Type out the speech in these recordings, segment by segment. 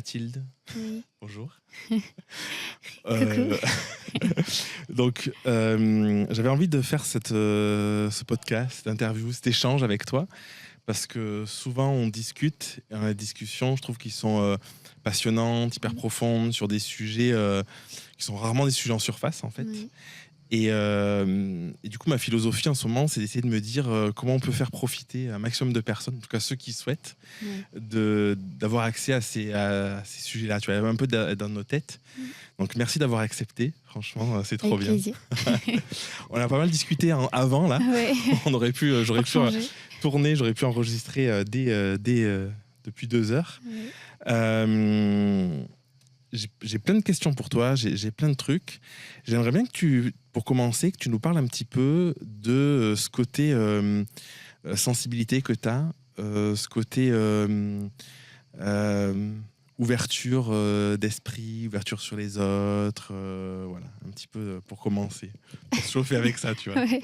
Mathilde, Oui. bonjour. Coucou. J'avais envie de faire ce podcast, cette interview, cet échange avec toi, parce que souvent on discute, et dans les discussions, je trouve qu'ils sont passionnantes, hyper profondes, sur des sujets qui sont rarement des sujets en surface, en fait. Oui. Et du coup, ma philosophie en ce moment, c'est d'essayer de me dire comment on peut faire profiter un maximum de personnes, en tout cas ceux qui souhaitent, Oui. d'avoir accès à ces sujets-là, tu vois, un peu dans nos têtes. Donc merci d'avoir accepté, franchement, c'est trop Avec bien. plaisir. On a pas mal discuté avant, là. Ouais. On aurait pu, j'aurais Pour pu changer. tourner, j'aurais pu enregistrer depuis 2 heures. Oui. J'ai plein de questions pour toi, j'ai plein de trucs. J'aimerais bien pour commencer, que tu nous parles un petit peu de ce côté sensibilité que tu as, ce côté ouverture d'esprit, ouverture sur les autres, voilà, un petit peu pour commencer, pour se chauffer avec ça, tu vois. Ouais.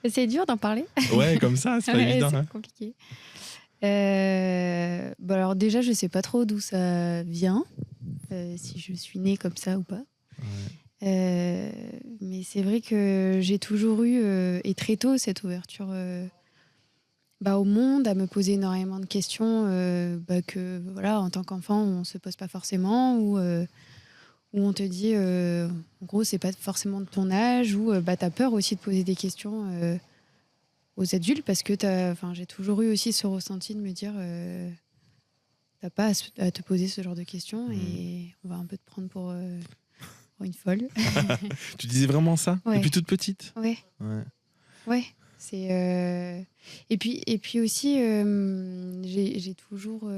C'est dur d'en parler. Ouais, comme ça, c'est pas Ouais, évident. c'est Hein. compliqué. Alors déjà, je sais pas trop d'où ça vient, si je suis née comme ça ou pas. Ouais. Mais c'est vrai que j'ai toujours eu, et très tôt, cette ouverture au monde, à me poser énormément de questions que, voilà, en tant qu'enfant, on se pose pas forcément, ou où on te dit, en gros, c'est pas forcément de ton âge, ou t'as peur aussi de poser des questions aux adultes, parce que j'ai toujours eu aussi ce ressenti de me dire, t'as pas à te poser ce genre de questions, et on va un peu te prendre pour une folle. Tu disais vraiment ça Ouais. depuis toute petite? Ouais. Ouais. Ouais. C'est et puis aussi, j'ai toujours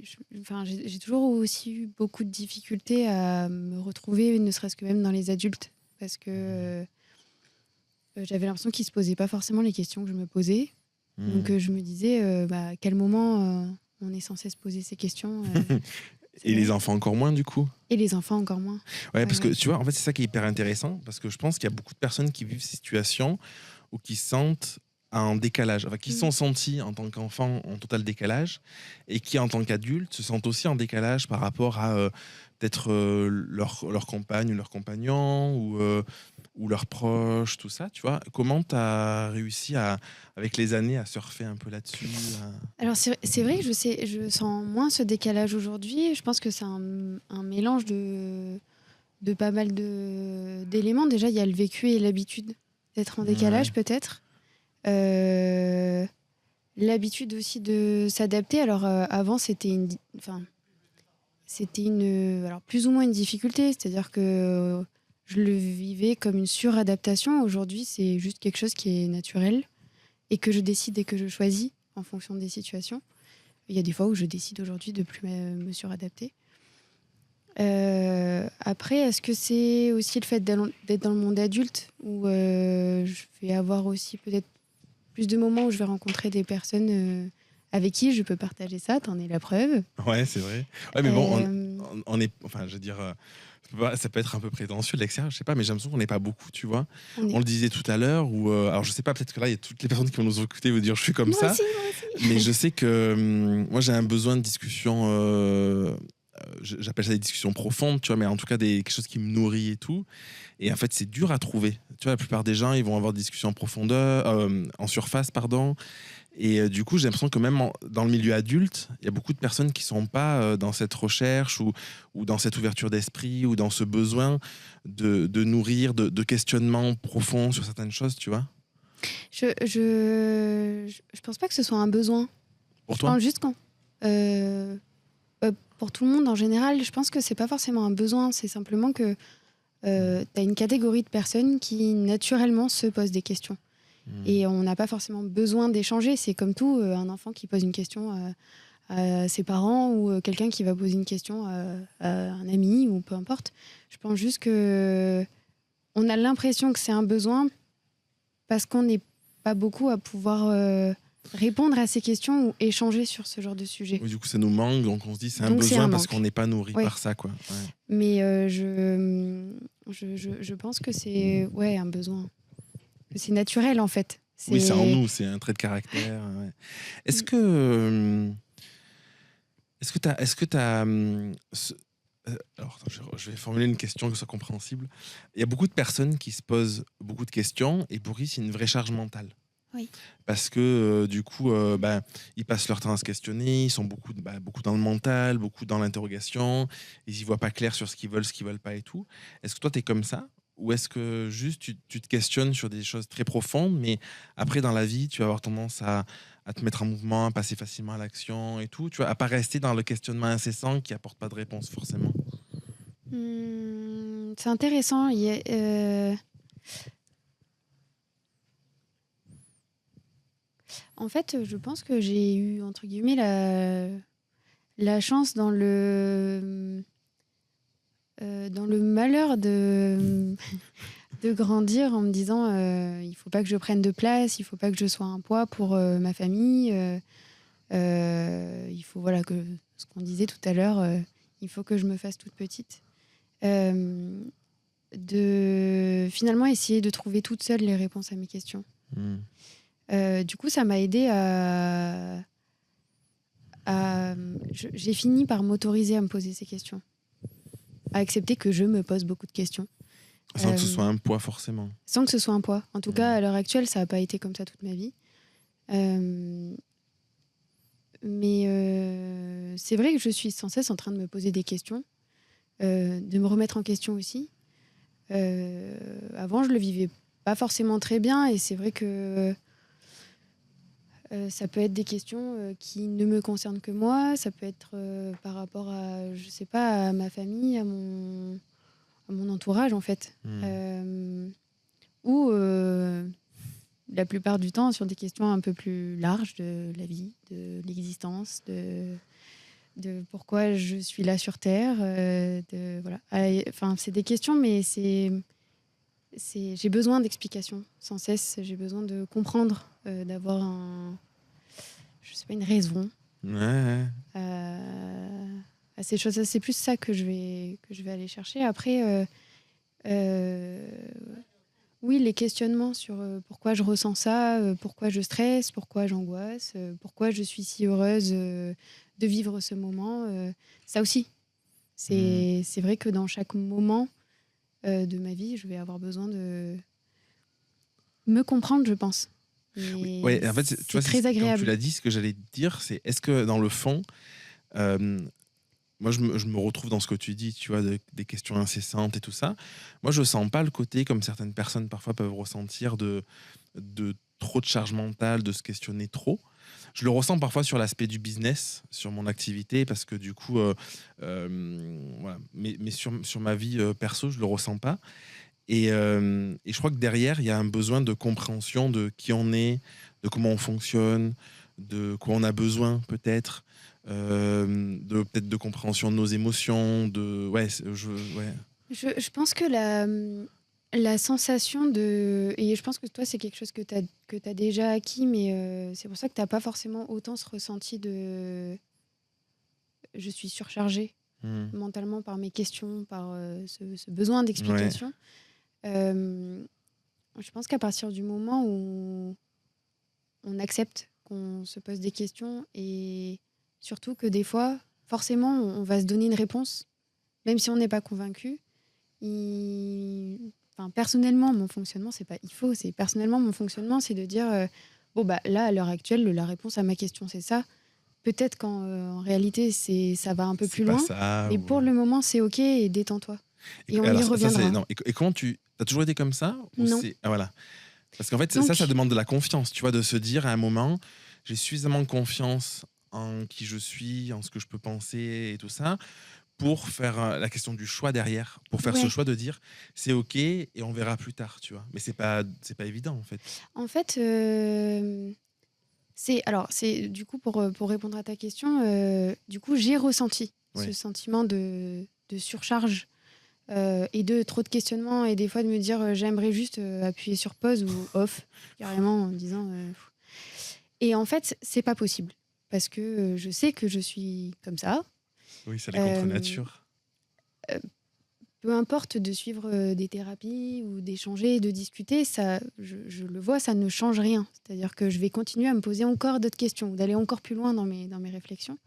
j'ai toujours aussi eu beaucoup de difficultés à me retrouver, ne serait-ce que même dans les adultes, parce que j'avais l'impression qu'ils se posaient pas forcément les questions que je me posais. Donc je me disais, à quel moment on est censé se poser ces questions Et les enfants encore moins, du coup? Et les enfants encore moins. Ouais, parce que Ouais. tu vois, en fait, c'est ça qui est hyper intéressant, parce que je pense qu'il y a beaucoup de personnes qui vivent ces situations ou qui se sentent en décalage, enfin, qui sont sentis en tant qu'enfants en total décalage, et qui, en tant qu'adultes, se sentent aussi en décalage par rapport à peut-être leur compagne ou leur compagnon, ou leurs proches, tout ça, tu vois. Comment tu as réussi, avec les années, à surfer un peu là-dessus Alors c'est vrai que je sens moins ce décalage aujourd'hui. Je pense que c'est un mélange de pas mal d'éléments. Déjà, il y a le vécu et l'habitude d'être en décalage, peut-être. L'habitude aussi de s'adapter. Alors avant, c'était alors plus ou moins une difficulté. C'est-à-dire que je le vivais comme une suradaptation. Aujourd'hui, c'est juste quelque chose qui est naturel et que je décide et que je choisis en fonction des situations. Il y a des fois où je décide aujourd'hui de plus me suradapter. Après, est-ce que c'est aussi le fait d'être dans le monde adulte, où je vais avoir aussi peut-être plus de moments où je vais rencontrer des personnes avec qui je peux partager ça, t'en es la preuve. Ouais, c'est vrai. Ouais, mais bon, on est, enfin, je veux dire, ça peut être un peu prétentieux de l'extérieur, je sais pas, mais j'ai l'impression qu'on n'est pas beaucoup, tu vois. On le disait tout à l'heure, alors je sais pas, peut-être que là, il y a toutes les personnes qui vont nous écouter vont dire je suis comme ça. Moi aussi. Mais je sais que moi, j'ai un besoin de discussion. J'appelle ça des discussions profondes, tu vois, mais en tout cas quelque chose qui me nourrit et tout. Et en fait, c'est dur à trouver. Tu vois, la plupart des gens, ils vont avoir des discussions en profondeur, en surface, pardon. Et du coup, j'ai l'impression que même dans le milieu adulte, il y a beaucoup de personnes qui sont pas dans cette recherche, ou dans cette ouverture d'esprit, ou dans ce besoin de nourrir, de questionnement profond sur certaines choses, tu vois. Je pense pas que ce soit un besoin. Pour Je toi? pense juste pour tout le monde en général, je pense que c'est pas forcément un besoin. C'est simplement que t'as une catégorie de personnes qui naturellement se posent des questions. Et on n'a pas forcément besoin d'échanger. C'est comme tout, un enfant qui pose une question à ses parents, ou quelqu'un qui va poser une question à un ami, ou peu importe. Je pense juste que on a l'impression que c'est un besoin parce qu'on n'est pas beaucoup à pouvoir répondre à ces questions ou échanger sur ce genre de sujet. Oui, du coup, ça nous manque, donc on se dit c'est un Donc, c'est besoin un parce manque. qu'on n'est pas nourri Ouais. par ça, quoi. Ouais. Mais je pense que c'est un besoin. Que c'est naturel, en fait. Oui, c'est en nous, c'est un trait de caractère. Ouais. Est-ce que Est-ce que t'as, alors, attends, je vais formuler une question que ce soit compréhensible. Il y a beaucoup de personnes qui se posent beaucoup de questions et pour qui c'est une vraie charge mentale. Oui. Parce que du coup, ils passent leur temps à se questionner, ils sont beaucoup dans le mental, beaucoup dans l'interrogation, ils y voient pas clair sur ce qu'ils veulent pas et tout. Est-ce que toi, tu es comme ça? Ou est-ce que juste tu te questionnes sur des choses très profondes, mais après dans la vie, tu vas avoir tendance à te mettre en mouvement, à passer facilement à l'action et tout, tu vois, à pas rester dans le questionnement incessant qui apporte pas de réponse forcément. C'est intéressant. En fait, je pense que j'ai eu, entre guillemets, la chance dans le malheur de grandir en me disant il faut pas que je prenne de place, il faut pas que je sois un poids pour ma famille. Il faut, voilà, ce qu'on disait tout à l'heure, il faut que je me fasse toute petite. Euh, de finalement essayer de trouver toute seule les réponses à mes questions. Hmm. Du coup, ça m'a aidé j'ai fini par m'autoriser à me poser ces questions, à accepter que je me pose beaucoup de questions. Sans que ce soit un poids forcément. Sans que ce soit un poids. En tout cas, à l'heure actuelle, ça n'a pas été comme ça toute ma vie. Mais c'est vrai que je suis sans cesse en train de me poser des questions, de me remettre en question aussi. Avant, je le vivais pas forcément très bien et c'est vrai que ça peut être des questions qui ne me concernent que moi. Ça peut être par rapport à, je sais pas, à ma famille, à mon entourage en fait. Ou la plupart du temps sur des questions un peu plus larges de la vie, de l'existence, de pourquoi je suis là sur Terre. Voilà. Enfin, c'est des questions, mais j'ai besoin d'explications sans cesse. J'ai besoin de comprendre, d'avoir je sais pas, une raison Ouais. à ces choses. C'est plus ça que je vais aller chercher. Après, oui, les questionnements sur pourquoi je ressens ça, pourquoi je stresse, pourquoi j'angoisse, pourquoi je suis si heureuse de vivre ce moment. Ça aussi, c'est vrai que dans chaque moment de ma vie, je vais avoir besoin de me comprendre, je pense. Oui, Mais ouais, en fait, tu vois, c'est très quand tu agréable. l'as dit, ce que j'allais te dire, c'est est-ce que dans le fond, euh, moi, je me retrouve dans ce que tu dis, tu vois, des questions incessantes et tout ça. Moi, je sens pas le côté, comme certaines personnes parfois peuvent ressentir, de trop de charge mentale, de se questionner trop. Je le ressens parfois sur l'aspect du business, sur mon activité, parce que du coup, voilà. Mais sur ma vie perso, je le ressens pas. Et je crois que derrière, il y a un besoin de compréhension de qui on est, de comment on fonctionne, de quoi on a besoin peut-être, de peut-être de compréhension de nos émotions, ouais. Je pense que la sensation de... Et je pense que toi, c'est quelque chose que t'as déjà acquis, mais c'est pour ça que t'as pas forcément autant ce ressenti de... Je suis surchargée Hmm. mentalement par mes questions, par ce besoin Ouais. d'explication. Euh, je pense qu'à partir du moment où on accepte qu'on se pose des questions et surtout que des fois, forcément, on va se donner une réponse, même si on n'est pas convaincu. Enfin, personnellement, mon fonctionnement, c'est pas il faut, c'est personnellement mon fonctionnement, c'est de dire bon bah là à l'heure actuelle, la réponse à ma question c'est ça. Peut-être qu'en réalité ça va un peu C'est plus pas loin, ça. mais Ou... pour le moment c'est ok et détends-toi et on y Alors, ça, c'est. reviendra. Non. Et comment tu. T'as toujours été comme ça ou Non. c'est. Ah, voilà. Parce qu'en fait, ça Donc demande de la confiance, tu vois, de se dire à un moment, j'ai suffisamment confiance en qui je suis, en ce que je peux penser et tout ça, pour faire la question du choix derrière, pour faire ce ouais, choix de dire c'est ok et on verra plus tard, tu vois. Mais c'est pas évident en fait. en fait c'est du coup pour répondre à ta question, du coup j'ai ressenti ce Ouais. sentiment de surcharge et de trop de questionnements et des fois de me dire j'aimerais juste appuyer sur pause ou off carrément en disant et en fait c'est pas possible parce que je sais que je suis comme ça. Oui, ça les contre Euh, nature. euh, Peu importe de suivre des thérapies ou d'échanger, de discuter, ça, je le vois, ça ne change rien. C'est-à-dire que je vais continuer à me poser encore d'autres questions, d'aller encore plus loin dans mes réflexions.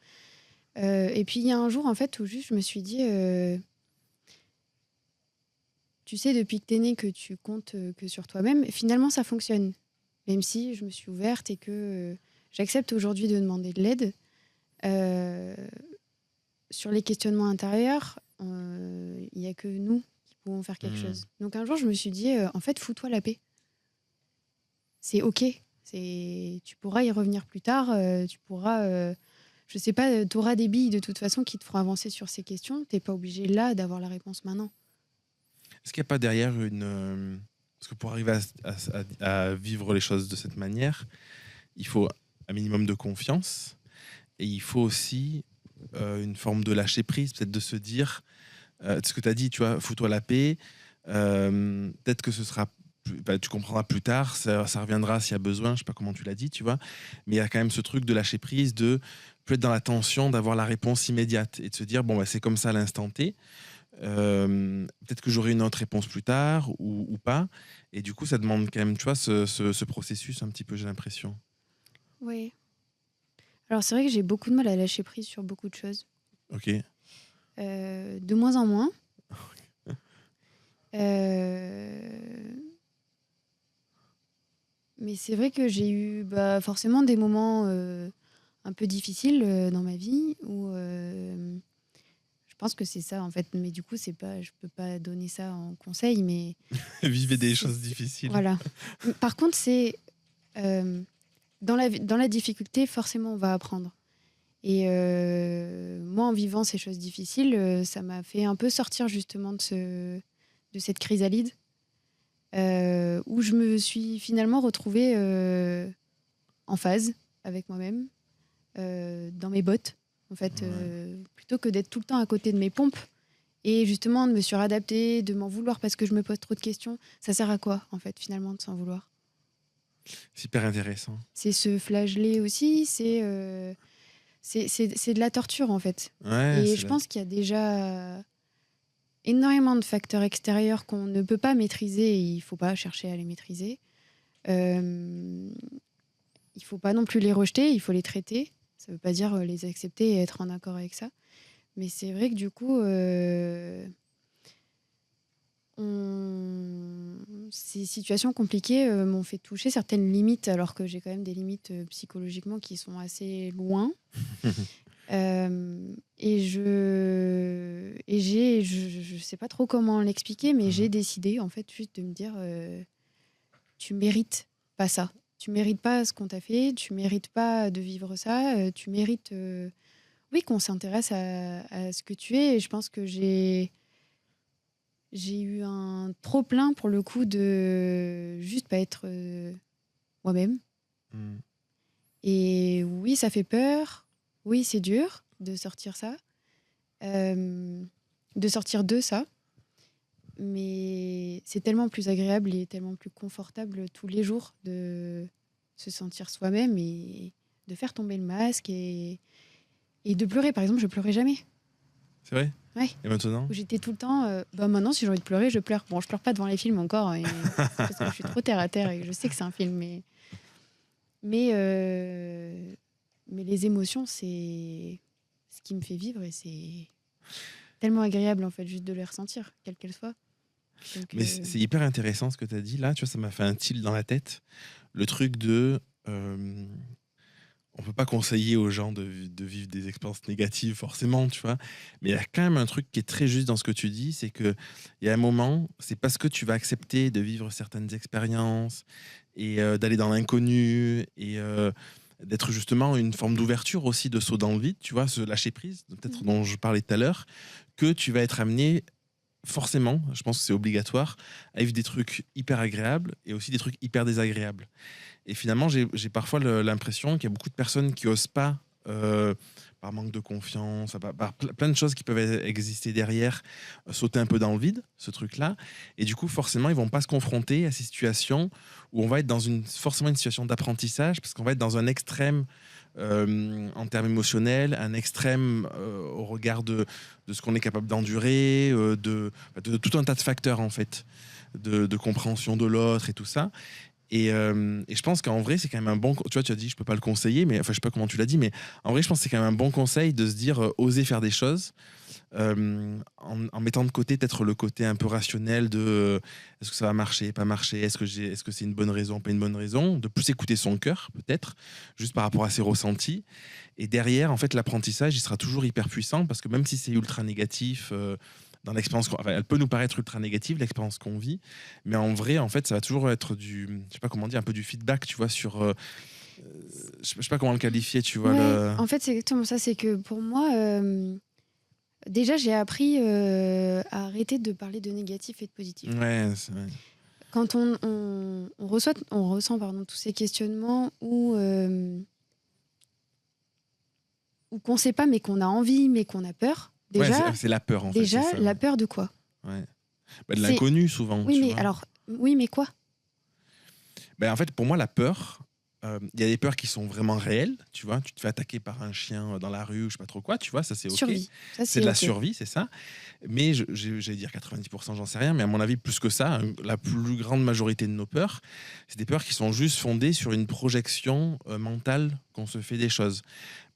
Et puis il y a un jour en fait où juste je me suis dit, tu sais depuis que t'es né que tu comptes que sur toi-même, finalement ça fonctionne. Même si je me suis ouverte et que j'accepte aujourd'hui de demander de l'aide. Euh, sur les questionnements intérieurs, il n'y a que nous qui pouvons faire quelque Hmm. chose. Donc un jour je me suis dit, en fait fous-toi la paix. C'est ok. Tu pourras y revenir plus tard, tu pourras... je sais pas, tu auras des billes de toute façon qui te feront avancer sur ces questions. T'es pas obligé là d'avoir la réponse maintenant. Est-ce qu'il n'y a pas derrière parce que pour arriver à vivre les choses de cette manière, il faut un minimum de confiance et il faut aussi une forme de lâcher prise, peut-être de se dire, ce que tu as dit, tu vois, fous-toi la paix, peut-être que ce sera, tu comprendras plus tard, ça reviendra s'il y a besoin, je sais pas comment tu l'as dit, tu vois, mais il y a quand même ce truc de lâcher prise, de peut être dans la tension d'avoir la réponse immédiate et de se dire, bon, bah, c'est comme ça à l'instant T. Peut-être que j'aurai une autre réponse plus tard ou pas. Et du coup, ça demande quand même, tu vois, ce processus un petit peu, j'ai l'impression. Oui. Alors c'est vrai que j'ai beaucoup de mal à lâcher prise sur beaucoup de choses. Ok. De moins en moins. Euh, Mais c'est vrai que j'ai eu forcément des moments un peu difficiles dans ma vie où je pense que c'est ça en fait. Mais du coup, c'est pas, je peux pas donner ça en conseil, mais Vivez des c'est- choses c'est- difficiles. voilà. Par contre, c'est euh, dans la difficulté, forcément, on va apprendre. Et moi, en vivant ces choses difficiles, ça m'a fait un peu sortir justement de cette chrysalide où je me suis finalement retrouvée en phase avec moi-même, dans mes bottes, en fait, Ouais. plutôt que d'être tout le temps à côté de mes pompes. Et justement, de me suradapter, de m'en vouloir parce que je me pose trop de questions, ça sert à quoi, en fait, finalement, de s'en vouloir? C'est hyper intéressant. C'est se flageller aussi, c'est de la torture, en fait. Ouais, Et c'est je là. pense qu'il y a déjà énormément de facteurs extérieurs qu'on ne peut pas maîtriser et il ne faut pas chercher à les maîtriser. Euh, il ne faut pas non plus les rejeter, il faut les traiter. Ça ne veut pas dire les accepter et être en accord avec ça. Mais c'est vrai que du coup, ces situations compliquées m'ont fait toucher certaines limites, alors que j'ai quand même des limites psychologiquement qui sont assez loin. Je sais pas trop comment l'expliquer, mais j'ai décidé en fait juste de me dire, tu mérites pas ça. Tu mérites pas ce qu'on t'a fait, tu mérites pas de vivre ça, tu mérites, oui, qu'on s'intéresse à ce que tu es. Et je pense que j'ai eu un trop plein pour le coup de juste pas être moi-même. Mm. Et oui, ça fait peur. Oui, c'est dur de sortir ça, de sortir de ça. Mais c'est tellement plus agréable et tellement plus confortable tous les jours de se sentir soi-même et de faire tomber le masque et de pleurer. Par exemple, je pleurais jamais. C'est vrai. Ouais. Et maintenant? Où j'étais tout le temps. Maintenant, si j'ai envie de pleurer, je pleure. Bon, je pleure pas devant les films encore, et c'est parce que je suis trop terre à terre et que je sais que c'est un film. Mais, euh, mais les émotions, c'est ce qui me fait vivre et c'est tellement agréable en fait, juste de les ressentir, quelles qu'elles soient. Donc, Mais c'est hyper intéressant ce que tu as dit là. Tu vois, ça m'a fait un tilt dans la tête. Le truc de. On peut pas conseiller aux gens de vivre des expériences négatives forcément, tu vois. Mais il y a quand même un truc qui est très juste dans ce que tu dis, c'est que il y a un moment, c'est parce que tu vas accepter de vivre certaines expériences et d'aller dans l'inconnu et d'être justement une forme d'ouverture aussi, de saut dans le vide, tu vois, ce lâcher prise, peut-être dont je parlais tout à l'heure, que tu vas être amené forcément, je pense que c'est obligatoire, à vivre des trucs hyper agréables et aussi des trucs hyper désagréables. Et finalement, j'ai parfois l'impression qu'il y a beaucoup de personnes qui osent pas, par manque de confiance, par plein de choses qui peuvent exister derrière, sauter un peu dans le vide, ce truc-là. Et du coup, forcément, ils vont pas se confronter à ces situations où on va être dans forcément une situation d'apprentissage, parce qu'on va être dans un extrême en termes émotionnels, un extrême au regard de ce qu'on est capable d'endurer, de tout un tas de facteurs, en fait, de compréhension de l'autre et tout ça. Et je pense qu'en vrai, c'est quand même un bon. Tu vois, tu as dit, je peux pas le conseiller, mais enfin, je sais pas comment tu l'as dit, mais en vrai, je pense que c'est quand même un bon conseil de se dire, oser faire des choses, en mettant de côté peut-être le côté un peu rationnel de est-ce que ça va marcher, pas marcher, est-ce que c'est une bonne raison, pas une bonne raison, de plus écouter son cœur, peut-être, juste par rapport à ses ressentis. Et derrière, en fait, l'apprentissage, il sera toujours hyper puissant parce que même si c'est ultra négatif, dans l'expérience, enfin, elle peut nous paraître ultra négative, l'expérience qu'on vit, mais en vrai, en fait, ça va toujours être je sais pas comment dire, un peu du feedback, tu vois, sur, je sais pas comment le qualifier, tu vois, Ouais, en fait, c'est exactement ça. C'est que pour moi, déjà, j'ai appris à arrêter de parler de négatif et de positif. Ouais, c'est vrai. Quand on ressent pardon, tous ces questionnements ou qu'on ne sait pas, mais qu'on a envie, mais qu'on a peur, Ouais, déjà, c'est la peur, en fait, c'est ça. la peur de quoi? Ouais. Bah, de C'est l'inconnu, souvent, Oui, tu mais vois. alors, oui, mais quoi? Ben, en fait, pour moi, la peur, il y a des peurs qui sont vraiment réelles, tu vois. Tu te fais attaquer par un chien dans la rue ou je sais pas trop quoi, tu vois, ça c'est OK. Survie. Ça, C'est c'est de la OK. survie, c'est ça. Mais j'allais dire 90%, j'en sais rien, mais à mon avis, plus que ça, la plus grande majorité de nos peurs, c'est des peurs qui sont juste fondées sur une projection mentale qu'on se fait des choses.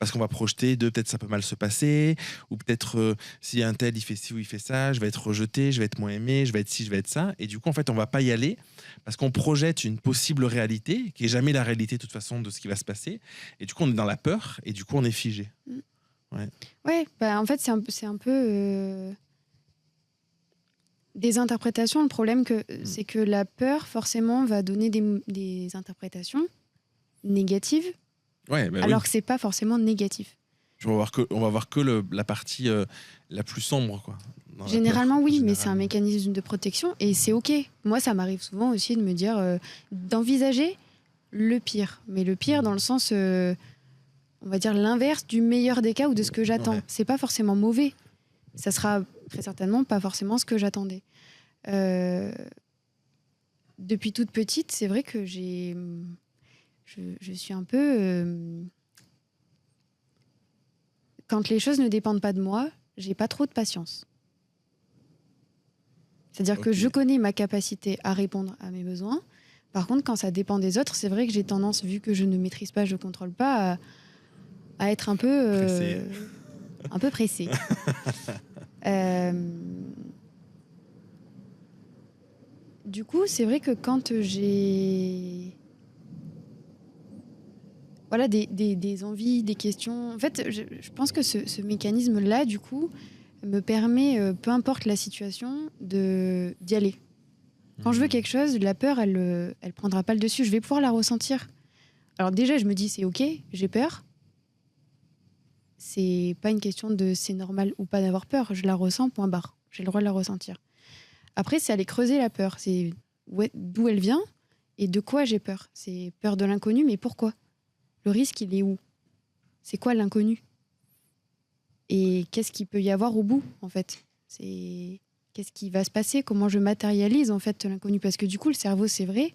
Parce qu'on va projeter de peut-être ça peut mal se passer, ou peut-être si un tel il fait ci ou il fait ça, je vais être rejeté, je vais être moins aimé, je vais être ci, je vais être ça. Et du coup, en fait, on va pas y aller parce qu'on projette une possible réalité qui est jamais la réalité de toute façon de ce qui va se passer. Et du coup, on est dans la peur et du coup, on est figé. Mm. Ouais. Ouais, bah, en fait, c'est un peu des interprétations. Le problème, c'est que la peur, forcément, va donner des interprétations négatives, Ouais, bah alors oui. que c'est pas forcément négatif. On va voir que la partie la plus sombre, quoi. Dans la peur, Généralement, oui, mais c'est un généralement. mécanisme de protection et c'est OK. Moi, ça m'arrive souvent aussi de me dire, d'envisager le pire. Mais le pire dans le sens, on va dire l'inverse du meilleur des cas ou de ce que j'attends. Ouais. C'est pas forcément mauvais. Ça sera très certainement pas forcément ce que j'attendais. Euh, Depuis toute petite, c'est vrai que je suis un peu... quand les choses ne dépendent pas de moi, j'ai pas trop de patience. C'est-à-dire que Ok. je connais ma capacité à répondre à mes besoins. Par contre, quand ça dépend des autres, c'est vrai que j'ai tendance, vu que je ne maîtrise pas, je ne contrôle pas, à être Pressé. un peu pressée. Euh, du coup, c'est vrai que quand j'ai voilà, des envies, des questions... En fait, je pense que ce mécanisme-là, du coup, me permet, peu importe la situation, d'y aller. Quand je veux quelque chose, la peur, elle prendra pas le dessus. Je vais pouvoir la ressentir. Alors déjà, je me dis, c'est OK, j'ai peur. C'est pas une question de c'est normal ou pas d'avoir peur. Je la ressens, point barre. J'ai le droit de la ressentir. Après, c'est aller creuser la peur. C'est d'où elle vient et de quoi j'ai peur. C'est peur de l'inconnu, mais pourquoi? Le risque, il est où? C'est quoi l'inconnu? Et qu'est-ce qu'il peut y avoir au bout, en fait? C'est qu'est-ce qui va se passer? Comment je matérialise, en fait, l'inconnu? Parce que du coup, le cerveau, c'est vrai,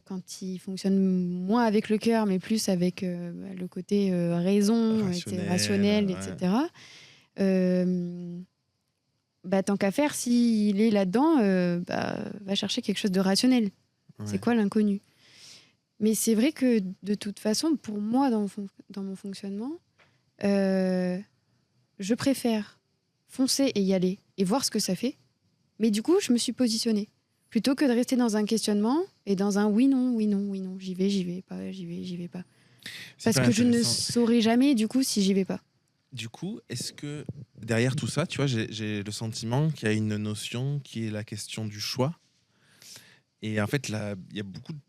quand il fonctionne moins avec le cœur, mais plus avec le côté raison, rationnel, Ouais. etc. Bah, tant qu'à faire, s'il est là-dedans, va chercher quelque chose de rationnel. Ouais. C'est quoi l'inconnu? Mais c'est vrai que de toute façon, pour moi, dans mon fonctionnement, je préfère foncer et y aller et voir ce que ça fait. Mais du coup, je me suis positionnée. Plutôt que de rester dans un questionnement et dans un oui, non, oui, non, oui, non, j'y vais pas, j'y vais pas. C'est Parce hyper que je ne intéressant. saurais jamais, du coup, si j'y vais pas. Du coup, est-ce que derrière tout ça, tu vois, j'ai le sentiment qu'il y a une notion qui est la question du choix. Et en fait, là, il y a beaucoup de...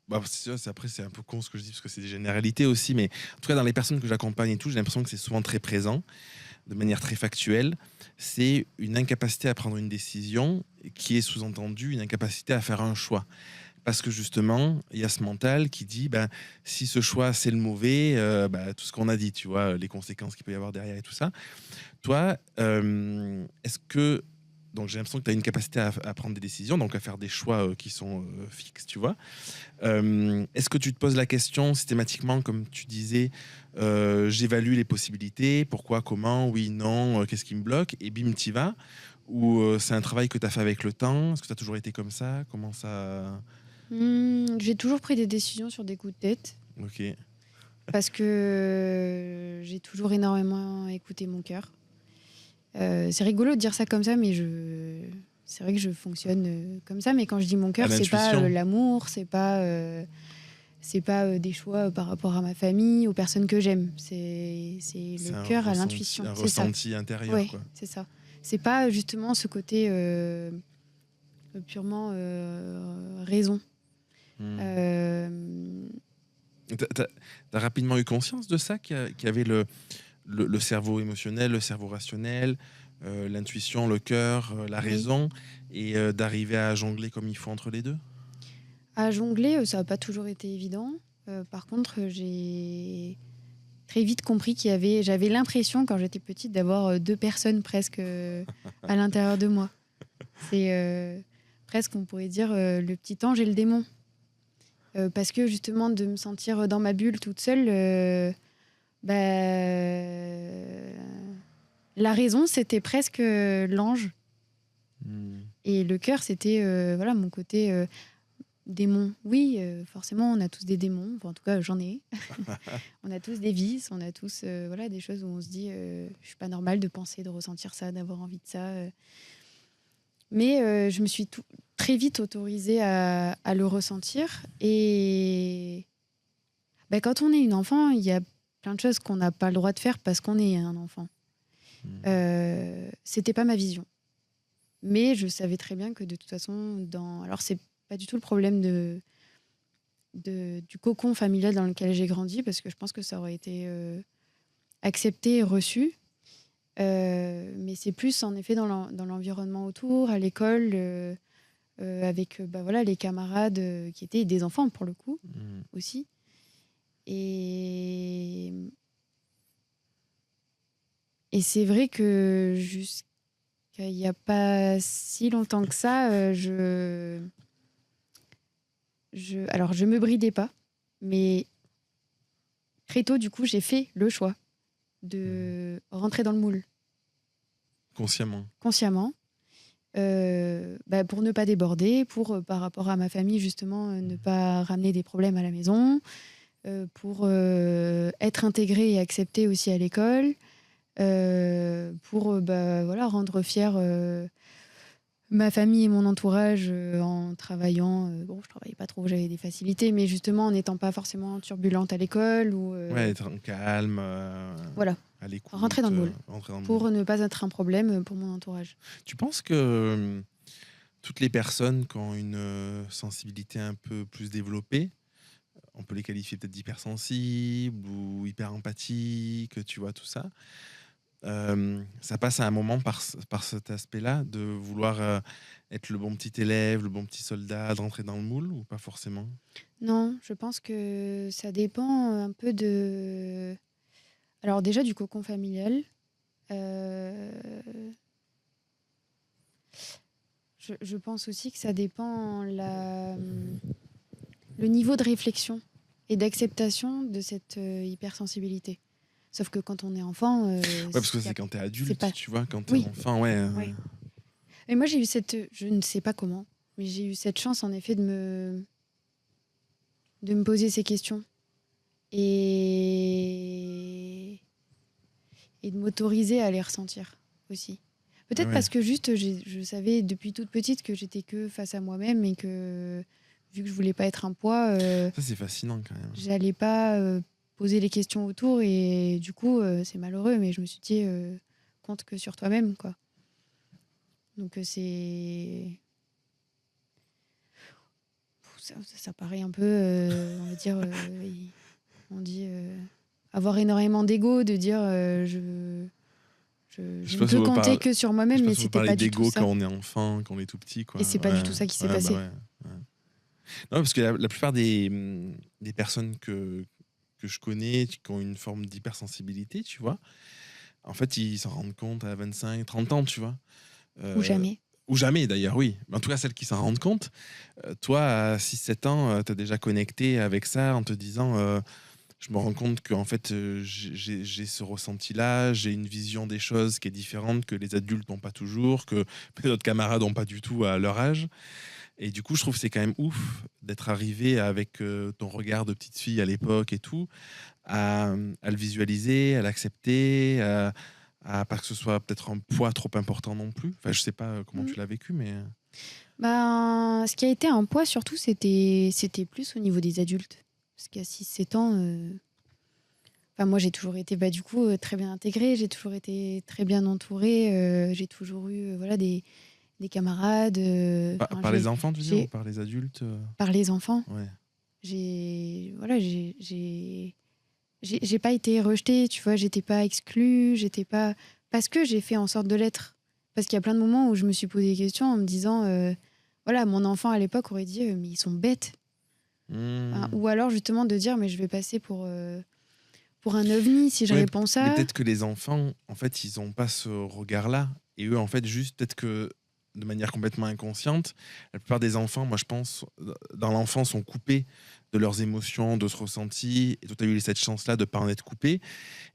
Bah, après, c'est un peu con ce que je dis, parce que c'est des généralités aussi, mais en tout cas, dans les personnes que j'accompagne et tout, j'ai l'impression que c'est souvent très présent, de manière très factuelle. C'est une incapacité à prendre une décision qui est sous-entendue une incapacité à faire un choix. Parce que justement, il y a ce mental qui dit, ben, si ce choix c'est le mauvais, tout ce qu'on a dit, tu vois, les conséquences qu'il peut y avoir derrière et tout ça. Toi, est-ce que... Donc j'ai l'impression que tu as une capacité à prendre des décisions, donc à faire des choix qui sont fixes, tu vois. Est-ce que tu te poses la question systématiquement, comme tu disais, j'évalue les possibilités, pourquoi, comment, oui, non, qu'est-ce qui me bloque, et bim, t'y vas? Ou c'est un travail que tu as fait avec le temps? Est-ce que tu as toujours été comme ça? Comment ça... J'ai toujours pris des décisions sur des coups de tête Ok. parce que j'ai toujours énormément écouté mon cœur. C'est rigolo de dire ça comme ça, mais c'est vrai que je fonctionne comme ça. Mais quand je dis mon À cœur, c'est pas l'intuition. l'amour, c'est pas des choix par rapport à ma famille, aux personnes que j'aime. C'est C'est le cœur à l'intuition. un C'est ça. ressenti intérieur, Ouais, quoi. c'est ça. C'est pas justement ce côté purement raison. Hmm. Euh, T'as rapidement eu conscience de ça, qu'il y avait le cerveau émotionnel, le cerveau rationnel, l'intuition, le cœur, la oui. raison, et d'arriver à jongler comme il faut entre les deux? À jongler, ça n'a pas toujours été évident. Par contre, j'ai très vite compris j'avais l'impression quand j'étais petite d'avoir deux personnes presque à l'intérieur de moi. C'est presque, on pourrait dire, le petit ange et le démon. Parce que justement, de me sentir dans ma bulle toute seule, la raison, c'était presque l'ange. Hmm. Et le cœur, c'était voilà, mon côté démon. Oui, forcément, on a tous des démons. Enfin, en tout cas, j'en ai. On a tous des vices, on a tous voilà, des choses où on se dit je suis pas normale de penser, de ressentir ça, d'avoir envie de ça. Mais je me suis très vite autorisée à le ressentir. Et quand on est une enfant, il y a plein de choses qu'on n'a pas le droit de faire parce qu'on est un enfant. C'était pas ma vision. Mais je savais très bien que de toute façon, alors c'est pas du tout le problème du cocon familial dans lequel j'ai grandi, parce que je pense que ça aurait été accepté et reçu. Mais c'est plus en effet dans l'environnement autour, à l'école, avec voilà, les camarades qui étaient des enfants pour le coup aussi. Et, et c'est vrai que jusqu'à il n'y a pas si longtemps que ça, alors je me bridais pas, mais très tôt, du coup, j'ai fait le choix de rentrer dans le moule Consciemment. consciemment, pour ne pas déborder, pour, par rapport à ma famille, justement, ne pas ramener des problèmes à la maison, pour être intégrée et acceptée aussi à l'école, pour voilà, rendre fière ma famille et mon entourage en travaillant. Bon, je travaillais pas trop, j'avais des facilités, mais justement en n'étant pas forcément turbulente à l'école ou Ouais, être calme, voilà, à l'écoute, rentrer dans le moule rentrer dans le moule. pour ne pas être un problème pour mon entourage. Tu penses que toutes les personnes qui ont une sensibilité un peu plus développée, on peut les qualifier peut-être d'hypersensibles ou hyper empathiques, tu vois, tout ça, ça passe à un moment par cet aspect-là, de vouloir être le bon petit élève, le bon petit soldat, d'entrer dans le moule, ou pas forcément? Non, je pense que ça dépend un peu de... Alors déjà du cocon familial. Euh, je pense aussi que ça dépend le niveau de réflexion et d'acceptation de cette hypersensibilité. Sauf que quand on est enfant, Ouais, parce que c'est quand t'es adulte, pas... tu vois, quand t'es Oui. enfant, ouais. Oui. Et moi, j'ai eu je ne sais pas comment, mais j'ai eu cette chance, en effet, de me poser ces questions et, et de m'autoriser à les ressentir aussi. Peut-être Ouais. parce que juste, je savais depuis toute petite que j'étais que face à moi-même et que, vu que je voulais pas être un poids, Ça, c'est fascinant quand même. j'allais pas poser les questions autour. Et du coup, c'est malheureux, mais je me suis dit, compte que sur toi-même, quoi. Donc ça paraît un peu, on va dire, on dit avoir énormément d'ego, de dire je ne peux compter que sur moi-même, mais c'était pas du tout ça. Quand on est enfant, quand on est tout petit, quoi. Et c'est pas du tout ça qui s'est passé. Ouais. Non, parce que la plupart des personnes que je connais, qui ont une forme d'hypersensibilité, tu vois, en fait, ils s'en rendent compte à 25, 30 ans, tu vois. Ou jamais. Ou jamais, d'ailleurs, oui. Mais en tout cas, celles qui s'en rendent compte, toi, à 6-7 ans, tu as déjà connecté avec ça en te disant je me rends compte que en fait, j'ai ce ressenti-là, j'ai une vision des choses qui est différente, que les adultes n'ont pas toujours, que mes autres camarades n'ont pas du tout à leur âge. Et du coup, je trouve que c'est quand même ouf d'être arrivé avec ton regard de petite fille à l'époque et tout, à le visualiser, à l'accepter, à pas que ce soit peut-être un poids trop important non plus. Enfin, je sais pas comment Mm. tu l'as vécu, mais Ben, ce qui a été un poids, surtout, c'était plus au niveau des adultes. Parce qu'à 6-7 ans, enfin, moi, j'ai toujours été du coup, très bien intégrée, j'ai toujours été très bien entourée, j'ai toujours eu voilà, des camarades. Enfin, par les enfants, tu veux dire, ou j'ai, par les adultes par les enfants, Ouais. voilà, j'ai pas été rejetée, tu vois, j'étais pas exclue, j'étais pas. Parce que j'ai fait en sorte de l'être. Parce qu'il y a plein de moments où je me suis posé des questions en me disant, voilà, mon enfant à l'époque aurait dit, mais ils sont bêtes. Enfin, Hmm. ou alors justement de dire, mais je vais passer pour un ovni si je Ouais, réponds mais ça. peut-être que les enfants, en fait, ils ont pas ce regard-là. Et eux, en fait, juste peut-être que de manière complètement inconsciente, la plupart des enfants, moi je pense, dans l'enfance, sont coupés de leurs émotions, de ce ressenti. Et toi, tu as eu cette chance-là de ne pas en être coupé.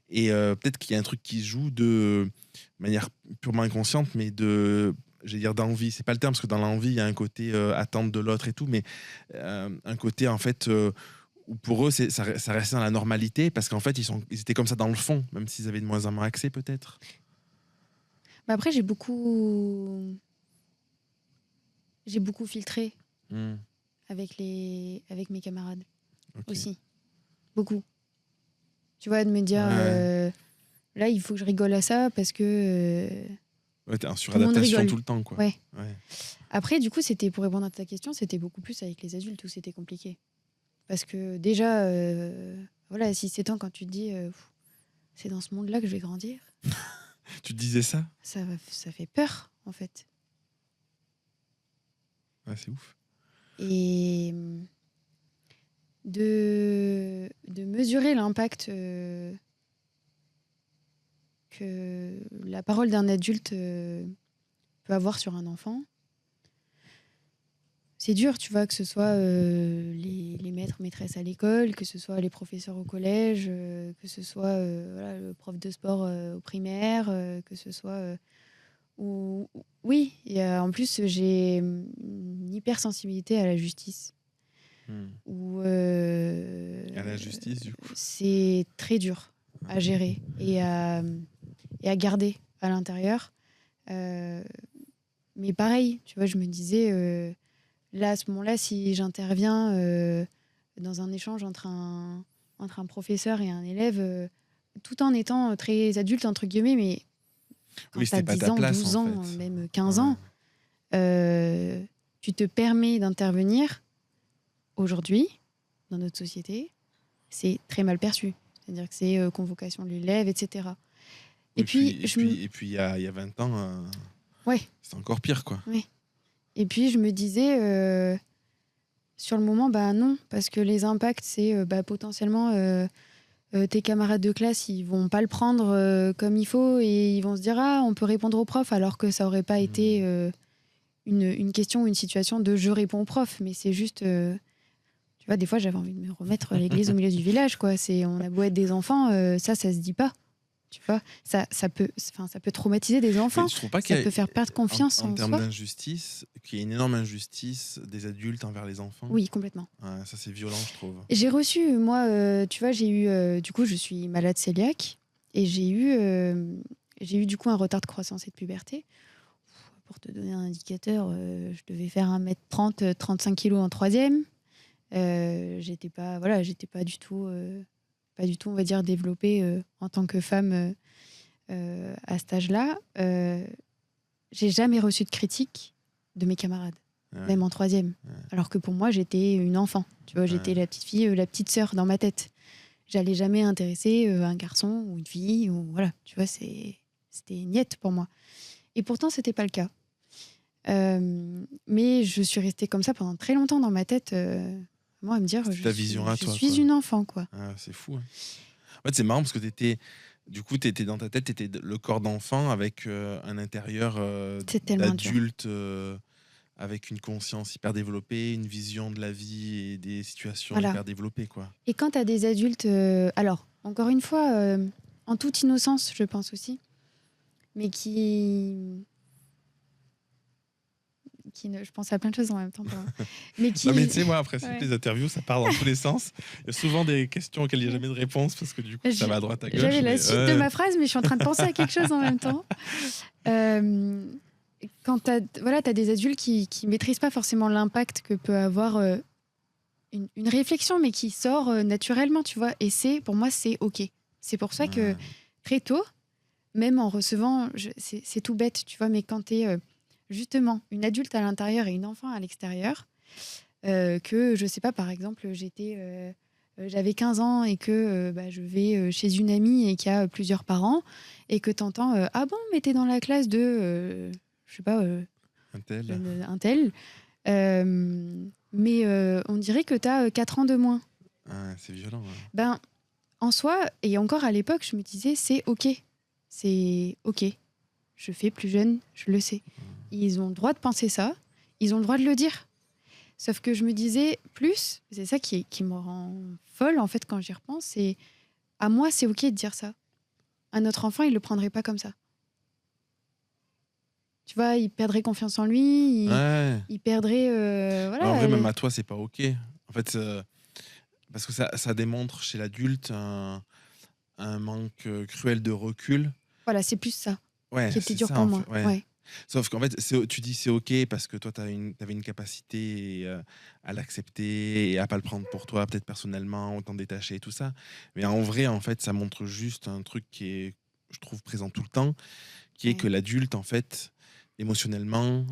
Et peut-être qu'il y a un truc qui se joue de manière purement inconsciente, mais de, j'allais dire d'envie. C'est pas le terme, parce que dans l'envie, il y a un côté attente de l'autre et tout, mais un côté, en fait, où pour eux, ça restait dans la normalité, parce qu'en fait, ils étaient comme ça dans le fond, même s'ils avaient de moins en moins accès, peut-être. Mais après, j'ai beaucoup filtré Hmm, avec mes camarades ok. aussi. Beaucoup. Tu vois, de me dire, Ouais, là, il faut que je rigole à ça parce que ouais, t'es en tout le monde suradaptation rigole. tout le temps, quoi. Ouais. Ouais. Après, du coup, c'était pour répondre à ta question, c'était beaucoup plus avec les adultes où c'était compliqué. Parce que déjà, voilà, à 6-7 ans, quand tu te dis, c'est dans ce monde-là que je vais grandir, Tu te disais ça? ça fait peur, en fait. Ouais, c'est ouf. Et de mesurer l'impact que la parole d'un adulte peut avoir sur un enfant, c'est dur, tu vois, que ce soit les maîtres, maîtresses à l'école, que ce soit les professeurs au collège, que ce soit voilà, le prof de sport au primaire, que ce soit... Oui, et en plus, j'ai une hypersensibilité à la justice. Hmm. Où À la justice, du coup. c'est très dur à gérer et à garder à l'intérieur. Euh, mais pareil, tu vois, je me disais, là, à ce moment-là, si j'interviens dans un échange entre un professeur et un élève, tout en étant très adulte, entre guillemets, mais quand Oui, tu as c'était pas 10 ta ans, place, 12 en ans, fait. même 15 Ouais. ans, tu te permets d'intervenir aujourd'hui dans notre société, c'est très mal perçu. C'est-à-dire que c'est convocation de l'élève, etc. Et Oui, puis, et puis il y a 20 ans, ouais, c'est encore pire, quoi. ouais. Et puis, je me disais, sur le moment, bah non, parce que les impacts, c'est potentiellement tes camarades de classe, ils vont pas le prendre comme il faut et ils vont se dire, ah, on peut répondre au prof, alors que ça aurait pas été Hmm. une question ou une situation de je réponds au prof, mais c'est juste. Tu vois, des fois, j'avais envie de me remettre l'église au milieu du village, quoi. On a beau être des enfants, ça se dit pas. Tu vois, ça peut traumatiser des Mais enfants. je trouve pas Ça peut faire perdre confiance en en termes soi. d'injustice, qu'il y ait une énorme injustice des adultes envers les enfants. Oui, complètement. Ouais, ça, c'est violent, je trouve. J'ai reçu, moi, tu vois, j'ai eu, du coup, je suis malade cœliaque et j'ai eu du coup un retard de croissance et de puberté. Pour te donner un indicateur, je devais faire 1m30, 35 kilos en troisième. J'étais pas du tout, on va dire, développée en tant que femme à cet âge-là. J'ai jamais reçu de critique de mes camarades, Ouais, même en troisième. ouais, Alors que pour moi, j'étais une enfant. Tu vois, ouais. j'étais la petite fille, la petite sœur dans ma tête. J'allais jamais intéresser un garçon ou une fille. Ou, voilà, tu vois, c'était niette pour moi. Et pourtant, c'était pas le cas. Mais je suis restée comme ça pendant très longtemps dans ma tête. Moi, à me dire, C'était ta vision à je toi, suis quoi. une enfant, quoi. Ah, c'est fou, hein. En fait, c'est marrant parce que du coup, t'étais dans ta tête, t'étais le corps d'enfant avec un intérieur C'est tellement dur. d'adulte, avec une conscience hyper développée, une vision de la vie et des situations Voilà. hyper développées, quoi. Et quand tu as des adultes, alors, encore une fois, en toute innocence, je pense aussi, mais je pense à plein de choses en même temps. Mais qui... Non, mais tu sais, moi, après Ouais. les interviews, ça part dans tous les sens. Il y a souvent des questions auxquelles il n'y a jamais de réponse parce que du coup, ça va à droite, à gauche. J'avais la mais, suite de ma phrase, mais je suis en train de penser à quelque chose en même temps. Euh, Quand tu as des adultes qui ne maîtrisent pas forcément l'impact que peut avoir une réflexion, mais qui sort naturellement, tu vois. Et pour moi, c'est OK. C'est pour ça que très tôt, même en recevant, c'est tout bête, tu vois, mais quand tu es justement une adulte à l'intérieur et une enfant à l'extérieur, que je sais pas, par exemple, j'avais 15 ans et que je vais chez une amie et qu'il y a plusieurs parents et que tu entends ah bon, mais t'es dans la classe de, je sais pas, un tel. un tel, mais on dirait que tu as 4 ans de moins. Ah, c'est violent. Hein. Ben, en soi, et encore à l'époque, je me disais c'est OK. C'est OK. Je fais plus jeune, je le sais. Ils ont le droit de penser ça, ils ont le droit de le dire. Sauf que je me disais plus, c'est ça qui me rend folle en fait quand j'y repense, c'est à moi c'est OK de dire ça. À notre enfant, il le prendrait pas comme ça. Tu vois, il perdrait confiance en lui, Ouais. il perdrait Mais en vrai, même à toi, c'est pas OK. En fait, parce que ça démontre chez l'adulte un manque cruel de recul. Voilà, c'est plus ça Ouais, qui était c'est dur ça, pour en moi. fait, ouais. Ouais. Sauf qu'en fait, tu dis c'est OK parce que toi, tu avais une capacité à l'accepter et à pas le prendre pour toi, peut-être personnellement, t'en détacher et tout ça. Mais en vrai, en fait, ça montre juste un truc qui est, je trouve, présent tout le temps, qui est Ouais. que l'adulte, en fait, émotionnellement,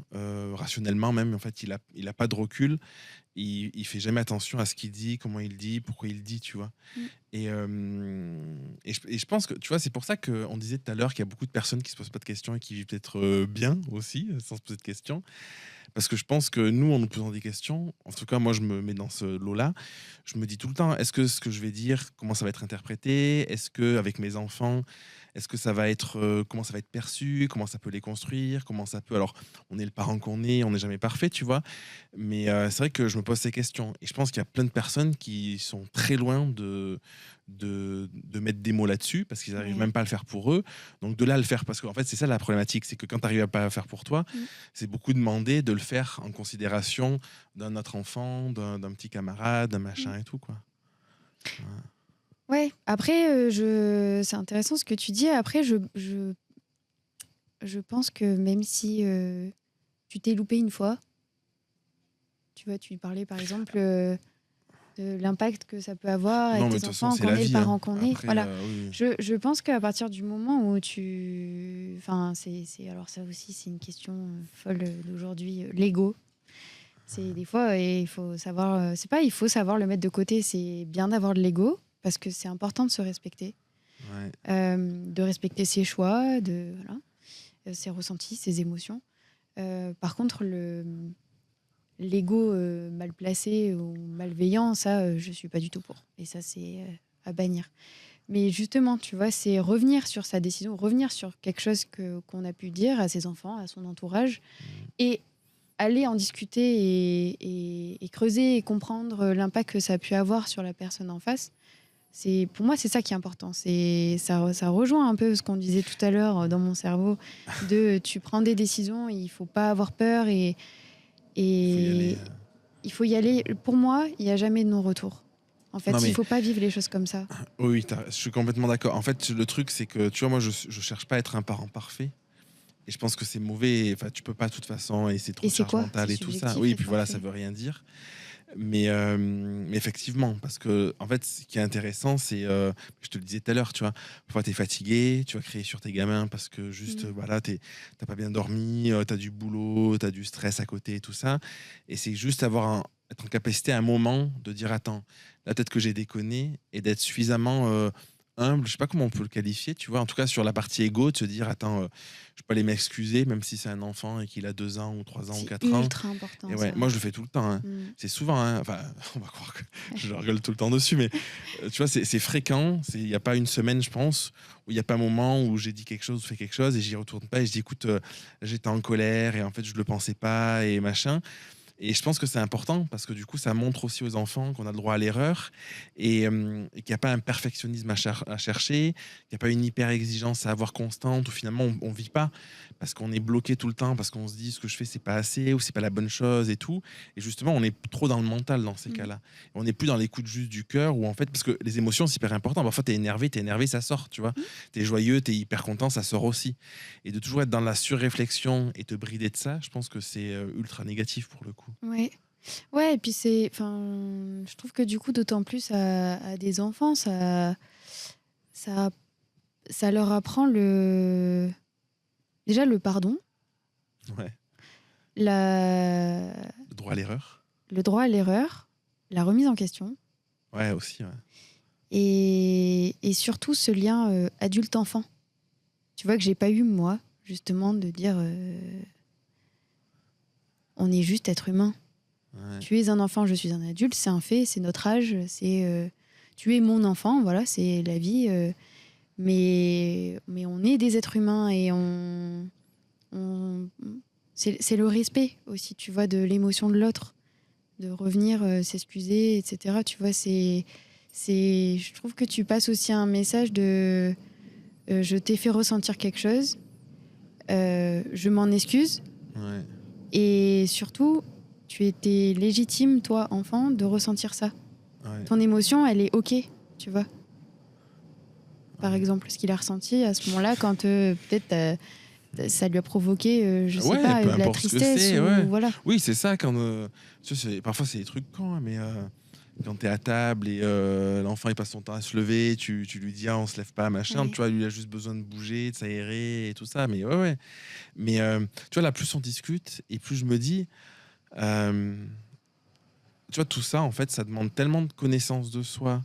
rationnellement même, en fait, il a pas de recul. Il fait jamais attention à ce qu'il dit, comment il dit, pourquoi il dit, tu vois. Mm. Et je pense que, tu vois, c'est pour ça qu'on disait tout à l'heure qu'il y a beaucoup de personnes qui se posent pas de questions et qui vivent peut-être bien aussi, sans se poser de questions. Parce que je pense que nous, en nous posant des questions, en tout cas, moi, je me mets dans ce lot-là, je me dis tout le temps, est-ce que ce que je vais dire, comment ça va être interprété? Est-ce que avec mes enfants, est-ce que ça va être, comment ça va être perçu? Comment ça peut les construire? Comment ça peut... Alors, on est le parent qu'on est, on n'est jamais parfait, tu vois. Mais c'est vrai que je me pose ces questions. Et je pense qu'il y a plein de personnes qui sont très loin de mettre des mots là-dessus, parce qu'ils n'arrivent Ouais. même pas à le faire pour eux. Donc de là à le faire, parce qu'en fait, c'est ça la problématique, c'est que quand tu n'arrives pas à le faire pour toi, Mm. c'est beaucoup demandé de le faire en considération d'un autre enfant, d'un petit camarade, d'un machin et tout, quoi. Ouais. Après, c'est intéressant ce que tu dis. Après, je pense que même si tu t'es loupé une fois, tu vois, tu parlais par exemple de l'impact que ça peut avoir avec Non, mais de tes toute façon, enfants, c'est qu'on la est le vie. parent Hein. qu'on est. Après, Voilà. oui. Je pense qu'à partir du moment où tu... Enfin, alors ça aussi, c'est une question folle d'aujourd'hui. L'ego. C'est des fois, et il faut savoir... c'est pas il faut savoir le mettre de côté, c'est bien d'avoir de l'ego, parce que c'est important de se respecter. Ouais. De respecter ses choix, voilà, ses ressentis, ses émotions. Par contre, l'ego mal placé ou malveillant, ça, je suis pas du tout pour. Et ça, c'est à bannir. Mais justement, tu vois, c'est revenir sur sa décision, revenir sur quelque chose qu'on a pu dire à ses enfants, à son entourage, et aller en discuter et creuser et comprendre l'impact que ça a pu avoir sur la personne en face. Pour moi, c'est ça qui est important. Ça rejoint un peu ce qu'on disait tout à l'heure dans mon cerveau, tu prends des décisions, il faut pas avoir peur et Faut y aller. il faut y aller. Pour moi, il n'y a jamais de non-retour. En fait, Non, il mais ne faut pas vivre les choses comme ça. oui, je suis complètement d'accord. En fait, le truc, c'est que, tu vois, moi, je cherche pas à être un parent parfait. Et je pense que c'est mauvais. Enfin, tu peux pas, de toute façon, et c'est trop Et de c'est charge quoi? mentale C'est et tout ça. subjectif, Oui, être puis voilà, ça parfait. veut rien dire. Mais effectivement, parce que en fait, ce qui est intéressant, c'est, je te le disais tout à l'heure, tu vois, parfois tu es fatigué, tu vas crier sur tes gamins parce que juste, voilà, t'as pas bien dormi, tu as du boulot, tu as du stress à côté et tout ça. Et c'est juste être en capacité à un moment de dire, attends, là peut-être que j'ai déconné, et d'être suffisamment humble, je sais pas comment on peut le qualifier, tu vois, en tout cas sur la partie égo, de se dire, attends, je peux aller m'excuser, même si c'est un enfant et qu'il a 2 ans ou 3 ans ou C'est 4 ans. ultra important, Et ouais, ça. moi je le fais tout le temps. Hein. C'est souvent, hein, enfin, on va croire que je rigole tout le temps dessus, mais tu vois, c'est fréquent. Il n'y a pas une semaine, je pense, où il n'y a pas un moment où j'ai dit quelque chose ou fait quelque chose et j'y retourne pas et je dis, écoute, j'étais en colère et en fait je le pensais pas et machin. Et je pense que c'est important parce que du coup, ça montre aussi aux enfants qu'on a le droit à l'erreur et qu'il n'y a pas un perfectionnisme à chercher, qu'il n'y a pas une hyper-exigence à avoir constante où finalement on ne vit pas parce qu'on est bloqué tout le temps, parce qu'on se dit ce que je fais, c'est pas assez ou c'est pas la bonne chose et tout. Et justement, on est trop dans le mental dans ces cas-là. On n'est plus dans l'écoute juste du cœur ou en fait, parce que les émotions, c'est hyper important. Parfois, t'es énervé, ça sort, tu vois. T'es joyeux, t'es hyper content, ça sort aussi. Et de toujours être dans la surréflexion et te brider de ça, je pense que c'est ultra négatif pour le coup. Ouais. Ouais, et puis je trouve que du coup, d'autant plus à des enfants, ça, ça leur apprend déjà le pardon, Ouais. la, Le droit à l'erreur. le droit à l'erreur, la remise en question, Ouais, aussi. Ouais. et surtout ce lien adulte-enfant. Tu vois que j'ai pas eu, moi, justement, de dire on est juste être humain. Ouais. Tu es un enfant, je suis un adulte, c'est un fait, c'est notre âge, tu es mon enfant, voilà, c'est la vie. Mais on est des êtres humains et c'est le respect aussi, tu vois, de l'émotion de l'autre, de revenir s'excuser, etc. Tu vois, je trouve que tu passes aussi un message de je t'ai fait ressentir quelque chose, je m'en excuse, Ouais. et surtout, tu étais légitime, toi, enfant, de ressentir ça. Ouais. Ton émotion, elle est OK, tu vois. Par Ouais. exemple, ce qu'il a ressenti à ce moment-là, quand peut-être ça lui a provoqué, je sais Ouais, pas, peu de la importe ce que tristesse c'est, ou ouais. voilà. Oui, c'est ça quand tu sais, parfois c'est des trucs cons, hein, mais quand t'es à table et l'enfant il passe son temps à se lever, tu lui dis ah, on se lève pas, machin, Ouais. tu vois, lui il a juste besoin de bouger, de s'aérer et tout ça, mais ouais. Mais tu vois, là plus on discute et plus je me dis, euh, tu vois, tout ça en fait, ça demande tellement de connaissance de soi.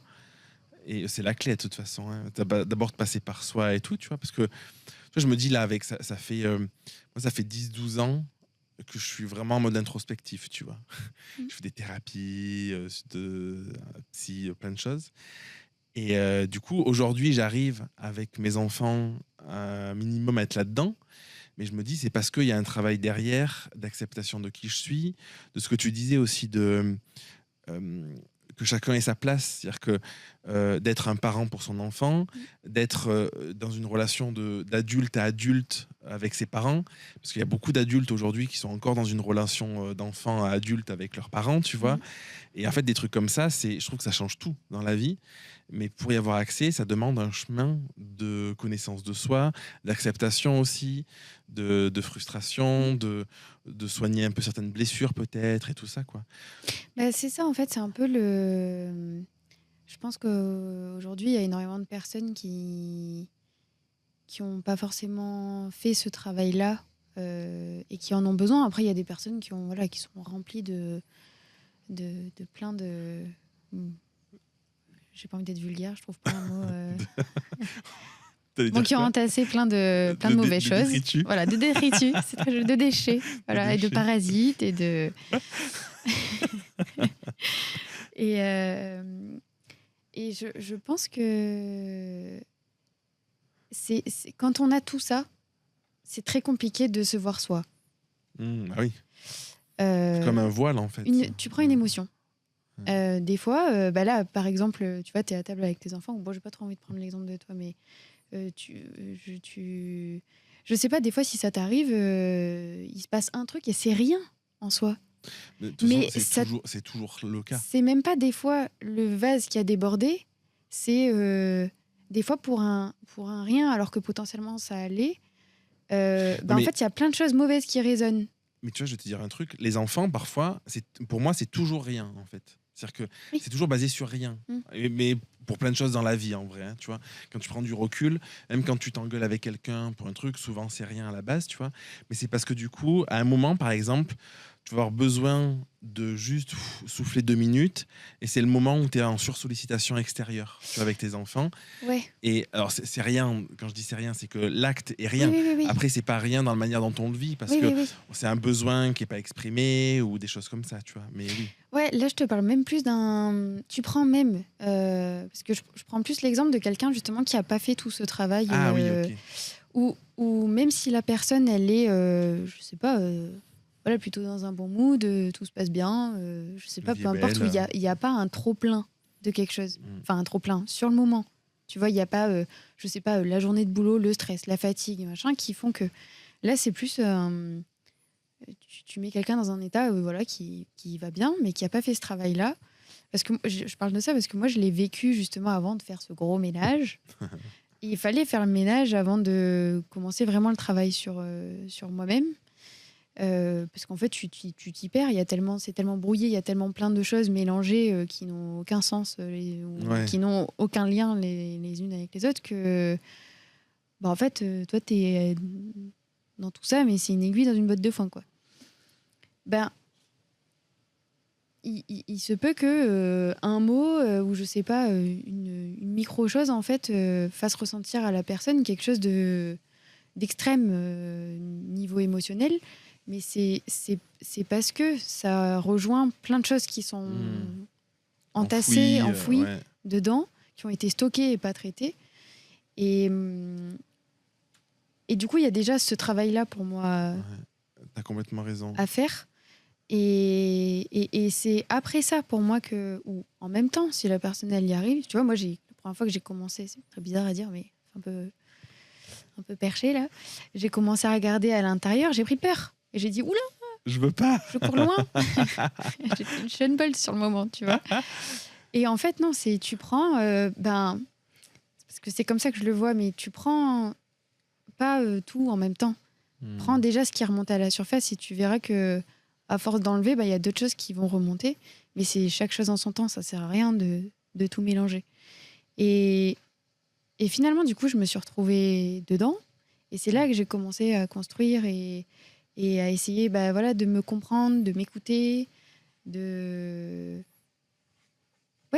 Et c'est la clé de toute façon. Hein. D'abord de passer par soi et tout, tu vois, parce que tu vois, je me dis là, avec ça, moi, ça fait 10-12 ans que je suis vraiment en mode introspectif, tu vois. Je fais des thérapies, psy, plein de choses. Et du coup, aujourd'hui, j'arrive avec mes enfants un minimum à être là-dedans. Mais je me dis, c'est parce qu'il y a un travail derrière d'acceptation de qui je suis, de ce que tu disais aussi de euh, que chacun ait sa place, c'est-à-dire que d'être un parent pour son enfant, d'être dans une relation d'adulte à adulte avec ses parents, parce qu'il y a beaucoup d'adultes aujourd'hui qui sont encore dans une relation d'enfant à adulte avec leurs parents, tu vois. Et en fait, des trucs comme ça, je trouve que ça change tout dans la vie. Mais pour y avoir accès, ça demande un chemin de connaissance de soi, d'acceptation aussi, de frustration, de soigner un peu certaines blessures peut-être et tout ça, quoi. Bah, c'est ça, en fait, c'est un peu le. Je pense qu'aujourd'hui, il y a énormément de personnes qui ont pas forcément fait ce travail-là et qui en ont besoin. Après, il y a des personnes qui sont remplies de plein de. J'ai pas envie d'être vulgaire, je trouve pas un mot. T'allais Bon, dire qui ont quoi? entassé plein de mauvaises De choses. détritus. Voilà, de détritus, c'est très joli, de déchets, voilà, et de déchets. parasites et de. et et je pense que quand on a tout ça, c'est très compliqué de se voir soi. Bah oui, Euh, c'est comme un voile en fait. Tu prends une émotion. Des fois, bah là, par exemple, tu vois, tu es à table avec tes enfants. Bon, j'ai pas trop envie de prendre l'exemple de toi, mais je sais pas, des fois, si ça t'arrive, il se passe un truc et c'est rien en soi. De toute façon, Mais c'est toujours le cas. c'est même pas des fois le vase qui a débordé, c'est des fois pour un rien, alors que potentiellement ça allait. Non, En mais, fait, il y a plein de choses mauvaises qui résonnent. mais tu vois, je vais te dire un truc. Les enfants, parfois, pour moi, c'est toujours rien en fait. C'est-à-dire que Oui. c'est toujours basé sur rien. Mm. Mais pour plein de choses dans la vie, en vrai. Hein, tu vois, quand tu prends du recul, même quand tu t'engueules avec quelqu'un pour un truc, souvent c'est rien à la base, tu vois. Mais c'est parce que du coup, à un moment, par exemple, tu vas avoir besoin de juste souffler 2 minutes, et c'est le moment où tu es en sursollicitation extérieure, tu vois, avec tes enfants. Ouais. Et alors, c'est rien, quand je dis c'est rien, c'est que l'acte est Oui, rien. oui. Après, c'est pas rien dans la manière dont on le vit, parce Oui, que oui. c'est un besoin qui est pas exprimé ou des choses comme ça, tu vois. Mais oui. Ouais, là, je te parle même plus d'un. Tu prends même. Parce que je prends plus l'exemple de quelqu'un, justement, qui a pas fait tout ce travail. Ah oui, ok. Ou même si la personne, elle est. Je sais pas. voilà, plutôt dans un bon mood, tout se passe bien, je sais La pas, vie peu est importe, où il belle. y a, il y a pas un trop-plein de quelque chose. Mm. Enfin, un trop-plein sur le moment. Tu vois, il n'y a pas, je sais pas, la journée de boulot, le stress, la fatigue, machin, qui font que là, c'est plus. Tu mets quelqu'un dans un état voilà, qui va bien, mais qui n'a pas fait ce travail-là. Parce que je parle de ça parce que moi, je l'ai vécu justement avant de faire ce gros ménage. Et il fallait faire le ménage avant de commencer vraiment le travail sur moi-même. Parce qu'en fait, tu t'y perds. C'est tellement brouillé, il y a tellement plein de choses mélangées qui n'ont aucun sens, ou Ouais. qui n'ont aucun lien les unes avec les autres, que bah, en fait, toi, tu es dans tout ça, mais c'est une aiguille dans une botte de foin, quoi. Ben, il se peut que un mot ou je sais pas une micro chose en fait fasse ressentir à la personne quelque chose d'extrême niveau émotionnel, mais c'est parce que ça rejoint plein de choses qui sont Mm. entassées, enfouies Ouais. dedans, qui ont été stockées et pas traitées. Et, et du coup, il y a déjà ce travail-là pour moi T'as complètement raison. à faire. Et c'est après ça pour moi que, ou en même temps, si la personne elle y arrive, tu vois, moi la première fois que j'ai commencé, c'est très bizarre à dire, mais un peu perché là, j'ai commencé à regarder à l'intérieur, j'ai pris peur. Et j'ai dit, oula, Je veux pas. je cours loin. J'étais une jeune bolt sur le moment, tu vois. Et en fait, non, c'est tu prends, parce que c'est comme ça que je le vois, mais tu prends pas tout en même temps. Mm. Prends déjà ce qui remonte à la surface et tu verras que à force d'enlever, il y a d'autres choses qui vont remonter. Mais c'est chaque chose en son temps, ça sert à rien de tout mélanger. Et, et finalement, du coup, je me suis retrouvée dedans. Et c'est là que j'ai commencé à construire et à essayer voilà, de me comprendre, de m'écouter,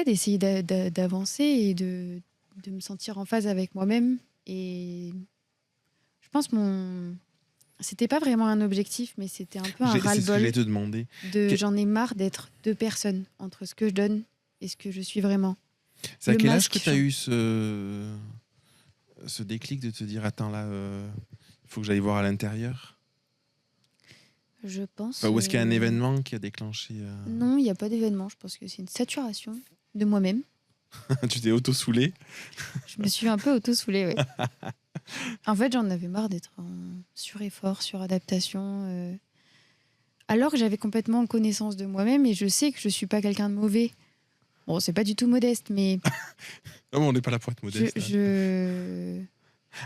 d'essayer d'avancer et de me sentir en phase avec moi-même. Et je pense c'était pas vraiment un objectif, mais c'était un peu un C'est ce que ras-le-bol j'allais te demander. j'en ai marre d'être deux personnes entre ce que je donne et ce que je suis vraiment. C'est à Le quel âge que masque, tu as eu ce déclic de te dire attends là, il faut que j'aille voir à l'intérieur? je pense. Enfin, ou est-ce qu'il y a un événement qui a déclenché Non, il n'y a pas d'événement. Je pense que c'est une saturation de moi-même. Tu t'es auto-soulé? Je me suis un peu auto-soulée, ouais. En fait, j'en avais marre d'être en sur-effort, sur-adaptation. Alors que j'avais complètement connaissance de moi-même et je sais que je suis pas quelqu'un de mauvais. Bon, c'est pas du tout modeste, mais Non, on n'est pas là pour être modeste. Hein.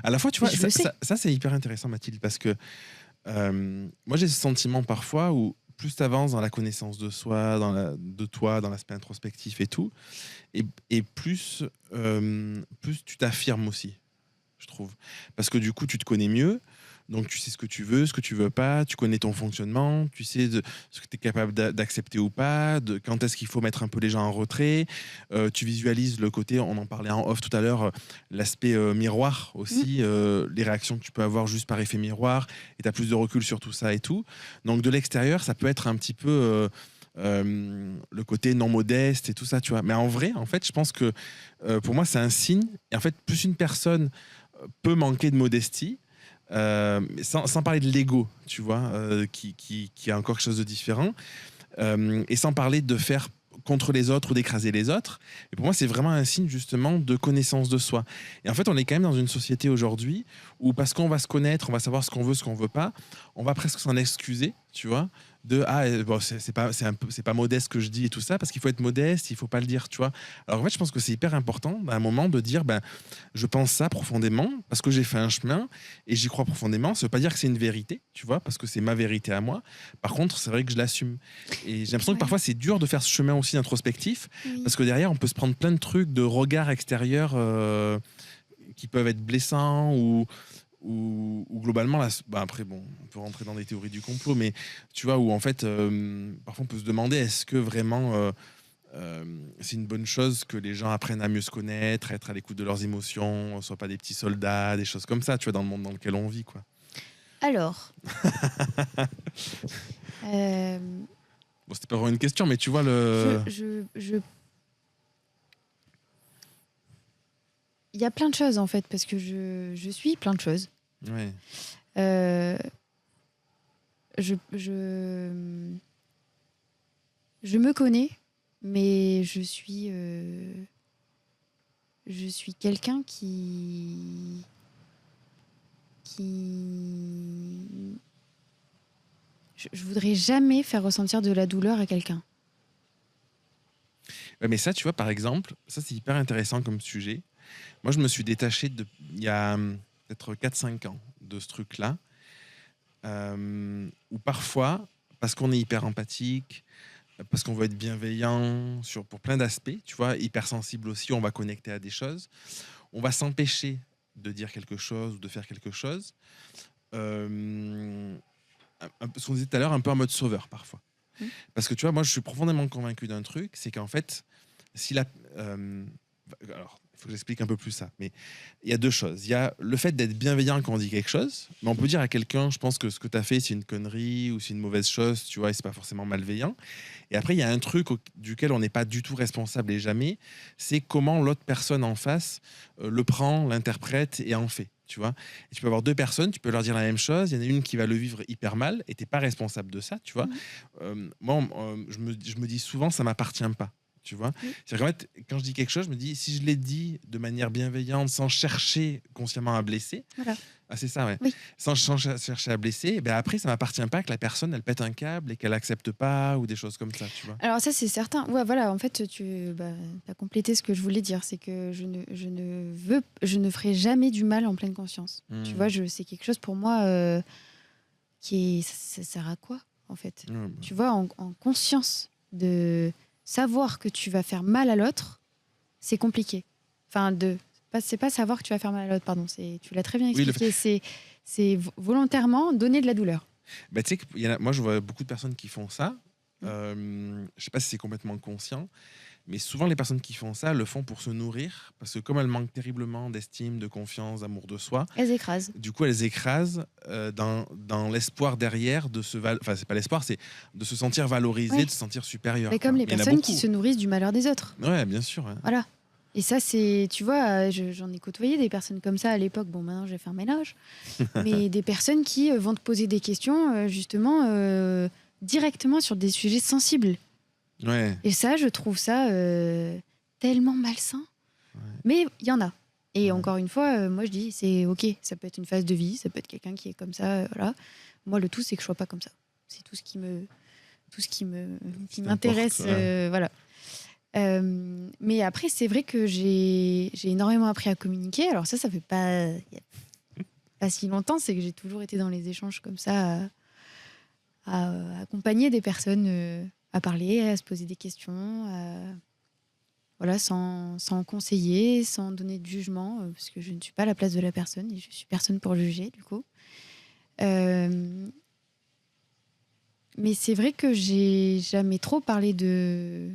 À la fois, tu vois, Je le sais. ça, c'est hyper intéressant, Mathilde, parce que moi, j'ai ce sentiment parfois où plus tu avances dans la connaissance de soi, de toi, dans l'aspect introspectif et tout, et plus tu t'affirmes aussi, je trouve. Parce que du coup, tu te connais mieux, donc tu sais ce que tu veux pas, tu connais ton fonctionnement, tu sais ce que tu es capable d'accepter ou pas, de quand est-ce qu'il faut mettre un peu les gens en retrait, tu visualises le côté, on en parlait en off tout à l'heure, l'aspect miroir aussi, les réactions que tu peux avoir juste par effet miroir, et tu as plus de recul sur tout ça et tout. Donc de l'extérieur, ça peut être un petit peu... le côté non modeste et tout ça, tu vois. Mais en vrai, en fait, je pense que pour moi, c'est un signe. Et en fait, plus une personne peut manquer de modestie, sans parler de l'ego, tu vois, qui a encore quelque chose de différent, et sans parler de faire contre les autres ou d'écraser les autres. Et pour moi, c'est vraiment un signe justement de connaissance de soi. Et en fait, on est quand même dans une société aujourd'hui où parce qu'on va se connaître, on va savoir ce qu'on veut pas, on va presque s'en excuser, tu vois, bon, c'est pas modeste ce que je dis et tout ça, parce qu'il faut être modeste, il faut pas le dire, tu vois. Alors en fait, je pense que c'est hyper important à un moment de dire je pense ça profondément parce que j'ai fait un chemin et j'y crois profondément. Ça veut pas dire que c'est une vérité, tu vois, parce que c'est ma vérité à moi. Par contre, c'est vrai que je l'assume. Et j'ai l'impression que parfois c'est dur de faire ce chemin aussi introspectif, parce que derrière on peut se prendre plein de trucs de regards extérieurs qui peuvent être blessants ou globalement là, après bon, on peut rentrer dans des théories du complot, mais tu vois, où en fait parfois on peut se demander est-ce que vraiment c'est une bonne chose que les gens apprennent à mieux se connaître, être à l'écoute de leurs émotions, soient pas des petits soldats, des choses comme ça, tu vois, dans le monde dans lequel on vit, quoi. Alors, Bon, c'était pas vraiment une question, mais tu vois il y a plein de choses en fait, parce que je suis plein de choses. Ouais. Euh, je me connais, mais je suis quelqu'un qui je voudrais jamais faire ressentir de la douleur à quelqu'un. Ouais, mais ça, tu vois, par exemple, ça c'est hyper intéressant comme sujet. Moi, je me suis détaché il y a peut-être 4 5 ans de ce truc-là, où parfois, parce qu'on est hyper empathique, parce qu'on veut être bienveillant pour plein d'aspects, tu vois, hypersensible aussi, on va connecter à des choses, on va s'empêcher de dire quelque chose ou de faire quelque chose, euh, ce qu'on disait tout à l'heure, un peu en mode sauveur parfois. Mm. Parce que tu vois, moi je suis profondément convaincu d'un truc, c'est qu'en fait, si la... alors, il faut que j'explique un peu plus ça, mais il y a deux choses. Il y a le fait d'être bienveillant quand on dit quelque chose, mais on peut dire à quelqu'un, je pense que ce que tu as fait, c'est une connerie ou c'est une mauvaise chose, tu vois, et c'est pas forcément malveillant. Et après, il y a un truc duquel on n'est pas du tout responsable et jamais, c'est comment l'autre personne en face le prend, l'interprète et en fait. Tu vois, et tu peux avoir deux personnes, tu peux leur dire la même chose. Il y en a une qui va le vivre hyper mal et t'es pas responsable de ça, tu vois. Mhm. Moi, je me dis souvent, ça m'appartient pas. Tu vois, Oui. c'est-à-dire qu'en fait, quand je dis quelque chose, je me dis si je l'ai dit de manière bienveillante, sans chercher consciemment à blesser, Voilà. ah, c'est ça, ouais. Oui. Sans chercher à blesser, ben après, ça m'appartient pas que la personne, elle pète un câble et qu'elle accepte pas ou des choses comme ça, tu vois. Alors ça, c'est certain. Ouais, voilà, en fait, tu as complété ce que je voulais dire. C'est que je ne ferai jamais du mal en pleine conscience. Tu vois, c'est quelque chose pour moi ça sert à quoi, en fait? Ouais, Tu vois, en conscience de savoir que tu vas faire mal à l'autre, c'est compliqué. Enfin, c'est pas savoir que tu vas faire mal à l'autre, pardon. Tu l'as très bien oui, expliqué. C'est volontairement donner de la douleur. bah, tu sais que moi, je vois beaucoup de personnes qui font ça. Je sais pas si c'est complètement conscient, mais souvent les personnes qui font ça le font pour se nourrir, parce que comme elles manquent terriblement d'estime, de confiance, d'amour de soi, Elles écrasent. du coup elles écrasent dans l'espoir derrière enfin c'est pas l'espoir, c'est de se sentir valorisé, Ouais. de se sentir supérieur. Mais comme les Il y en a personnes qui beaucoup. se nourrissent du malheur des autres. Ouais, bien sûr. Ouais. Voilà. Et ça, c'est, tu vois, j'en ai côtoyé des personnes comme ça à l'époque. Bon, maintenant, j'ai fait un ménage. Mais des personnes qui vont te poser des questions, justement, directement sur des sujets sensibles. Ouais. Et ça, je trouve ça tellement malsain. Ouais. Mais il y en a. Et Ouais. encore une fois, moi, je dis, c'est OK. Ça peut être une phase de vie, ça peut être quelqu'un qui est comme ça. Voilà. Moi, le tout, c'est que je sois pas comme ça. C'est tout ce qui m'intéresse. Ouais. Voilà. Mais après, c'est vrai que j'ai énormément appris à communiquer. Alors ça fait pas si longtemps. C'est que j'ai toujours été dans les échanges comme ça, à accompagner des personnes, à parler, à se poser des questions, voilà, sans conseiller, sans donner de jugement, parce que je ne suis pas à la place de la personne et je suis personne pour juger, du coup. Mais c'est vrai que j'ai jamais trop parlé de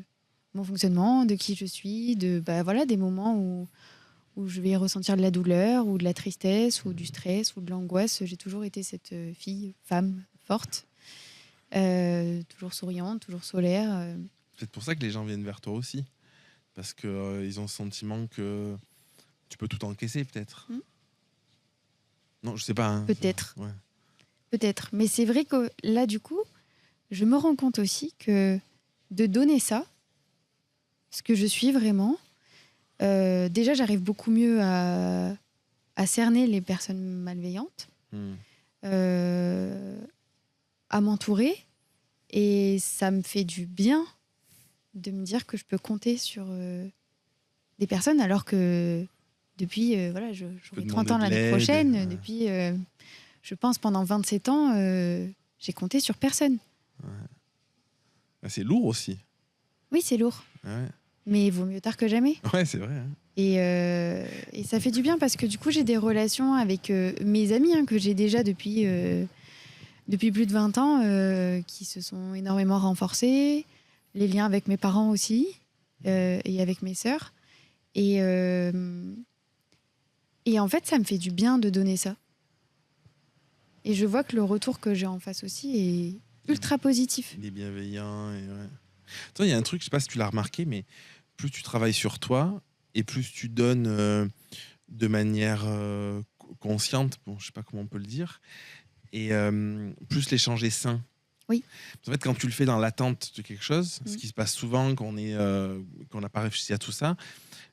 mon fonctionnement, de qui je suis, voilà, des moments où je vais ressentir de la douleur ou de la tristesse ou du stress ou de l'angoisse. J'ai toujours été cette femme forte, toujours souriante, toujours solaire. C'est peut-être pour ça que les gens viennent vers toi aussi, parce que ils ont le sentiment que tu peux tout encaisser, peut-être. Non, je sais pas. Hein. Peut-être. Ouais. Peut-être. Mais c'est vrai que là, du coup, je me rends compte aussi que de donner ça, ce que je suis vraiment, déjà, j'arrive beaucoup mieux à cerner les personnes malveillantes, à m'entourer. Et ça me fait du bien de me dire que je peux compter sur des personnes, alors que depuis, voilà, j'aurai 30 ans l'année prochaine. Depuis, je pense, pendant 27 ans, j'ai compté sur personne. Ouais. C'est lourd aussi. Oui, c'est lourd. Ouais. Mais il vaut mieux tard que jamais. Ouais, c'est vrai. Hein. Et ça fait du bien parce que du coup, j'ai des relations avec mes amis, hein, que j'ai déjà depuis plus de 20 ans, qui se sont énormément renforcés. Les liens avec mes parents aussi, et avec mes sœurs. Et en fait, ça me fait du bien de donner ça. Et je vois que le retour que j'ai en face aussi est ultra positif. Il est bienveillant. Et ouais. Toi, il y a un truc, je sais pas si tu l'as remarqué, mais plus tu travailles sur toi et plus tu donnes de manière consciente, bon, je sais pas comment on peut le dire, Et plus l'échange est sain. Oui. En fait, quand tu le fais dans l'attente de quelque chose, ce qui se passe souvent quand qu'on n'a pas réfléchi à tout ça,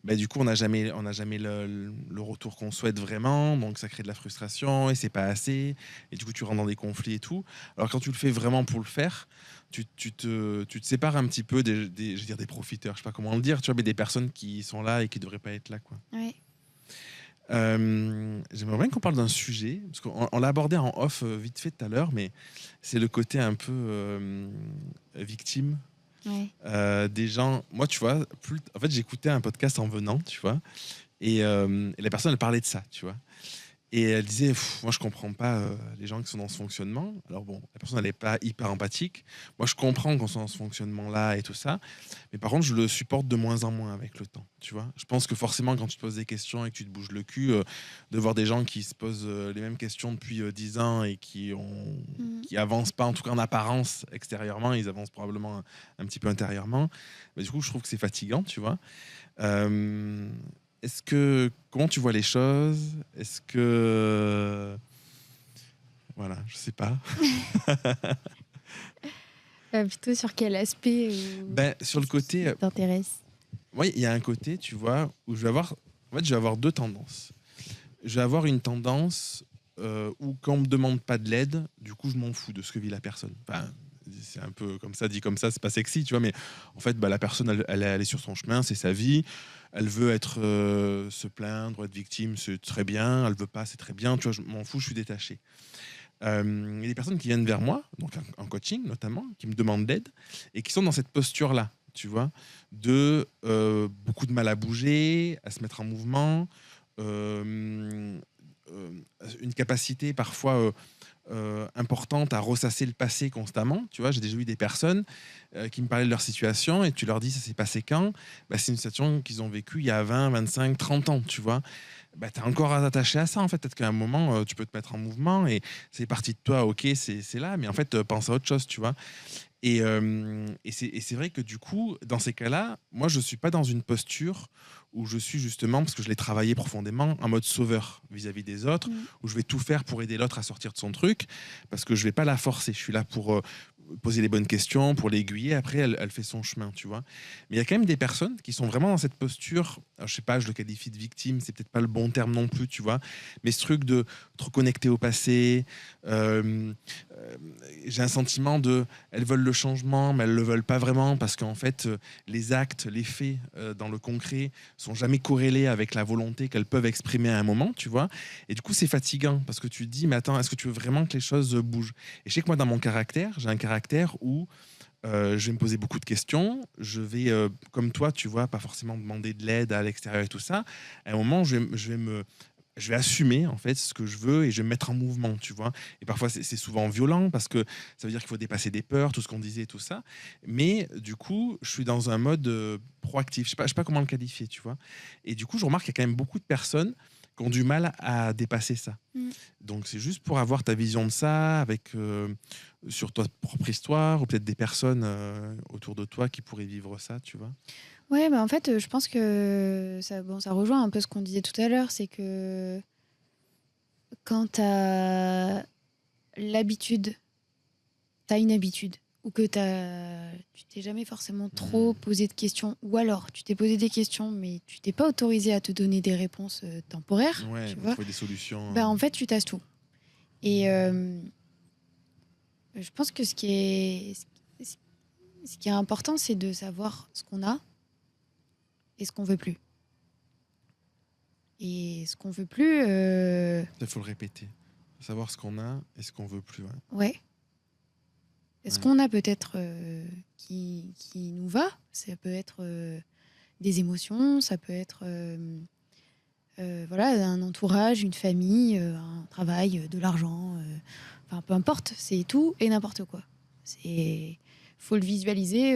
bah, du coup, on n'a jamais le retour qu'on souhaite vraiment, donc ça crée de la frustration et c'est pas assez. Et du coup, tu rentres dans des conflits et tout. Alors quand tu le fais vraiment pour le faire, tu te sépares un petit peu je veux dire des profiteurs, je sais pas comment le dire, tu vois, mais des personnes qui sont là et qui devraient pas être là, quoi. Ouais. J'aimerais bien qu'on parle d'un sujet, parce qu'on l'a abordé en off vite fait tout à l'heure, mais c'est le côté un peu victime Ouais. des gens. Moi, tu vois, en fait, j'écoutais un podcast en venant, tu vois, et la personne, elle parlait de ça, tu vois. Et elle disait, moi je comprends pas les gens qui sont dans ce fonctionnement. Alors bon, la personne elle n'est pas hyper empathique. Moi je comprends qu'on soit dans ce fonctionnement-là et tout ça. Mais par contre, je le supporte de moins en moins avec le temps. Tu vois, je pense que forcément, quand tu te poses des questions et que tu te bouges le cul, de voir des gens qui se posent les mêmes questions depuis 10 ans et Mhm. qui avancent pas, en tout cas en apparence, extérieurement, ils avancent probablement un petit peu intérieurement. Mais du coup, je trouve que c'est fatigant, tu vois. Euh, comment tu vois les choses? Est-ce que voilà, je sais pas. Plutôt sur quel aspect Ben sur le qu'est-ce qui côté, t'intéresse? ouais, il y a un côté, tu vois, où je vais avoir deux tendances. Je vais avoir une tendance où quand on me demande pas de l'aide, du coup, je m'en fous de ce que vit la personne. Enfin, c'est un peu comme ça, dit comme ça, c'est pas sexy, tu vois, mais en fait, bah, la personne, elle est sur son chemin, c'est sa vie. Elle veut se plaindre, être victime, c'est très bien. Elle veut pas, c'est très bien. Tu vois, je m'en fous, je suis détaché. Il y a des personnes qui viennent vers moi, donc en coaching notamment, qui me demandent d'aide et qui sont dans cette posture-là, tu vois, de beaucoup de mal à bouger, à se mettre en mouvement, euh, euh, une capacité parfois importante à ressasser le passé constamment. Tu vois, j'ai déjà eu des personnes qui me parlaient de leur situation et tu leur dis ça s'est passé quand. Bah, c'est une situation qu'ils ont vécue il y a 20, 25, 30 ans, tu vois. Bah, tu es encore attaché à ça en fait. Peut-être qu'à un moment, tu peux te mettre en mouvement et c'est parti de toi, ok, c'est là, mais en fait, pense à autre chose, tu vois. Et c'est vrai que du coup, dans ces cas-là, moi, je ne suis pas dans une posture où je suis justement, parce que je l'ai travaillé profondément, en mode sauveur vis-à-vis des autres, Mm. où je vais tout faire pour aider l'autre à sortir de son truc, parce que je ne vais pas la forcer. Je suis là pour poser les bonnes questions, pour l'aiguiller. Après, elle fait son chemin, tu vois. Mais il y a quand même des personnes qui sont vraiment dans cette posture, alors, je sais pas, je le qualifie de victime, c'est peut-être pas le bon terme non plus, tu vois, mais ce truc de te reconnecter au passé, euh, j'ai un sentiment de elles veulent le changement, mais elles le veulent pas vraiment parce qu'en fait, les actes, les faits dans le concret sont jamais corrélés avec la volonté qu'elles peuvent exprimer à un moment, tu vois. Et du coup, c'est fatigant parce que tu te dis, mais attends, est-ce que tu veux vraiment que les choses bougent? Et je sais que moi, dans mon caractère, j'ai un caractère où je vais me poser beaucoup de questions. Je vais, comme toi, tu vois, pas forcément demander de l'aide à l'extérieur et tout ça. À un moment, je vais assumer en fait ce que je veux et je vais me mettre en mouvement, tu vois. Et parfois c'est souvent violent parce que ça veut dire qu'il faut dépasser des peurs, tout ce qu'on disait, tout ça. Mais du coup, je suis dans un mode proactif. Je sais pas comment le qualifier, tu vois. Et du coup, je remarque qu'il y a quand même beaucoup de personnes qui ont du mal à dépasser ça. Mm. Donc c'est juste pour avoir ta vision de ça avec sur ta propre histoire ou peut-être des personnes autour de toi qui pourraient vivre ça, tu vois. Ouais, bah en fait, je pense que ça rejoint un peu ce qu'on disait tout à l'heure, c'est que quand l'habitude, t'as une habitude, ou que tu t'es jamais forcément trop posé de questions, ou alors tu t'es posé des questions, mais tu t'es pas autorisé à te donner des réponses temporaires, Ouais, tu vois, trouver des solutions. bah en fait, tu tasses tout. Et je pense que ce qui est important, c'est de savoir ce qu'on a et ce qu'on veut plus. Et ce qu'on veut plus, Il faut le répéter. Savoir ce qu'on a et ce qu'on veut plus. Ouais. ouais. Ce Ouais. qu'on a peut-être qui nous va, ça peut être des émotions, ça peut être voilà, un entourage, une famille, un travail, de l'argent, enfin peu importe, c'est tout et n'importe quoi. C'est faut le visualiser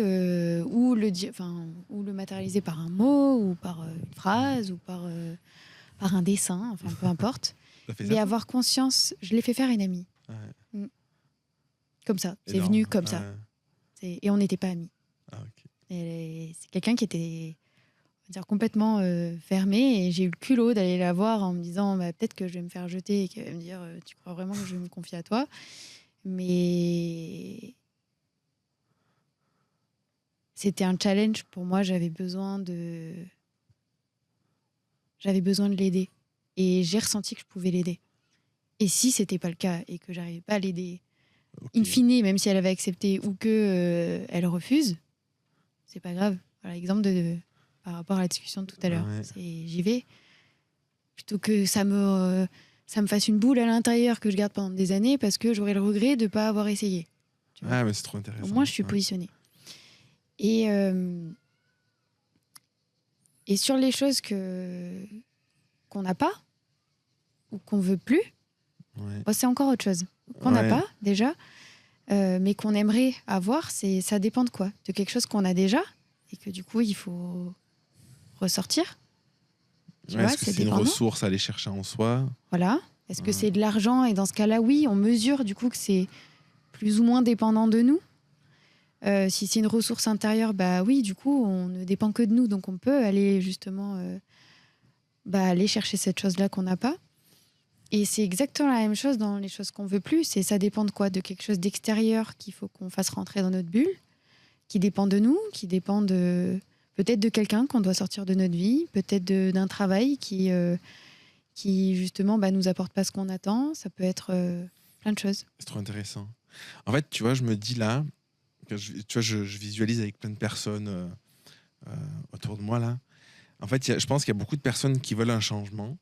ou le matérialiser par un mot ou par une phrase ou par un dessin, enfin peu importe. T'as fait ça, Mais toi? avoir conscience, je l'ai fait faire à une amie. Ouais. Mm. Comme ça, c'est Énorme. venu comme ça. Ouais. Et on n'était pas amis. Ah, ok. C'est quelqu'un qui était dire complètement fermée. Et j'ai eu le culot d'aller la voir en me disant bah, peut-être que je vais me faire jeter et qu'elle va me dire tu crois vraiment que je vais me confier à toi? Mais c'était un challenge pour moi. J'avais besoin de l'aider. Et j'ai ressenti que je pouvais l'aider. Et si c'était pas le cas et que j'arrivais pas à l'aider, in Ok. fine, même si elle avait accepté ou que elle refuse, c'est pas grave. Voilà, exemple par rapport à la discussion de tout à l'heure. Ouais. J'y vais. Plutôt que ça me fasse une boule à l'intérieur que je garde pendant des années parce que j'aurais le regret de pas avoir essayé. Tu vois. Ah, mais c'est trop Au intéressant. moins, je suis Ouais. positionnée. Et sur les choses qu'on n'a pas ou qu'on veut plus, Ouais. c'est encore autre chose. Qu'on n'a Ouais. pas déjà, mais qu'on aimerait avoir, ça dépend de quoi? De quelque chose qu'on a déjà et que du coup, il faut ressortir. Tu Ouais, vois, est-ce que c'est c'est une dépendant. ressource à aller chercher en soi? Voilà. Est-ce que Ouais. c'est de l'argent? Et dans ce cas-là, oui, on mesure du coup que c'est plus ou moins dépendant de nous. Si c'est une ressource intérieure, bah oui, du coup, on ne dépend que de nous. Donc on peut aller justement aller chercher cette chose-là qu'on n'a pas. Et c'est exactement la même chose dans les choses qu'on veut plus. Ça dépend de quoi? De quelque chose d'extérieur qu'il faut qu'on fasse rentrer dans notre bulle, qui dépend de nous, qui dépend peut-être de quelqu'un qu'on doit sortir de notre vie, peut-être d'un travail qui justement nous apporte pas ce qu'on attend. Ça peut être plein de choses. C'est trop intéressant. En fait, tu vois, je me dis là, tu vois, je visualise avec plein de personnes euh, autour de moi là. En fait, je pense qu'il y a beaucoup de personnes qui veulent un changement.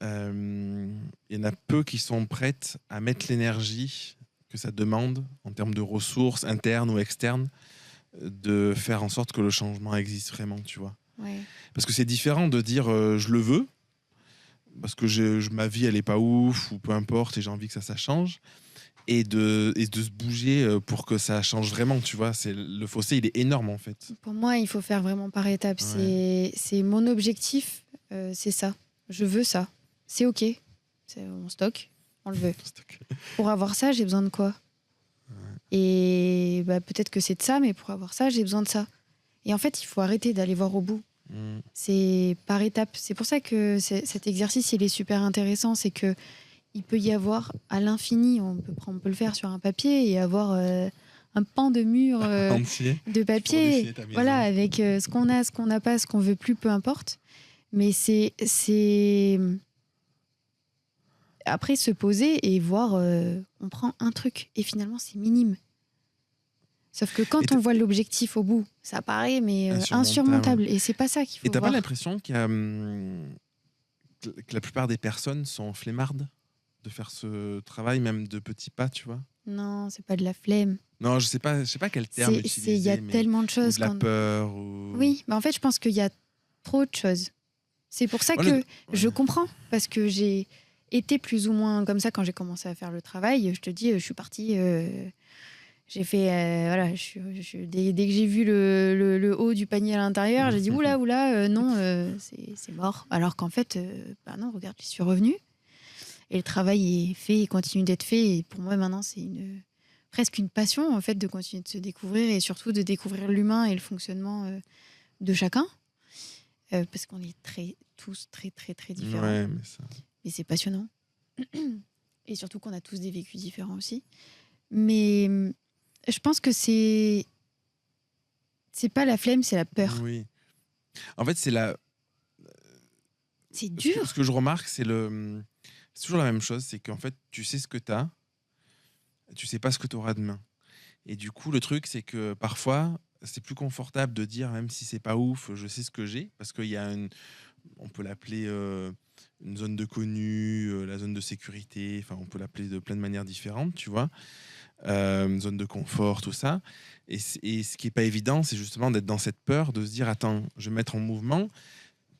Il y en a peu qui sont prêtes à mettre l'énergie que ça demande en termes de ressources internes ou externes de faire en sorte que le changement existe vraiment, tu vois. Ouais. Parce que c'est différent de dire je le veux, parce que ma vie elle est pas ouf ou peu importe et j'ai envie que ça change. Et de se bouger pour que ça change vraiment, tu vois. Le fossé, il est énorme, en fait. Pour moi, il faut faire vraiment par étapes. Ouais. C'est mon objectif, c'est ça. Je veux ça. C'est OK. On stocke, on le veut. Pour avoir ça, j'ai besoin de quoi? Et peut-être que c'est de ça, mais pour avoir ça, j'ai besoin de ça. Et en fait, il faut arrêter d'aller voir au bout. Mm. C'est par étapes. C'est pour ça que cet exercice, il est super intéressant. C'est que il peut y avoir à l'infini, on peut le faire sur un papier et avoir un pan de mur Entier. de Pour papier, dessiner ta maison. voilà, avec ce qu'on a, ce qu'on n'a pas, ce qu'on veut plus, peu importe. Mais c'est après se poser et voir, on prend un truc et finalement c'est minime. Sauf que quand on voit l'objectif au bout, ça paraît mais insurmontable. Et c'est pas ça qu'il faut Et t'as voir. pas l'impression qu'il y a, que la plupart des personnes sont flemmardes de faire ce travail, même de petits pas, tu vois? Non, c'est pas de la flemme. Non, je sais pas quel terme Il y utiliser, a mais tellement de ou choses. de la peur. Ou... Oui, mais en fait, je pense qu'il y a trop de choses. C'est pour ça que je comprends, parce que j'ai été plus ou moins comme ça quand j'ai commencé à faire le travail. Je te dis, je suis partie, j'ai fait, voilà, dès que j'ai vu le haut du panier à l'intérieur, j'ai dit oula, non, c'est mort. Alors qu'en fait, non, regarde, j'y suis revenue. Et le travail est fait et continue d'être fait. Et pour moi, maintenant, c'est presque une passion, en fait, de continuer de se découvrir et surtout de découvrir l'humain et le fonctionnement de chacun. Parce qu'on est tous très, très, très différents. Ouais, mais c'est passionnant. Et surtout qu'on a tous des vécus différents aussi. Mais je pense que c'est pas la flemme, c'est la peur. Oui. En fait, c'est dur. Ce que je remarque, c'est toujours la même chose, c'est qu'en fait, tu sais ce que tu as, tu sais pas ce que tu auras demain. Et du coup, le truc, c'est que parfois, c'est plus confortable de dire, même si c'est pas ouf, je sais ce que j'ai, parce qu'il y a on peut l'appeler une zone de connu, la zone de sécurité, enfin, on peut l'appeler de plein de manières différentes, tu vois, une zone de confort, tout ça. Et ce qui est pas évident, c'est justement d'être dans cette peur, de se dire, attends, je vais mettre en mouvement,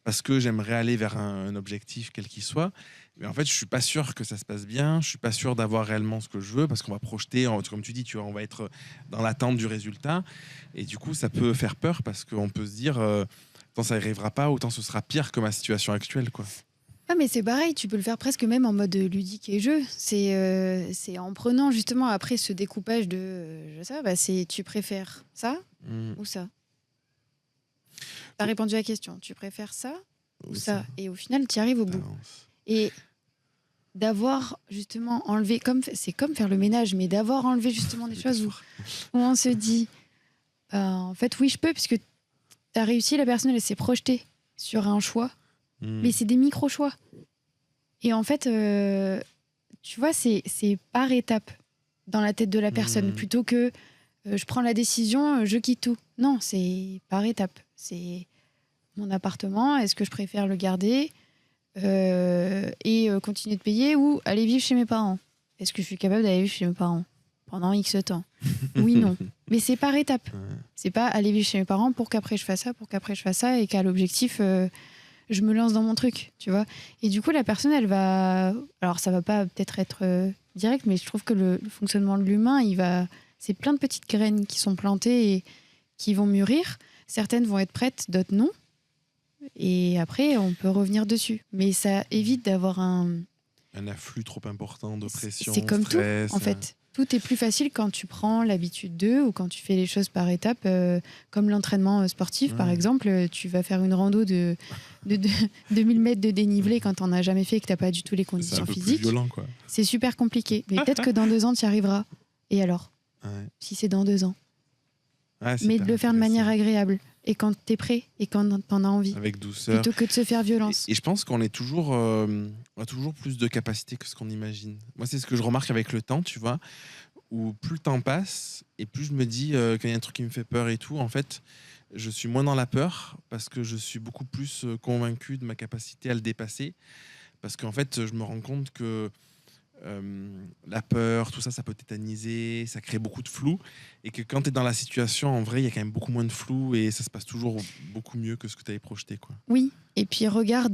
parce que j'aimerais aller vers un objectif quel qu'il soit. Mais en fait, je suis pas sûr que ça se passe bien. Je suis pas sûr d'avoir réellement ce que je veux parce qu'on va projeter, comme tu dis, tu vois, on va être dans l'attente du résultat. Et du coup, ça peut faire peur parce qu'on peut se dire, tant ça n'arrivera pas, autant ce sera pire que ma situation actuelle, quoi. Ah, mais c'est pareil, tu peux le faire presque même en mode ludique et jeu. C'est en prenant justement après ce découpage de ça, tu préfères ça ou ça? t'as répondu à la question. Tu préfères ça ou Oui, ça? Et au final, tu y arrives au bout. balance. Et d'avoir justement enlevé, c'est comme faire le ménage, mais d'avoir enlevé justement des choses où on se dit, en fait, oui, je peux, puisque tu as réussi, la personne, elle s'est projetée sur un choix, mais c'est des micro-choix. Et en fait, tu vois, c'est par étape dans la tête de la personne, plutôt que je prends la décision, je quitte tout. Non, c'est par étape. C'est mon appartement, est-ce que je préfère le garder et continuer de payer ou aller vivre chez mes parents? Est-ce que je suis capable d'aller vivre chez mes parents pendant X temps? Oui, non. Mais c'est par étapes. C'est pas aller vivre chez mes parents pour qu'après je fasse ça, et qu'à l'objectif, je me lance dans mon truc, tu vois. Et du coup, la personne, elle va... Alors, ça va pas peut-être être direct, mais je trouve que le fonctionnement de l'humain, c'est plein de petites graines qui sont plantées et qui vont mûrir. Certaines vont être prêtes, d'autres non. Et après, on peut revenir dessus. Mais ça évite d'avoir un afflux trop important de pression, C'est comme stress. tout, en fait. Tout est plus facile quand tu prends l'habitude d'eux ou quand tu fais les choses par étapes, comme l'entraînement sportif, par exemple. Tu vas faire une rando de 2000 mètres de dénivelé quand on n'a jamais fait et que tu n'as pas du tout les C'est un conditions peu physiques. plus violent, quoi. C'est super compliqué. Mais peut-être que dans 2 ans, tu y arriveras. Et alors? Si c'est dans 2 ans. Mais de le faire de manière agréable. Et quand tu es prêt et quand tu en as envie. Avec douceur. Plutôt que de se faire violence. Et je pense qu'on est toujours, on a toujours plus de capacité que ce qu'on imagine. Moi, c'est ce que je remarque avec le temps, tu vois, où plus le temps passe et plus je me dis, quand il y a un truc qui me fait peur et tout, en fait, je suis moins dans la peur parce que je suis beaucoup plus convaincu de ma capacité à le dépasser. Parce qu'en fait, je me rends compte que la peur, tout ça, ça peut tétaniser, ça crée beaucoup de flou. Et que quand tu es dans la situation, en vrai, il y a quand même beaucoup moins de flou et ça se passe toujours beaucoup mieux que ce que tu avais projeté, quoi. Oui, et puis regarde,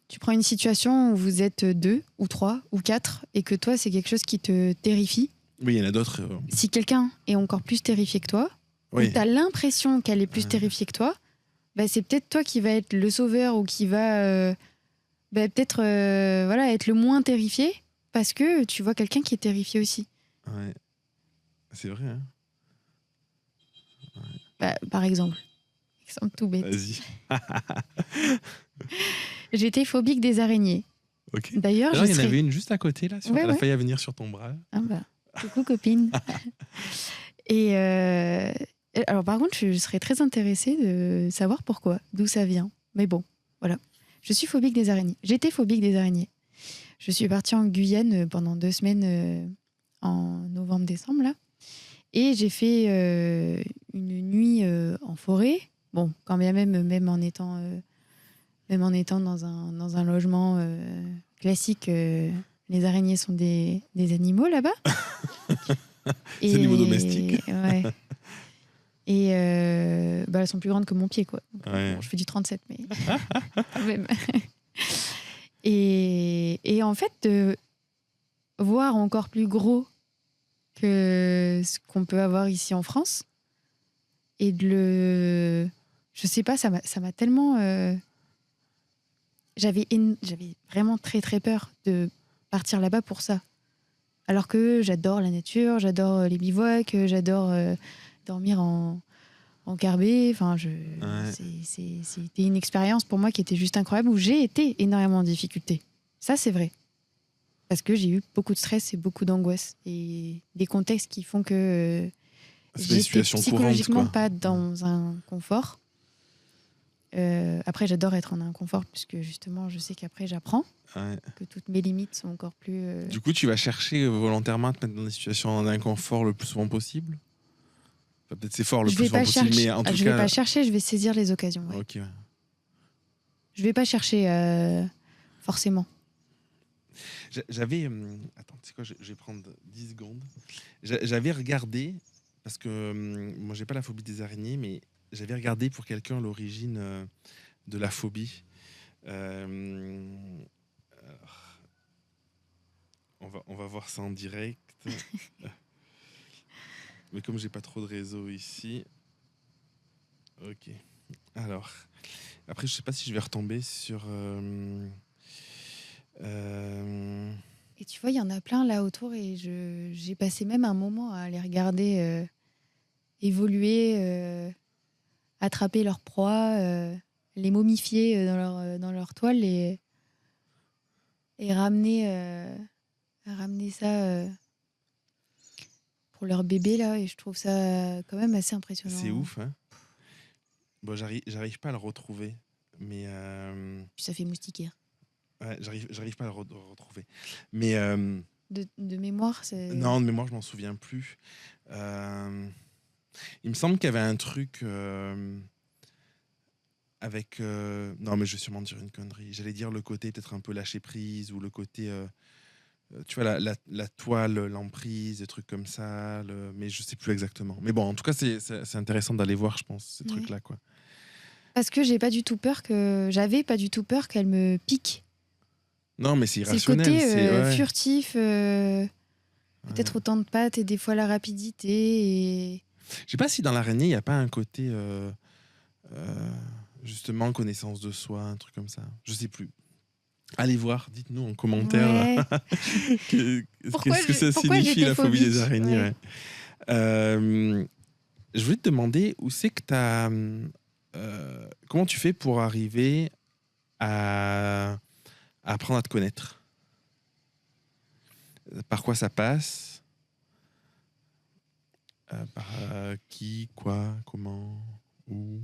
tu prends une situation où vous êtes 2 ou 3 ou 4 et que toi, c'est quelque chose qui te terrifie. Oui, il y en a d'autres. Si quelqu'un est encore plus terrifié que toi, ou tu as l'impression qu'elle est plus terrifiée que toi, bah, c'est peut-être toi qui va être le sauveur ou qui va peut-être être le moins terrifié parce que tu vois quelqu'un qui est terrifié aussi. Ouais, c'est vrai. Hein. Bah, par exemple tout bête. Vas-y. J'étais phobique des araignées. Ok. D'ailleurs, il y en avait une juste à côté, là. Elle a failli à venir sur ton bras. Ah bah, coucou copine. Et alors par contre, je serais très intéressée de savoir pourquoi, d'où ça vient. Mais bon, voilà. Je suis phobique des araignées. J'étais phobique des araignées. Je suis partie en Guyane pendant 2 semaines en novembre-décembre, là. Et j'ai fait une nuit en forêt. Bon, quand bien même en étant dans un logement classique, les araignées sont des animaux là-bas. Des animaux domestiques. Ouais. Et elles sont plus grandes que mon pied, quoi. Donc, bon, je fais du 37, mais quand même. Et en fait, de voir encore plus gros que ce qu'on peut avoir ici en France, et je sais pas, ça m'a tellement... J'avais vraiment très très peur de partir là-bas pour ça. Alors que j'adore la nature, j'adore les bivouacs, j'adore dormir en carbet. Enfin, c'était une expérience pour moi qui était juste incroyable, où j'ai été énormément en difficulté. Ça, c'est vrai. Parce que j'ai eu beaucoup de stress et beaucoup d'angoisse. Et des contextes qui font que j'étais psychologiquement pas dans un confort. Après, j'adore être en inconfort puisque justement, je sais qu'après, j'apprends que toutes mes limites sont encore plus... Du coup, tu vas chercher volontairement à te mettre dans des situations d'inconfort le plus souvent possible. Enfin, peut-être c'est fort le plus souvent possible, mais en tout cas... Je vais pas chercher, je vais saisir les occasions. Ouais. Ok. Je vais pas chercher forcément. J'avais... Attends, tu sais quoi, je vais prendre 10 secondes. J'avais regardé, parce que moi, j'ai pas la phobie des araignées, mais j'avais regardé pour quelqu'un l'origine de la phobie. Alors, on va voir ça en direct. Mais comme j'ai pas trop de réseau ici... Ok. Alors, après, je sais pas si je vais retomber sur... Et tu vois, il y en a plein là autour et j'ai passé même un moment à les regarder évoluer. attraper leur proie, les momifier dans leur toile et ramener ça pour leur bébé là. Et je trouve ça quand même assez impressionnant. C'est ouf, hein. Bon, j'arrive pas à le retrouver, mais Puis ça fait moustiquaire. ouais, j'arrive pas à le retrouver. Mais De mémoire, c'est. non, de mémoire, je m'en souviens plus. Il me semble qu'il y avait un truc avec. Non, mais je vais sûrement dire une connerie. J'allais dire le côté peut-être un peu lâcher prise ou le côté. Tu vois, la toile, l'emprise, des trucs comme ça. Mais je sais plus exactement. Mais bon, en tout cas, c'est intéressant d'aller voir, je pense, ces Ouais. trucs-là, quoi. Parce que j'avais pas du tout peur qu'elle me pique. Non, mais c'est C'est le irrationnel. côté Ouais. furtif, peut-être Ouais. autant de pattes et des fois la rapidité. Et... Je sais pas si dans l'araignée, il n'y a pas un côté, justement, connaissance de soi, un truc comme ça. Je sais plus. Allez voir, dites-nous en commentaire Ouais. qu'est-ce que ça pourquoi signifie j'étais la phobie des phobique, araignées. ouais. Ouais. Je voulais te demander où c'est que tu as. Comment tu fais pour arriver à apprendre à te connaître? Par quoi ça passe? Par qui, quoi, comment, où?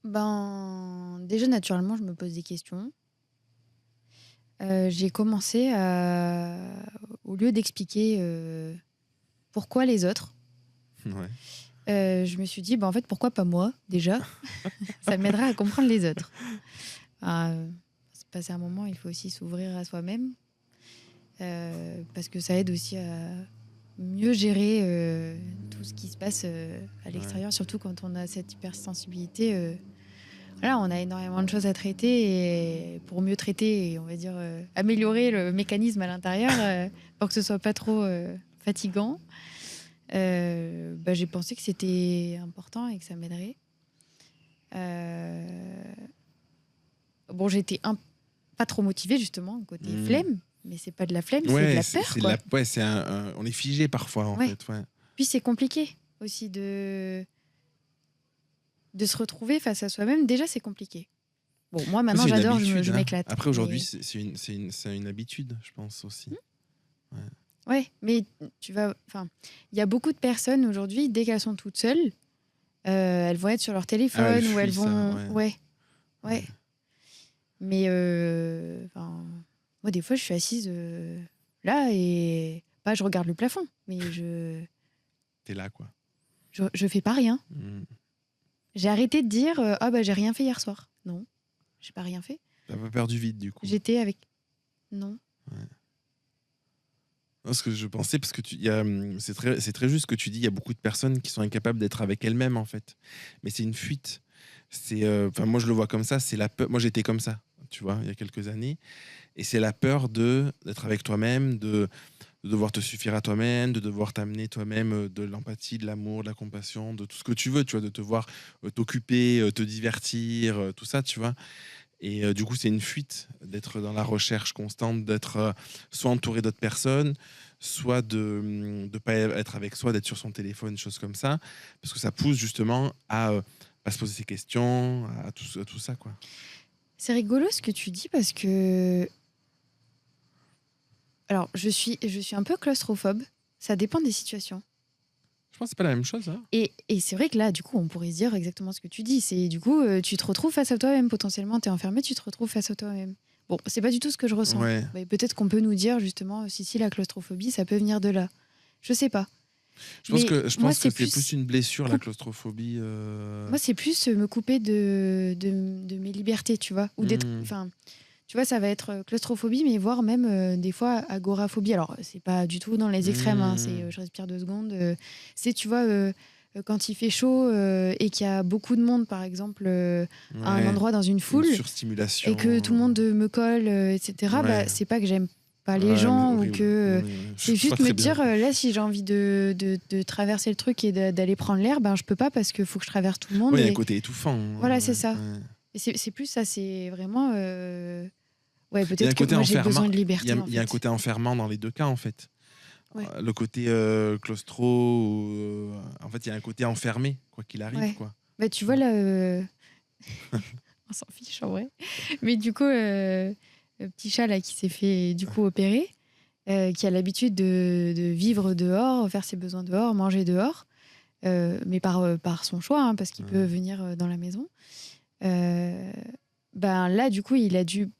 Ben, déjà, naturellement, je me pose des questions. J'ai commencé au lieu d'expliquer pourquoi les autres, Ouais. je me suis dit, en fait, pourquoi pas moi, déjà? Ça m'aidera à comprendre les autres. C'est passé un moment, il faut aussi s'ouvrir à soi-même. Parce que ça aide aussi à mieux gérer tout ce qui se passe à l'extérieur, surtout quand on a cette hypersensibilité. Voilà, on a énormément de choses à traiter et pour mieux traiter et on va dire améliorer le mécanisme à l'intérieur pour que ce soit pas trop fatigant. J'ai pensé que c'était important et que ça m'aiderait. Bon, j'étais pas trop motivée justement, côté flemme, mais c'est pas de la flemme, c'est de la peur. Quoi. Ouais, on est figé parfois en fait. Ouais. Puis c'est compliqué aussi de se retrouver face à soi-même. Déjà, c'est compliqué. Bon, moi maintenant, j'adore, je m'éclate. Après, aujourd'hui, c'est une habitude, je pense aussi. Ouais, mais tu vas. Enfin, il y a beaucoup de personnes aujourd'hui, dès qu'elles sont toutes seules, elles vont être sur leur téléphone ou elles vont. Ça, ouais. Mais moi, des fois, je suis assise là et pas, je regarde le plafond, mais t'es là, quoi. Je fais pas rien. J'ai arrêté de dire j'ai rien fait hier soir. Non, j'ai pas rien fait. T'as pas peur du vide, du coup? J'étais avec. Non. Ouais. Non, ce que je pensais, parce que c'est très juste ce que tu dis, il y a beaucoup de personnes qui sont incapables d'être avec elles-mêmes, en fait. Mais c'est une fuite. Moi, je le vois comme ça, c'est la peur. Moi, j'étais comme ça, tu vois, il y a quelques années. Et c'est la peur d'être avec toi-même, de devoir te suffire à toi-même, de devoir t'amener toi-même de l'empathie, de l'amour, de la compassion, de tout ce que tu veux, tu vois, de te voir t'occuper, te divertir, tout ça, tu vois. Et du coup, c'est une fuite d'être dans la recherche constante, d'être soit entouré d'autres personnes, soit de ne pas être avec soi, d'être sur son téléphone, choses comme ça, parce que ça pousse justement à se poser ces questions, à tout ça, quoi. C'est rigolo ce que tu dis parce que... Alors, je suis un peu claustrophobe. Ça dépend des situations. Je pense que c'est pas la même chose. Hein. Et c'est vrai que là, du coup, on pourrait se dire exactement ce que tu dis. C'est du coup, tu te retrouves face à toi-même. Potentiellement, tu es enfermé, tu te retrouves face à toi-même. Bon, c'est pas du tout ce que je ressens. Ouais. Mais peut-être qu'on peut nous dire justement, si la claustrophobie, ça peut venir de là. Je sais pas. Je pense que c'est plus une blessure, la claustrophobie. Moi, c'est plus me couper de mes libertés, tu vois. Ou d'être... Enfin, tu vois, ça va être claustrophobie, mais voire même des fois agoraphobie. Alors, c'est pas du tout dans les extrêmes, hein, c'est je respire 2 secondes. C'est, tu vois, quand il fait chaud et qu'il y a beaucoup de monde, par exemple, à un endroit dans une foule, une surstimulation, et que tout le monde me colle, etc., c'est pas que j'aime pas les gens ou que... c'est juste me dire, là, si j'ai envie de traverser le truc et d'aller prendre l'air, je peux pas parce qu'il faut que je traverse tout le monde. Il y a un côté étouffant. Voilà, c'est ça. Et c'est plus ça, c'est vraiment... Ouais, peut-être que moi j'ai besoin de liberté. Il y a un côté enfermant dans les deux cas, en fait. Ouais. Le côté claustro, en fait, il y a un côté enfermé, quoi qu'il arrive. Ouais. Quoi. Bah, tu vois, là, on s'en fiche en vrai. Mais du coup, le petit chat là, qui s'est fait du coup opérer, qui a l'habitude de vivre dehors, faire ses besoins dehors, manger dehors, mais par son choix, hein, parce qu'il peut venir dans la maison. Ben là, du coup, il a dû,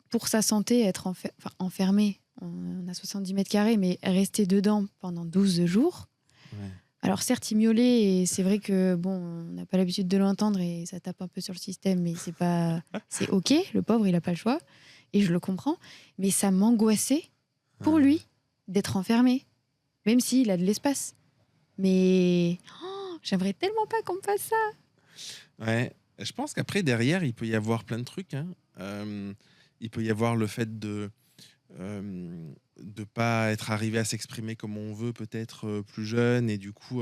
pour sa santé, être enfermé. On a 70 mètres carrés, mais rester dedans pendant 12 jours. Ouais. Alors certes, il miaulait et c'est vrai que bon, on n'a pas l'habitude de l'entendre et ça tape un peu sur le système, mais c'est ok. Le pauvre, il a pas le choix et je le comprends. Mais ça m'angoissait pour lui d'être enfermé, même s'il a de l'espace. Mais j'aimerais tellement pas qu'on me fasse ça. Ouais. Je pense qu'après, derrière, il peut y avoir plein de trucs. Hein. Il peut y avoir le fait de pas être arrivé à s'exprimer comme on veut, peut-être plus jeune, et du coup,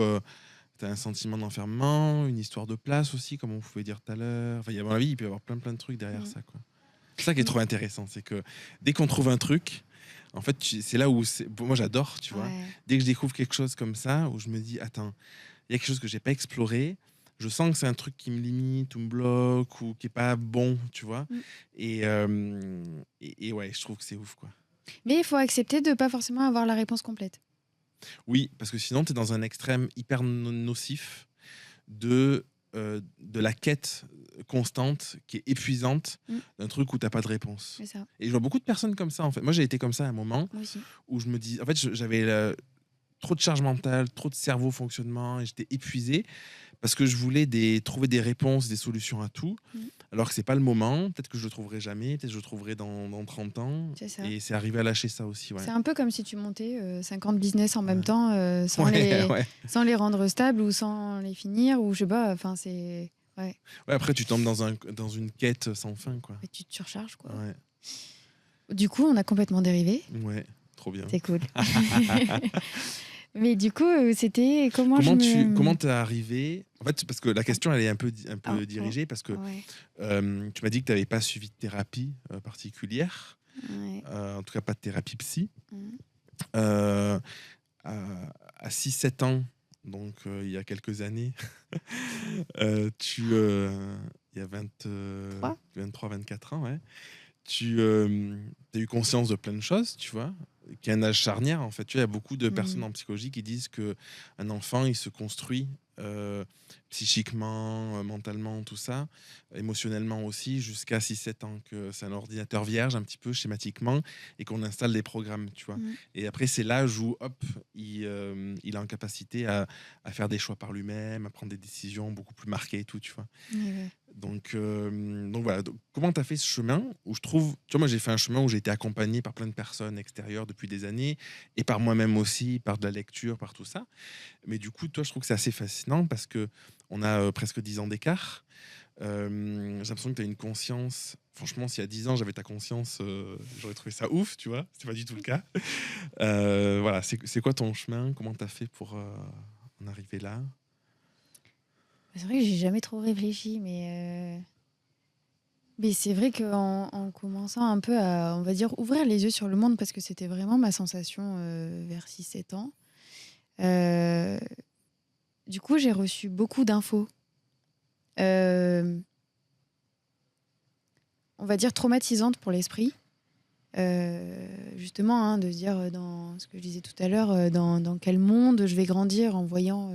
tu as un sentiment d'enfermement, une histoire de place aussi, comme on pouvait dire tout à l'heure. Enfin, à mon avis, il peut y avoir plein de trucs derrière ça, quoi. C'est ça qui est trop intéressant, c'est que dès qu'on trouve un truc, en fait, c'est là où moi j'adore, tu vois. Ouais. Dès que je découvre quelque chose comme ça, où je me dis, attends, il y a quelque chose que j'ai pas exploré, je sens que c'est un truc qui me limite ou me bloque ou qui est pas bon, tu vois. Et ouais, je trouve que c'est ouf, quoi. Mais il faut accepter de pas forcément avoir la réponse complète. Oui, parce que sinon, tu es dans un extrême hyper nocif de la quête constante qui est épuisante d'un truc où tu n'as pas de réponse. C'est ça. Et je vois beaucoup de personnes comme ça, en fait. Moi, j'ai été comme ça à un moment Moi aussi. où je me dis... En fait, j'avais trop de charge mentale, trop de cerveau fonctionnement, et j'étais épuisé parce que je voulais trouver des réponses, des solutions à tout, alors que c'est pas le moment. Peut-être que je le trouverai jamais, peut-être que je le trouverai dans 30 ans. C'est ça. Et c'est arrivé à lâcher ça aussi. Ouais. C'est un peu comme si tu montais 50 business en même temps sans, Ouais, ouais. sans les rendre stables ou sans les finir, ou je sais pas, enfin c'est... Ouais. Ouais, après, tu tombes dans une quête sans fin, quoi. Et tu te surcharges, quoi. Ouais. Du coup, on a complètement dérivé. Ouais, trop bien. C'est cool. Mais du coup, c'était comment Comment t'es arrivé? En fait, parce que la question, elle est un peu dirigée, parce que tu m'as dit que tu n'avais pas suivi de thérapie particulière, en tout cas pas de thérapie psy. À 6-7 ans, donc il y a quelques années, il y a 23-24 ans, ouais, tu as eu conscience de plein de choses, tu vois, qui est un âge charnière, en fait. Tu vois, il y a beaucoup de personnes en psychologie qui disent qu'un enfant, il se construit psychiquement, mentalement, tout ça, émotionnellement aussi, jusqu'à 6-7 ans, que c'est un ordinateur vierge, un petit peu schématiquement, et qu'on installe des programmes, tu vois. Et après, c'est l'âge où, hop, il a en capacité à faire des choix par lui-même, à prendre des décisions beaucoup plus marquées et tout, tu vois. Donc voilà. Donc, comment tu as fait ce chemin où je trouve, tu vois, moi j'ai fait un chemin où j'ai été accompagné par plein de personnes extérieures depuis des années, et par moi-même aussi, par de la lecture, par tout ça. Mais du coup, toi, je trouve que c'est assez fascinant parce que on a presque 10 ans d'écart. J'ai l'impression que tu as une conscience. Franchement, s'il y a 10 ans, j'avais ta conscience, j'aurais trouvé ça ouf, tu vois. C'est pas du tout le cas. Voilà, c'est quoi ton chemin? Comment tu as fait pour en arriver là? C'est vrai que j'ai jamais trop réfléchi, mais c'est vrai qu'en commençant un peu à, on va dire, ouvrir les yeux sur le monde, parce que c'était vraiment ma sensation vers 6-7 ans, du coup, j'ai reçu beaucoup d'infos. On va dire traumatisantes pour l'esprit. Justement, hein, de se dire, dans ce que je disais tout à l'heure, dans quel monde je vais grandir en voyant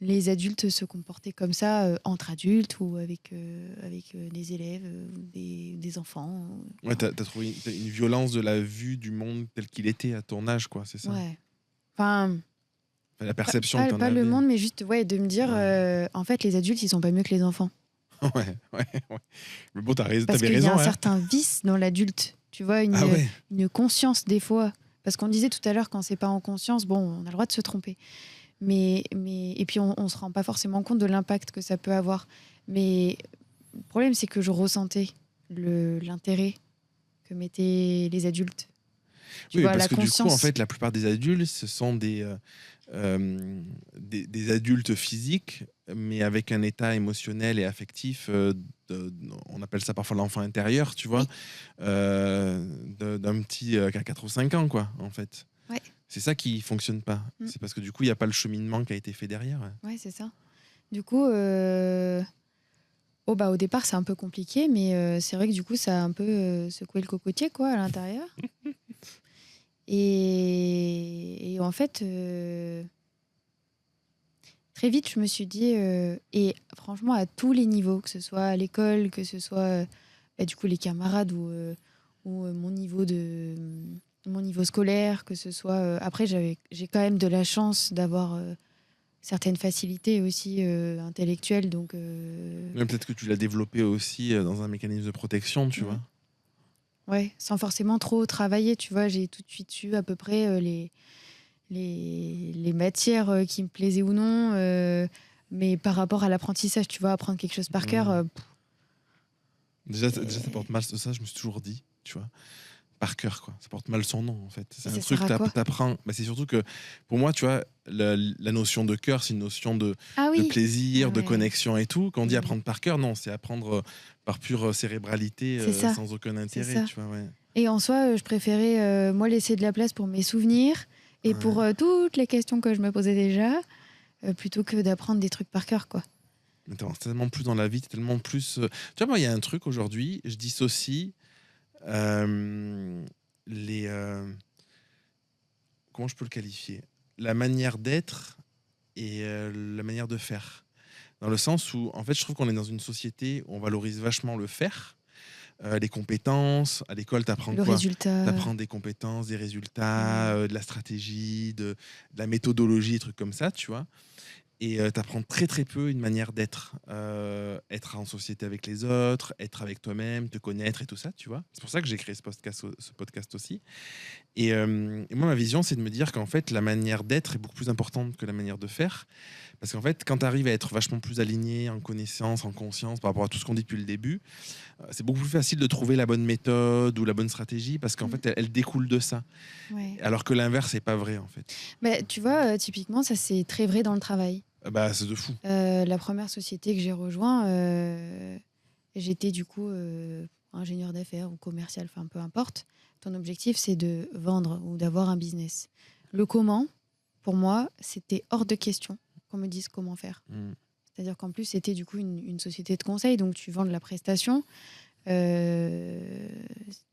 les adultes se comporter comme ça entre adultes ou avec des élèves ou des enfants. Ouais, t'as trouvé une violence de la vue du monde tel qu'il était à ton âge, quoi, c'est ça? Ouais. Enfin, la perception pas, que t'en pas avais. le monde, mais juste de me dire, en fait, les adultes, ils sont pas mieux que les enfants. Ouais. Mais bon, t'avais Parce qu'il raison. y a un hein. certain vice dans l'adulte. Tu vois, une conscience des fois. Parce qu'on disait tout à l'heure, quand c'est pas en conscience, bon, on a le droit de se tromper. Et puis, on se rend pas forcément compte de l'impact que ça peut avoir. Mais le problème, c'est que je ressentais l'intérêt que mettaient les adultes. Oui, parce que du coup, en fait, la plupart des adultes, ce sont des adultes physiques, mais avec un état émotionnel et affectif, on appelle ça parfois l'enfant intérieur, tu vois, d'un petit qui a 4 ou 5 ans, quoi, en fait. Ouais. C'est ça qui fonctionne pas. C'est parce que du coup, il n'y a pas le cheminement qui a été fait derrière. Ouais, c'est ça. Du coup, au départ, c'est un peu compliqué, mais c'est vrai que du coup, ça a un peu secoué le cocotier, quoi, à l'intérieur. Et en fait, très vite, je me suis dit, et franchement, à tous les niveaux, que ce soit à l'école, que ce soit du coup les camarades ou mon niveau scolaire, que ce soit. Après, j'ai quand même de la chance d'avoir certaines facilités aussi intellectuelles, donc. Même peut-être que tu l'as développé aussi dans un mécanisme de protection, tu vois. Ouais, sans forcément trop travailler, tu vois, j'ai tout de suite su à peu près les matières qui me plaisaient ou non, mais par rapport à l'apprentissage, tu vois, apprendre quelque chose par cœur, Déjà, ça porte mal, ça, je me suis toujours dit, tu vois. Par cœur, quoi. Ça porte mal son nom, en fait. C'est un ça truc sert à que quoi? t'apprends. Mais c'est surtout que, pour moi, tu vois, la notion de cœur, c'est une notion Ah de oui, ah plaisir, de ouais. connexion et tout. Quand on dit Mm. apprendre par cœur, non, c'est apprendre par pure cérébralité, C'est ça, sans aucun c'est intérêt, ça. tu vois, ouais. Et en soi, je préférais, moi, laisser de la place pour mes souvenirs et Ouais. pour toutes les questions que je me posais déjà, plutôt que d'apprendre des trucs par cœur, quoi. Mais t'avances tellement plus dans la vie, t'es tellement plus. Tu vois, moi, il y a un truc aujourd'hui, je dissocie les. Comment je peux le qualifier? La manière d'être et la manière de faire. Dans le sens où, en fait, je trouve qu'on est dans une société où on valorise vachement le faire, les compétences. À l'école, tu apprends Le quoi? Tu résultat. apprends des compétences, des résultats, Mm. de la stratégie, de la méthodologie, des trucs comme ça, tu vois. Et tu apprends très très peu une manière d'être. Être en société avec les autres, être avec toi-même, te connaître et tout ça, tu vois. C'est pour ça que j'ai créé ce podcast aussi. Et moi, ma vision, c'est de me dire qu'en fait, la manière d'être est beaucoup plus importante que la manière de faire. Parce qu'en fait, quand tu arrives à être vachement plus aligné en connaissance, en conscience par rapport à tout ce qu'on dit depuis le début, c'est beaucoup plus facile de trouver la bonne méthode ou la bonne stratégie parce qu'en Mm. fait, elle découle de ça. Ouais. Alors que l'inverse n'est pas vrai, en fait. Bah, tu vois, typiquement, ça, c'est très vrai dans le travail. Bah, c'est de fou. La première société que j'ai rejoint, j'étais du coup ingénieur d'affaires ou commercial, enfin peu importe. Ton objectif, c'est de vendre ou d'avoir un business. Le comment, pour moi, c'était hors de question qu'on me dise comment faire. Mm. C'est-à-dire qu'en plus, c'était du coup une société de conseil, donc tu vends de la prestation.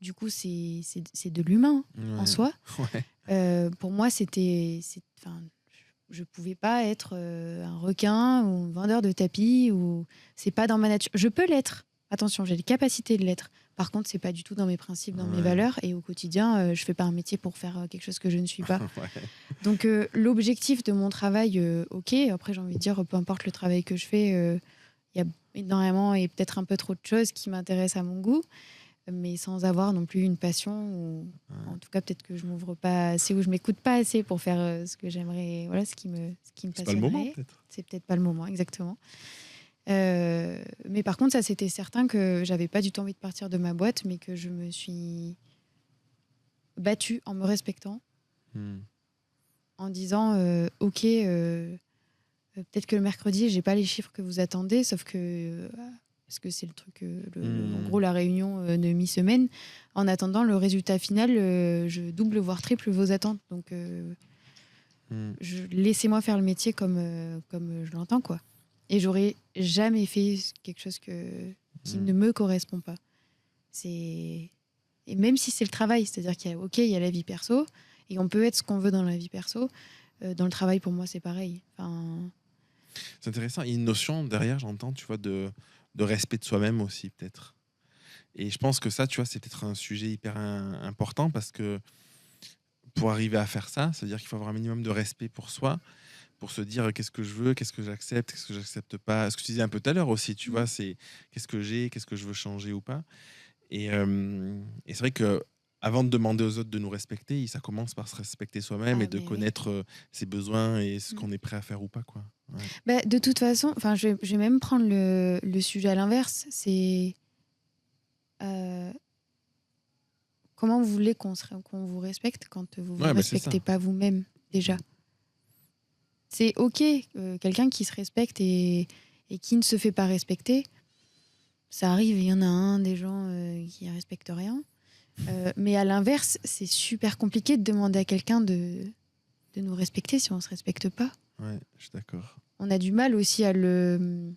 Du coup, c'est de l'humain en Ouais. soi. Ouais. Pour moi, enfin, je pouvais pas être un requin ou un vendeur de tapis, ou c'est pas dans ma nature. Je peux l'être. Attention, j'ai les capacités de l'être. Par contre, c'est pas du tout dans mes principes, dans mes Ouais. valeurs. Et au quotidien, je fais pas un métier pour faire quelque chose que je ne suis pas. Ouais. Donc, l'objectif de mon travail, ok. Après, j'ai envie de dire, peu importe le travail que je fais, il y a énormément et peut-être un peu trop de choses qui m'intéressent à mon goût, mais sans avoir non plus une passion, ou en tout cas peut-être que je m'ouvre pas assez ou je m'écoute pas assez pour faire ce que j'aimerais, voilà, ce qui me C'est pas le moment, passionnerait. peut-être. C'est peut-être pas le moment, exactement. Mais par contre, ça, c'était certain que j'avais pas du tout envie de partir de ma boîte, mais que je me suis battue en me respectant, Mm. en disant ok, peut-être que le mercredi j'ai pas les chiffres que vous attendez, sauf que parce que c'est le truc, en gros la réunion de mi-semaine. En attendant le résultat final, je double voire triple vos attentes. Donc laissez-moi faire le métier comme je l'entends, quoi. Et j'aurais jamais fait quelque chose qui ne me correspond pas. Et même si c'est le travail, c'est-à-dire il y a la vie perso et on peut être ce qu'on veut dans la vie perso. Dans le travail, pour moi, c'est pareil. Enfin, C'est intéressant. Il y a une notion derrière, j'entends, tu vois, de respect de soi-même aussi, peut-être. Et je pense que ça, tu vois, c'est peut-être un sujet hyper important parce que pour arriver à faire ça, c'est-à-dire qu'il faut avoir un minimum de respect pour soi, pour se dire qu'est-ce que je veux, qu'est-ce que j'accepte, qu'est-ce que j'accepte pas. Ce que tu disais un peu tout à l'heure aussi, tu vois, c'est qu'est-ce que j'ai, qu'est-ce que je veux changer ou pas. Et c'est vrai que avant de demander aux autres de nous respecter, ça commence par se respecter soi-même ah, et de mais oui. connaître ses besoins et ce qu'on est prêt à faire ou pas, quoi. Ouais. Bah, de toute façon, enfin, je vais même prendre le sujet à l'inverse. C'est euh, comment vous voulez qu'on vous respecte quand vous vous Ouais, mais c'est ça. respectez pas vous-même déjà. C'est ok, quelqu'un qui se respecte et qui ne se fait pas respecter. Ça arrive, il y en a des gens qui respectent rien. Mais à l'inverse, c'est super compliqué de demander à quelqu'un de nous respecter si on se respecte pas. Ouais, je suis d'accord. on a du mal aussi à le...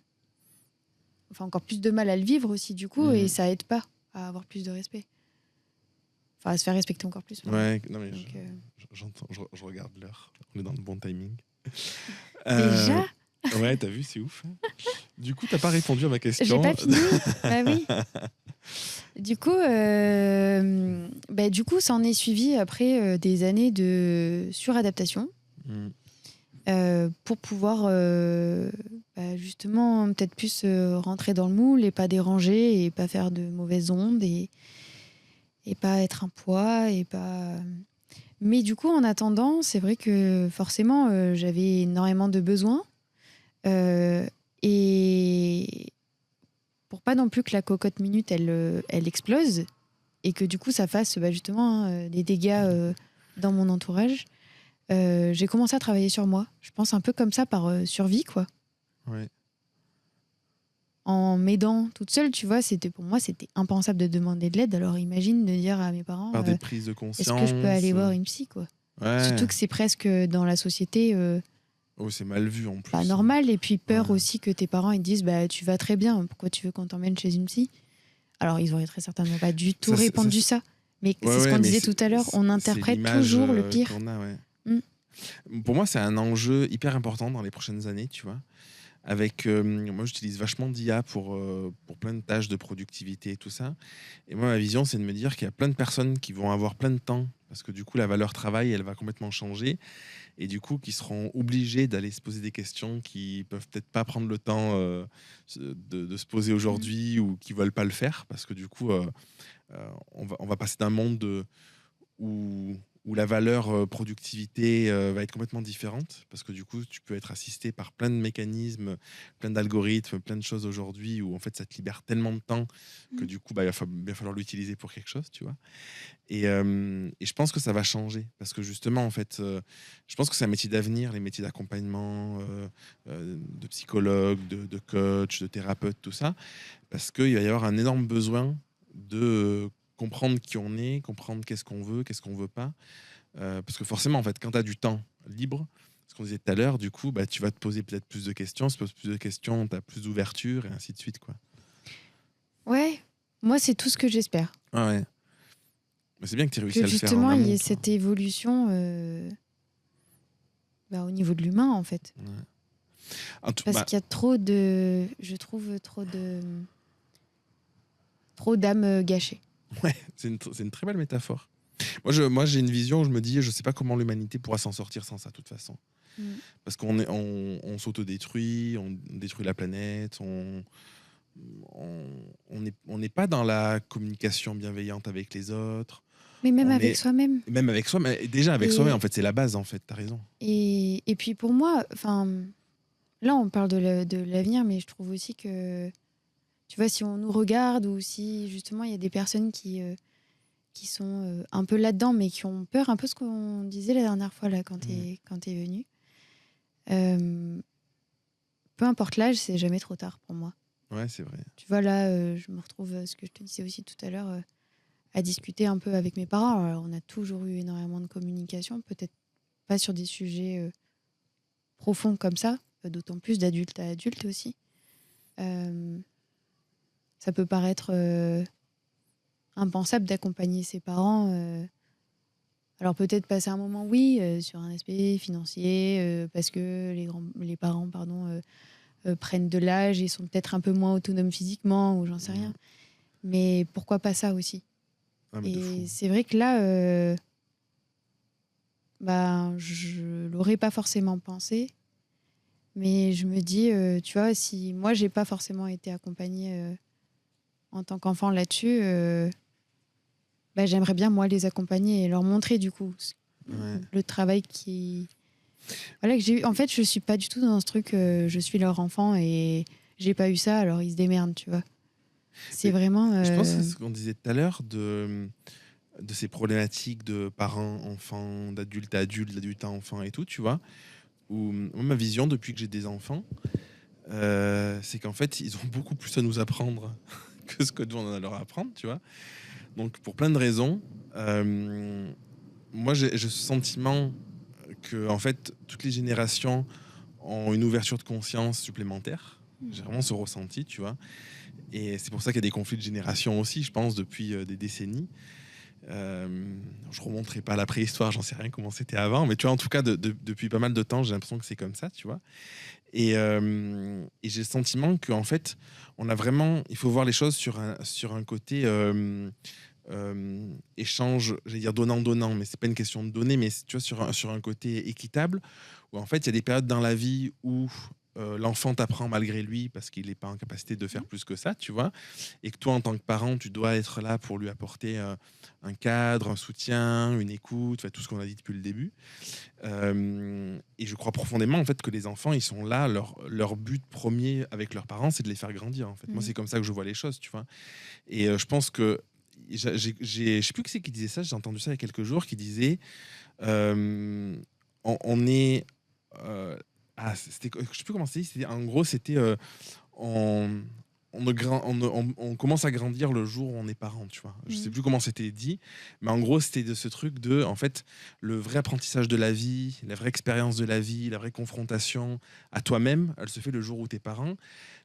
Enfin, encore plus de mal à le vivre aussi, du coup, et ça aide pas à avoir plus de respect. Enfin, à se faire respecter encore plus. Ouais, non, mais Donc, j'entends, je regarde l'heure. On est dans le bon timing. Déjà Ouais, t'as vu, c'est ouf. Du coup, t'as pas répondu à ma question. J'ai pas fini. Bah oui. Du coup, ça en est suivi après des années de suradaptation pour pouvoir justement peut-être plus rentrer dans le moule et pas déranger et pas faire de mauvaises ondes et pas être un poids et pas. Mais du coup, en attendant, c'est vrai que forcément, j'avais énormément de besoins et pour pas non plus que la cocotte minute elle explose et que du coup ça fasse justement des dégâts dans mon entourage. J'ai commencé à travailler sur moi. Je pense un peu comme ça par survie, quoi. Ouais. En m'aidant toute seule, tu vois, pour moi c'était impensable de demander de l'aide. Alors imagine de dire à mes parents Par des prises de conscience. est-ce que je peux aller voir une psy, quoi. Ouais. Surtout que c'est presque dans la société Oh, c'est mal vu en plus. pas normal. Et puis peur aussi que tes parents ils te disent tu vas très bien, pourquoi tu veux qu'on t'emmène chez une psy? Alors ils auraient très certainement pas du tout répandu ça. Mais c'est ce qu'on disait tout à l'heure, on interprète toujours le pire. Pour moi, c'est un enjeu hyper important dans les prochaines années, tu vois. Moi, j'utilise vachement d'IA pour plein de tâches de productivité et tout ça. Et moi, ma vision, c'est de me dire qu'il y a plein de personnes qui vont avoir plein de temps parce que du coup, la valeur travail, elle va complètement changer. Et du coup, qui seront obligés d'aller se poser des questions qui peuvent peut-être pas prendre le temps de se poser aujourd'hui ou qui veulent pas le faire parce que du coup, on va passer d'un monde où la valeur productivité va être complètement différente parce que du coup, tu peux être assisté par plein de mécanismes, plein d'algorithmes, plein de choses aujourd'hui où en fait, ça te libère tellement de temps que du coup, il va bien falloir l'utiliser pour quelque chose, tu vois. Et je pense que ça va changer parce que justement, en fait, je pense que c'est un métier d'avenir, les métiers d'accompagnement, de psychologue, de coach, de thérapeute, tout ça, parce qu'il va y avoir un énorme besoin de comprendre qui on est, comprendre qu'est-ce qu'on veut pas. Parce que forcément, en fait, quand tu as du temps libre, ce qu'on disait tout à l'heure, du coup, tu vas te poser peut-être plus de questions. Si tu poses plus de questions, tu as plus d'ouverture et ainsi de suite, quoi. Ouais, moi, c'est tout ce que j'espère. Ah ouais. Mais c'est bien que tu aies réussi à le faire en justement, amont. Il y ait cette évolution au niveau de l'humain, en fait. Ouais. Parce qu'il y a trop de... Je trouve trop d'âmes gâchées. Ouais, c'est une très belle métaphore. Moi, j'ai une vision où je me dis, je sais pas comment l'humanité pourra s'en sortir sans ça, de toute façon. Parce on s'autodétruit, on détruit la planète, on n'est pas dans la communication bienveillante avec les autres. Mais même avec soi-même. Même avec soi, mais déjà avec soi-même, en fait, c'est la base, en fait, t'as raison. Et puis pour moi, là, on parle de l'avenir, mais je trouve aussi que, tu vois, si on nous regarde ou si justement il y a des personnes qui sont un peu là-dedans, mais qui ont peur, un peu ce qu'on disait la dernière fois là, quand t'es venu. Peu importe l'âge, c'est jamais trop tard pour moi. Ouais, c'est vrai. Tu vois, là, je me retrouve, ce que je te disais aussi tout à l'heure, à discuter un peu avec mes parents. Alors, on a toujours eu énormément de communication, peut-être pas sur des sujets profonds comme ça, d'autant plus d'adulte à adulte aussi. Ça peut paraître impensable d'accompagner ses parents. Alors peut-être passer un moment, oui, sur un aspect financier, parce que les parents prennent de l'âge et sont peut-être un peu moins autonomes physiquement, ou j'en sais rien. Mais pourquoi pas ça aussi? Et c'est vrai que là, je l'aurais pas forcément pensé, mais je me dis, tu vois, si moi j'ai pas forcément été accompagnée en tant qu'enfant là-dessus, j'aimerais bien moi les accompagner et leur montrer du coup le travail qui que j'ai eu. En fait, je suis pas du tout dans ce truc, je suis leur enfant et j'ai pas eu ça, alors ils se démerdent, tu vois. C'est vraiment. Je pense que c'est ce qu'on disait tout à l'heure de ces problématiques de parents, enfants, d'adulte à adulte, d'adulte à enfant et tout, tu vois. Où ma vision depuis que j'ai des enfants, c'est qu'en fait, ils ont beaucoup plus à nous apprendre que ce que nous on a à leur apprendre, tu vois. Donc, pour plein de raisons, moi, j'ai ce sentiment que, en fait, toutes les générations ont une ouverture de conscience supplémentaire. J'ai vraiment ce ressenti, tu vois. Et c'est pour ça qu'il y a des conflits de génération aussi, je pense, depuis des décennies. Je remonterai pas à la préhistoire, j'en sais rien comment c'était avant, mais tu vois, en tout cas, depuis pas mal de temps, j'ai l'impression que c'est comme ça, tu vois. Et j'ai le sentiment qu'en fait, on a vraiment, il faut voir les choses sur un côté échange, j'allais dire donnant-donnant, mais c'est pas une question de donner, mais tu vois, sur un côté équitable, où en fait, il y a des périodes dans la vie où l'enfant t'apprend malgré lui parce qu'il n'est pas en capacité de faire plus que ça, tu vois, et que toi, en tant que parent, tu dois être là pour lui apporter un cadre, un soutien, une écoute, enfin, tout ce qu'on a dit depuis le début. Et je crois profondément en fait que les enfants, ils sont là, leur but premier avec leurs parents, c'est de les faire grandir. En fait, moi, c'est comme ça que je vois les choses, tu vois. Et je pense que je sais plus qui c'est qui disait ça. J'ai entendu ça il y a quelques jours, qui disait on est c'était, je sais plus comment c'était. En gros, c'était on, on commence à grandir le jour où on est parent, tu vois. Je sais plus comment c'était dit, mais en gros, c'était de ce truc de, en fait, le vrai apprentissage de la vie, la vraie expérience de la vie, la vraie confrontation à toi-même, elle se fait le jour où t'es parent,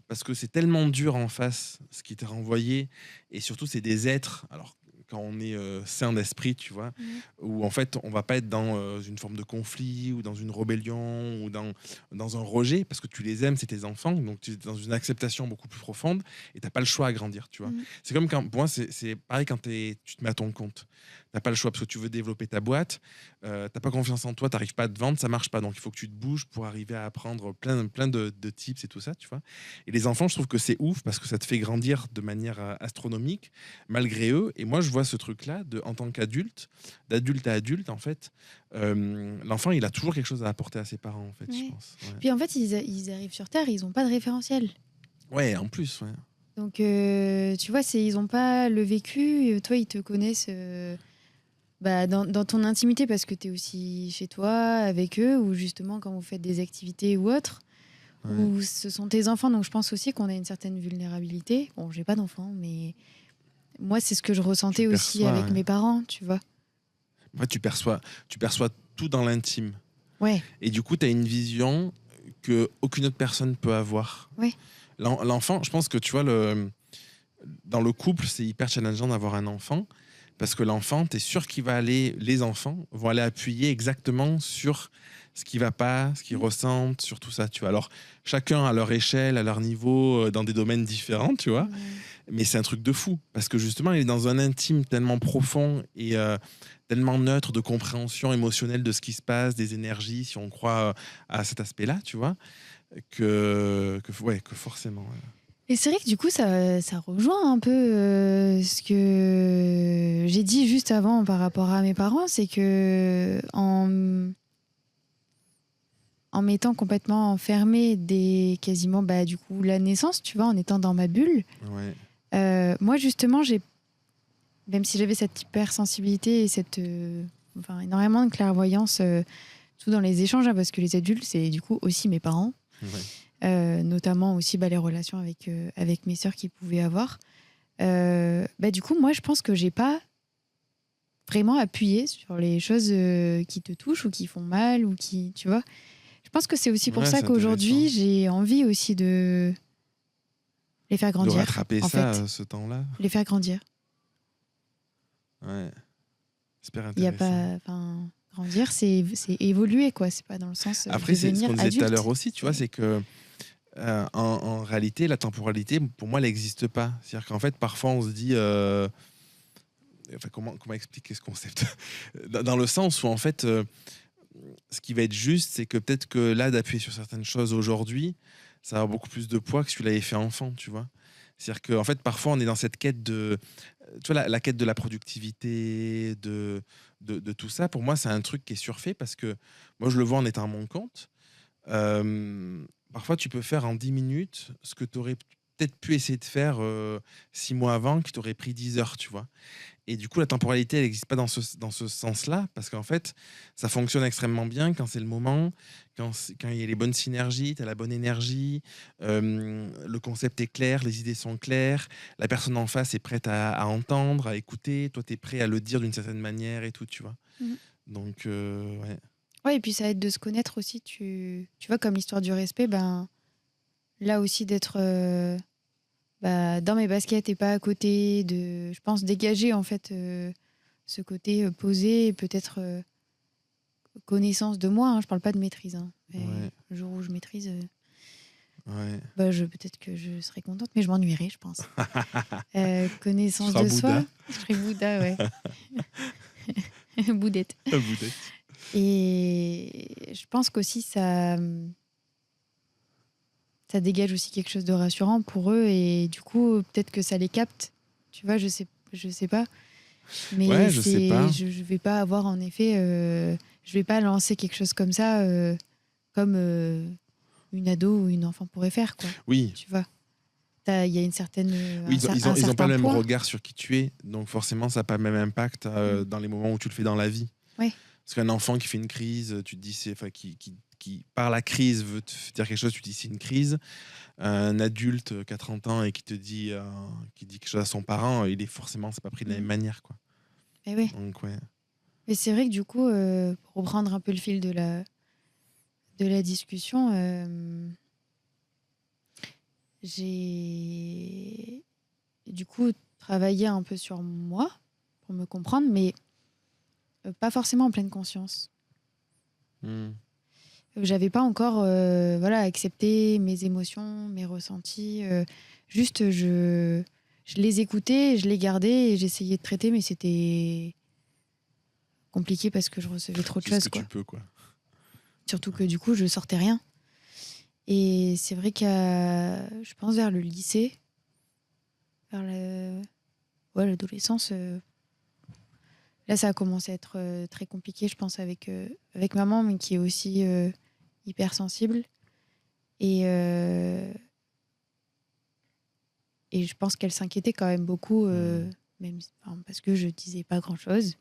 parce que c'est tellement dur en face, ce qui t'est renvoyé, et surtout, c'est des êtres, alors quand on est sain d'esprit, tu vois, où en fait, on va pas être dans une forme de conflit ou dans une rébellion ou dans un rejet, parce que tu les aimes, c'est tes enfants, donc tu es dans une acceptation beaucoup plus profonde et t'as pas le choix à grandir, tu vois. C'est comme quand, pour moi, c'est pareil quand tu te mets à ton compte. T'as pas le choix parce que tu veux développer ta boîte, t'as pas confiance en toi, t'arrives pas à te vendre, ça marche pas, donc il faut que tu te bouges pour arriver à apprendre plein de tips et tout ça, tu vois. Et les enfants, je trouve que c'est ouf parce que ça te fait grandir de manière astronomique malgré eux. Et moi, je vois ce truc-là en tant qu'adulte, d'adulte à adulte, en fait, l'enfant, il a toujours quelque chose à apporter à ses parents, en fait, je pense. Ouais. Puis en fait, ils arrivent sur Terre, ils n'ont pas de référentiel. Ouais, en plus, ouais. Donc, tu vois, ils n'ont pas le vécu. Toi, ils te connaissent dans ton intimité parce que tu es aussi chez toi avec eux ou justement quand vous faites des activités ou autres. Ouais. Ou ce sont tes enfants. Donc, je pense aussi qu'on a une certaine vulnérabilité. Bon, j'ai pas d'enfants, mais moi, c'est ce que je ressentais aussi avec mes parents, tu vois. En fait, tu perçois tout dans l'intime. Ouais. Et du coup, tu as une vision que aucune autre personne peut avoir. Ouais. L'enfant, je pense que tu vois, dans le couple, c'est hyper challengeant d'avoir un enfant parce que l'enfant, tu es sûr les enfants vont aller appuyer exactement sur ce qui va pas, ce qu'ils ressentent, sur tout ça, tu vois. Alors, chacun à leur échelle, à leur niveau, dans des domaines différents, tu vois. Mais c'est un truc de fou parce que justement, il est dans un intime tellement profond et tellement neutre de compréhension émotionnelle de ce qui se passe, des énergies, si on croit à cet aspect-là, tu vois, que forcément. Ouais. Et c'est vrai que du coup, ça rejoint un peu ce que j'ai dit juste avant par rapport à mes parents, c'est que en m'étant complètement enfermée dès quasiment du coup la naissance, tu vois, en étant dans ma bulle, moi justement, même si j'avais cette hypersensibilité et cette énormément de clairvoyance, tout dans les échanges, parce que les adultes, c'est du coup aussi mes parents. Notamment aussi les relations avec mes sœurs qu'ils pouvaient avoir. Du coup, moi, je pense que j'ai pas vraiment appuyé sur les choses qui te touchent ou qui font mal ou qui, tu vois. Je pense que c'est aussi pour ça qu'aujourd'hui, j'ai envie aussi de les faire grandir. De rattraper ce temps-là. Les faire grandir. Ouais. Super intéressant. Il y a pas, grandir, c'est évoluer, quoi. C'est pas dans le sens après, c'est ce qu'on disait adulte. tout à l'heure aussi, tu vois, c'est que en réalité, la temporalité, pour moi, elle n'existe pas. C'est-à-dire qu'en fait, parfois, on se dit... comment expliquer ce concept dans le sens où, en fait, ce qui va être juste, c'est que peut-être que là, d'appuyer sur certaines choses aujourd'hui, ça va avoir beaucoup plus de poids que si tu l'avais fait enfant, tu vois. C'est-à-dire qu'en fait, parfois, on est dans cette quête de... Tu vois, la quête de la productivité, de tout ça. Pour moi, c'est un truc qui est surfait parce que moi, je le vois en étant à mon compte. Parfois, tu peux faire en 10 minutes ce que tu aurais peut-être pu essayer de faire 6 mois avant, qui t'aurait pris 10 heures, tu vois. Et du coup, la temporalité, elle n'existe pas dans ce sens-là, parce qu'en fait, ça fonctionne extrêmement bien quand c'est le moment, quand il y a les bonnes synergies, tu as la bonne énergie, le concept est clair, les idées sont claires, la personne en face est prête à entendre, à écouter, toi, tu es prêt à le dire d'une certaine manière et tout, tu vois. Donc, ouais. Ouais, et puis ça aide de se connaître aussi. Tu vois, comme l'histoire du respect, ben, là aussi d'être dans mes baskets et pas à côté, de, je pense, dégager en fait ce côté posé, et peut-être connaissance de moi. Hein, je parle pas de maîtrise. Hein, mais Ouais. le jour où je maîtrise, Ouais. peut-être que je serais contente, mais je m'ennuierais, je pense. Tu Connaissance seras de soi, Bouddha. je serais Bouddha, ouais. Boudette. Boudette. Et je pense qu'aussi ça dégage aussi quelque chose de rassurant pour eux, et du coup peut-être que ça les capte, tu vois, je sais pas, mais Ouais, je sais pas. je vais pas avoir en effet je vais pas lancer quelque chose comme ça comme une ado ou une enfant pourrait faire, quoi, Oui. tu vois. Il y a une certaine Oui, un ils ont pas certain le même poids. regard sur qui tu es, donc forcément, ça n'a pas le même impact dans les moments où tu le fais dans la vie. Ouais. Parce qu'un enfant qui fait une crise, tu te dis, qui par la crise veut te dire quelque chose, tu te dis c'est une crise. Un adulte qui a 30 ans et qui dit quelque chose à son parent, il est forcément, c'est pas pris de la même manière, quoi. Et ouais. Donc, ouais. Mais c'est vrai que du coup, pour reprendre un peu le fil de la discussion, j'ai du coup travaillé un peu sur moi pour me comprendre, mais pas forcément en pleine conscience. Hmm. J'avais pas encore accepté mes émotions, mes ressentis. Juste, je les écoutais, je les gardais et j'essayais de traiter, mais c'était compliqué parce que je recevais trop de C'est ce choses, que quoi. tu peux, quoi. Surtout que du coup, je sortais rien. Et c'est vrai je pense vers le lycée, vers l'adolescence, là, ça a commencé à être très compliqué, je pense, avec maman, mais qui est aussi hypersensible. Et, et je pense qu'elle s'inquiétait quand même beaucoup, parce que je disais pas grand-chose,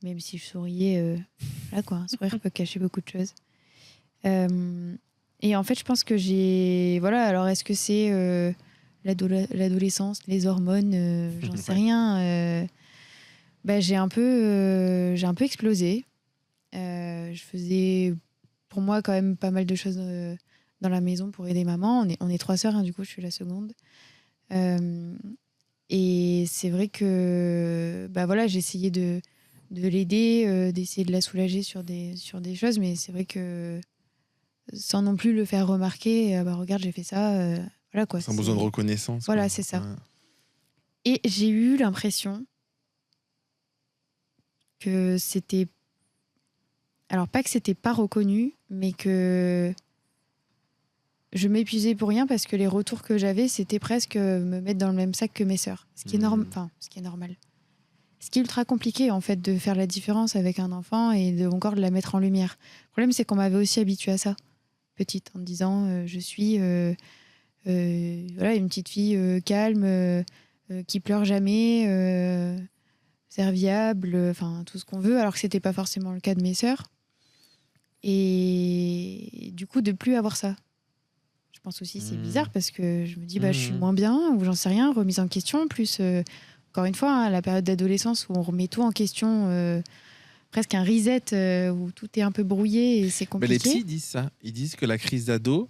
même si je souriais. Voilà quoi, un sourire peut cacher beaucoup de choses. Et en fait, je pense que voilà, alors est-ce que c'est l'adolescence, les hormones, j'en sais Ouais. rien. J'ai un peu explosé. Je faisais pour moi quand même pas mal de choses dans la maison pour aider maman. On est trois sœurs, hein, du coup je suis la seconde. Et c'est vrai que j'ai essayé de l'aider, d'essayer de la soulager sur des choses, mais c'est vrai que sans non plus le faire remarquer, regarde, j'ai fait ça, voilà quoi. Sans besoin de reconnaissance, Voilà, quoi. c'est ça. Ouais. Et j'ai eu l'impression que c'était, alors pas que c'était pas reconnu, mais que je m'épuisais pour rien, parce que les retours que j'avais, c'était presque me mettre dans le même sac que mes sœurs. Ce qui est ce qui est normal. Ce qui est ultra compliqué, en fait, de faire la différence avec un enfant et encore de la mettre en lumière. Le problème, c'est qu'on m'avait aussi habituée à ça, petite, en me disant je suis une petite fille calme, qui pleure jamais, serviable, enfin tout ce qu'on veut, alors que c'était pas forcément le cas de mes sœurs. Et du coup, de plus avoir ça. Je pense aussi c'est bizarre, parce que je me dis je suis moins bien, ou j'en sais rien, remise en question, plus encore une fois, hein, la période d'adolescence où on remet tout en question, presque un reset, où tout est un peu brouillé et c'est compliqué. Les psys disent ça. Ils disent que la crise d'ado,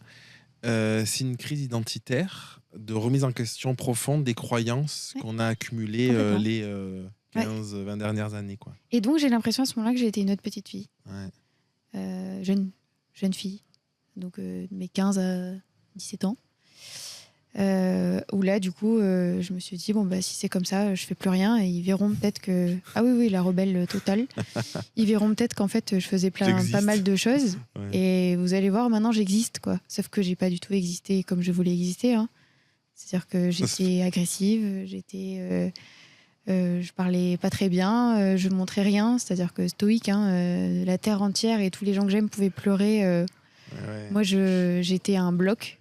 c'est une crise identitaire de remise en question profonde des croyances qu'on a accumulées les 15-20 dernières années, quoi. Et donc j'ai l'impression à ce moment-là que j'ai été une autre petite fille. Ouais. Jeune fille, donc mes 15 à 17 ans. Où là, du coup, je me suis dit, si c'est comme ça, je fais plus rien, et ils verront peut-être que... Ah oui, la rebelle totale. Ils verront peut-être qu'en fait, je faisais pas mal de choses. Ouais. Et vous allez voir, maintenant, j'existe, quoi. Sauf que j'ai pas du tout existé comme je voulais exister. Hein. C'est-à-dire que j'étais agressive, je parlais pas très bien, je montrais rien. C'est-à-dire que stoïque, hein, la terre entière et tous les gens que j'aime pouvaient pleurer. Ouais. Moi, j'étais un bloc.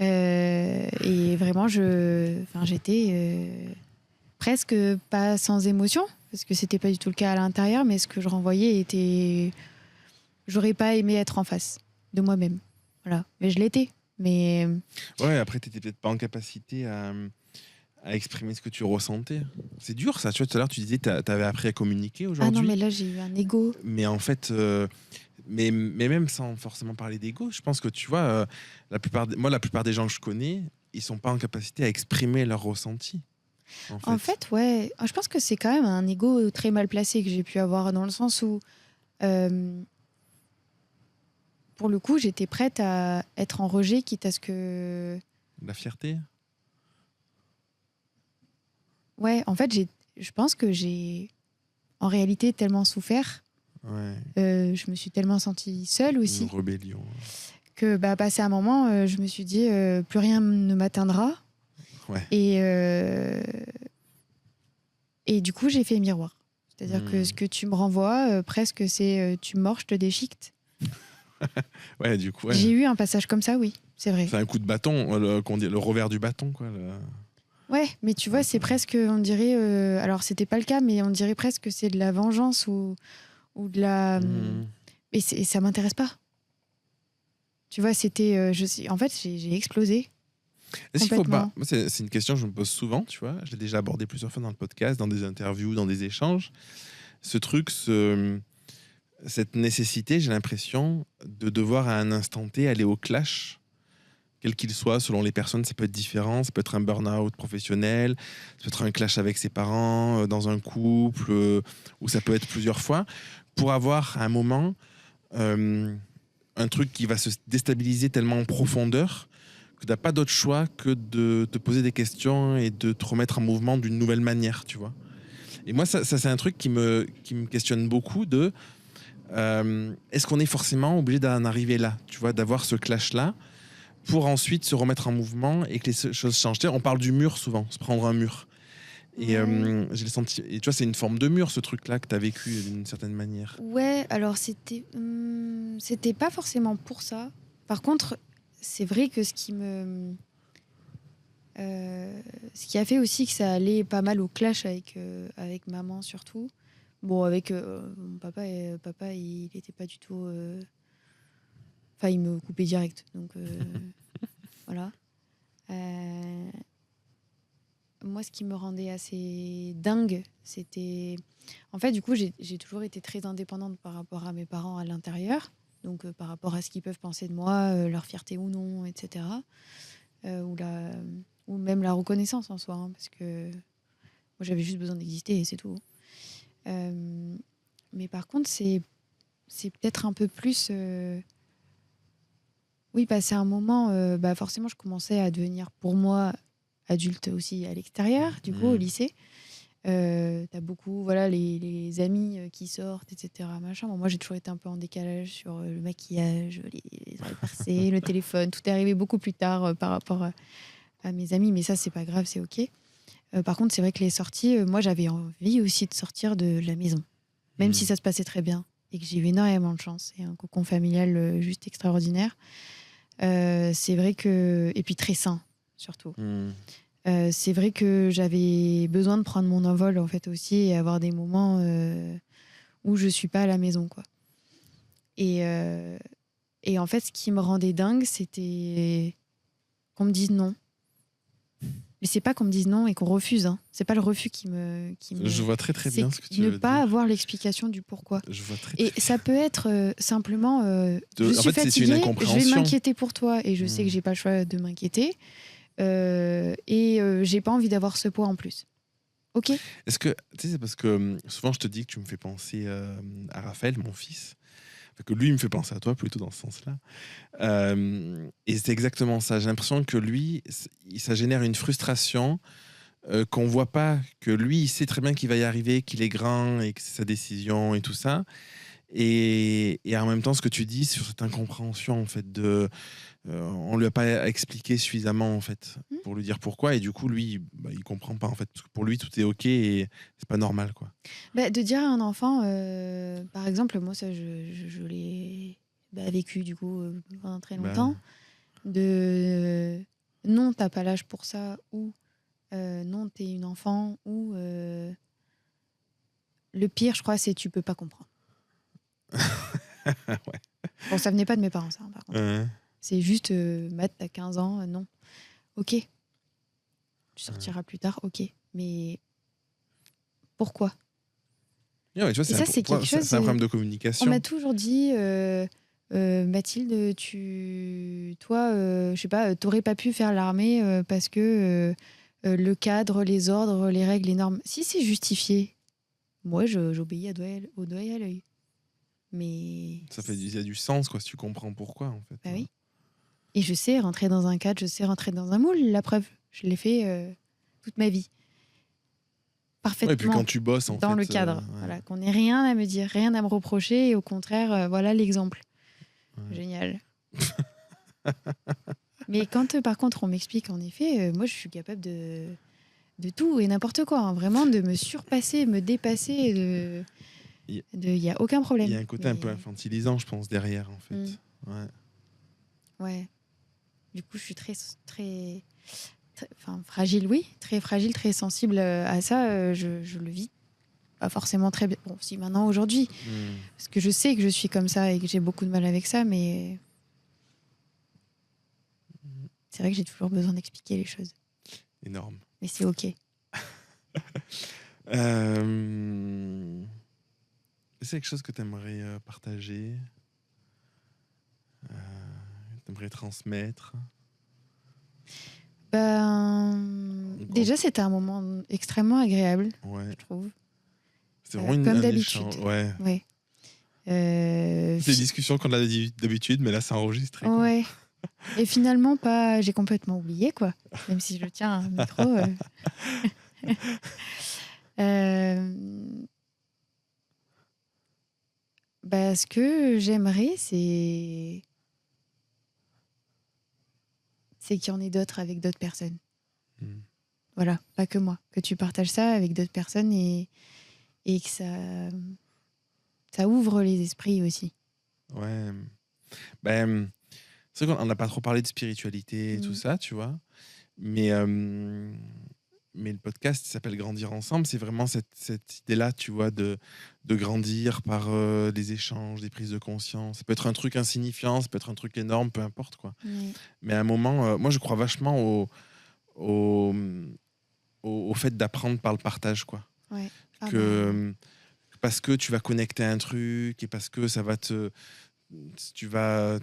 Et vraiment, j'étais presque pas sans émotion, parce que c'était pas du tout le cas à l'intérieur, mais ce que je renvoyais était... J'aurais pas aimé être en face de moi-même. Voilà. Mais je l'étais. Mais... Ouais, après, t'étais peut-être pas en capacité à exprimer ce que tu ressentais. C'est dur, ça. Tu vois, tout à l'heure, tu disais que t'avais appris à communiquer aujourd'hui. Ah non, mais là, j'ai eu un ego. Mais en fait, mais même sans forcément parler d'ego, je pense que tu vois, la plupart des gens que je connais, ils sont pas en capacité à exprimer leur ressenti. En fait, ouais, je pense que c'est quand même un ego très mal placé que j'ai pu avoir dans le sens où, euh, pour le coup, j'étais prête à être en rejet, quitte à ce que... La fierté. Ouais, en fait, je pense que j'ai, en réalité, tellement souffert. Ouais. Je me suis tellement sentie seule Une aussi rébellion. que, passé un moment, je me suis dit, plus rien ne m'atteindra. Ouais. Et du coup, j'ai fait miroir. C'est-à-dire que ce Hmm. que tu me renvoies, presque, c'est tu mords, je te déchiquette. Ouais, du coup, ouais. J'ai eu un passage comme ça, oui, c'est vrai. C'est un coup de bâton, qu'on dit, le revers du bâton, quoi. Ouais, mais tu vois, c'est presque, on dirait, alors c'était pas le cas, mais on dirait presque que c'est de la vengeance ou de la. Hmm. Et ça m'intéresse pas. Tu vois, c'était, en fait, j'ai explosé Est-ce qu'il faut pas... complètement. Moi, c'est une question que je me pose souvent, tu vois. Je l'ai déjà abordé plusieurs fois dans le podcast, dans des interviews, dans des échanges. Ce truc, cette nécessité, j'ai l'impression, de devoir à un instant T aller au clash, quel qu'il soit, selon les personnes, ça peut être différent. Ça peut être un burn-out professionnel, ça peut être un clash avec ses parents, dans un couple, ou ça peut être plusieurs fois, pour avoir à un moment euh, un truc qui va se déstabiliser tellement en profondeur que tu n'as pas d'autre choix que de te poser des questions et de te remettre en mouvement d'une nouvelle manière, tu vois. Et moi, ça c'est un truc qui me questionne beaucoup de est-ce qu'on est forcément obligé d'en arriver là, tu vois, d'avoir ce clash-là pour ensuite se remettre en mouvement et que les choses changent. Tu sais, on parle du mur souvent, se prendre un mur. Et Ouais. j'ai le senti, et tu vois, c'est une forme de mur, ce truc-là que tu as vécu d'une certaine manière. Ouais, alors c'était pas forcément pour ça. Par contre, c'est vrai que ce qui a fait aussi que ça allait pas mal au clash avec maman surtout. Bon, avec mon papa, papa, il était pas du tout. Enfin, il me coupait direct. Donc voilà. Euh, Moi, ce qui me rendait assez dingue, c'était. En fait, du coup, j'ai toujours été très indépendante par rapport à mes parents à l'intérieur. Donc, par rapport à ce qu'ils peuvent penser de moi, leur fierté ou non, etc. Ou, ou même la reconnaissance en soi. Hein, parce que moi, j'avais juste besoin d'exister et c'est tout. Euh, mais par contre, c'est peut-être un peu plus. Oui, passer un moment, forcément, je commençais à devenir pour moi adulte aussi à l'extérieur, du coup, au Mm. lycée. T'as beaucoup, voilà, les amis qui sortent, etc. Machin. Bon, moi, j'ai toujours été un peu en décalage sur le maquillage, les oreilles percées, le téléphone. Tout est arrivé beaucoup plus tard par rapport à mes amis, mais ça, c'est pas grave, c'est OK. Par contre, c'est vrai que les sorties, moi, j'avais envie aussi de sortir de la maison, même si ça se passait très bien et que j'ai eu énormément de chance et un cocon familial juste extraordinaire. C'est vrai que. Et puis très sain, surtout. Mm. C'est vrai que j'avais besoin de prendre mon envol en fait aussi et avoir des moments où je suis pas à la maison quoi. Et, euh, et en fait, ce qui me rendait dingue, c'était qu'on me dise non. Mais c'est pas qu'on me dise non et qu'on refuse. Hein. C'est pas le refus Je vois très très c'est bien ce que tu ne veux pas dire. avoir l'explication du pourquoi. Je vois très Et très ça peut être simplement, je En suis fait, c'est une fatiguée, je vais incompréhension. m'inquiéter pour toi et je sais que j'ai pas le choix de m'inquiéter. J'ai pas envie d'avoir ce poids en plus. Ok. Est-ce que, tu sais, c'est parce que souvent je te dis que tu me fais penser à Raphaël, mon fils. Enfin, que lui, il me fait penser à toi plutôt dans ce sens-là. Et c'est exactement ça. J'ai l'impression que lui, ça génère une frustration qu'on voit pas, que lui, il sait très bien qu'il va y arriver, qu'il est grand et que c'est sa décision et tout ça. Et en même temps, ce que tu dis sur cette incompréhension, en fait, on lui a pas expliqué suffisamment, en fait, Hmm. pour lui dire pourquoi. Et du coup, lui, il comprend pas, en fait, parce que pour lui, tout est ok et c'est pas normal, quoi. De dire à un enfant, par exemple, moi ça je l'ai vécu du coup pendant très Ben, longtemps, de non t'as pas l'âge pour ça ou non t'es une enfant ou le pire je crois c'est tu peux pas comprendre. ouais. Bon ça venait pas de mes parents ça hein, par contre. Euh, C'est juste Matt t'as 15 ans, non. Ok, tu sortiras plus tard, ok. Mais pourquoi? Ouais, tu vois, Et ça, c'est quelque chose. C'est un problème de On communication. m'a toujours dit, Mathilde, toi, je sais pas, t'aurais pas pu faire l'armée parce que le cadre, les ordres, les règles, les normes. Si c'est justifié, moi, j'obéis au doigt et à l'œil. Mais Il y a du sens, quoi, si tu comprends pourquoi, en fait. bah oui. Et je sais rentrer dans un cadre, je sais rentrer dans un moule. La preuve, je l'ai fait toute ma vie. Ouais, et puis Parfaitement quand tu bosses, en dans fait. le cadre. Ouais. Voilà, qu'on n'ait rien à me dire, rien à me reprocher. Et au contraire, voilà l'exemple. Ouais. Génial. Mais quand, par contre, on m'explique, en effet, moi, je suis capable de tout et n'importe quoi. Hein, vraiment, de me surpasser, me dépasser. Il Il n'y a aucun il problème. y a un côté un peu infantilisant, je pense, derrière, en fait. Mm. Ouais. Ouais. Du coup, je suis enfin, fragile, oui. Très fragile, très sensible à ça. Je le vis pas forcément très bien. Bon, si maintenant, aujourd'hui. Mm. Parce que je sais que je suis comme ça et que j'ai beaucoup de mal avec ça, mais c'est vrai que j'ai toujours besoin d'expliquer les choses. Énorme. Mais c'est OK. C'est quelque chose que tu aimerais partager, t'aimerais transmettre. Déjà, c'était un moment extrêmement agréable, Ouais. je trouve. C'est vraiment comme un d'habitude. échange. Ouais. Ouais. C'est des discussions qu'on a d'habitude, mais là, c'est enregistré. Quoi. Ouais. Et finalement, pas. J'ai complètement oublié, quoi. Même si je tiens un micro. Ce que j'aimerais, c'est qu'il y en ait d'autres avec d'autres personnes. Mm. Voilà, pas que moi. Que tu partages ça avec d'autres personnes et que ça ouvre les esprits aussi. Ouais. Ben, c'est vrai qu'on n'a pas trop parlé de spiritualité et tout ça, tu vois. Mais le podcast s'appelle Grandir ensemble. C'est vraiment cette idée-là, tu vois, de grandir par des échanges, des prises de conscience. Ça peut être un truc insignifiant, ça peut être un truc énorme, peu importe, quoi. Mais à un moment, moi, je crois vachement au fait d'apprendre par le partage, quoi. Ouais. Parce que tu vas connecter un truc et parce que ça va tu vas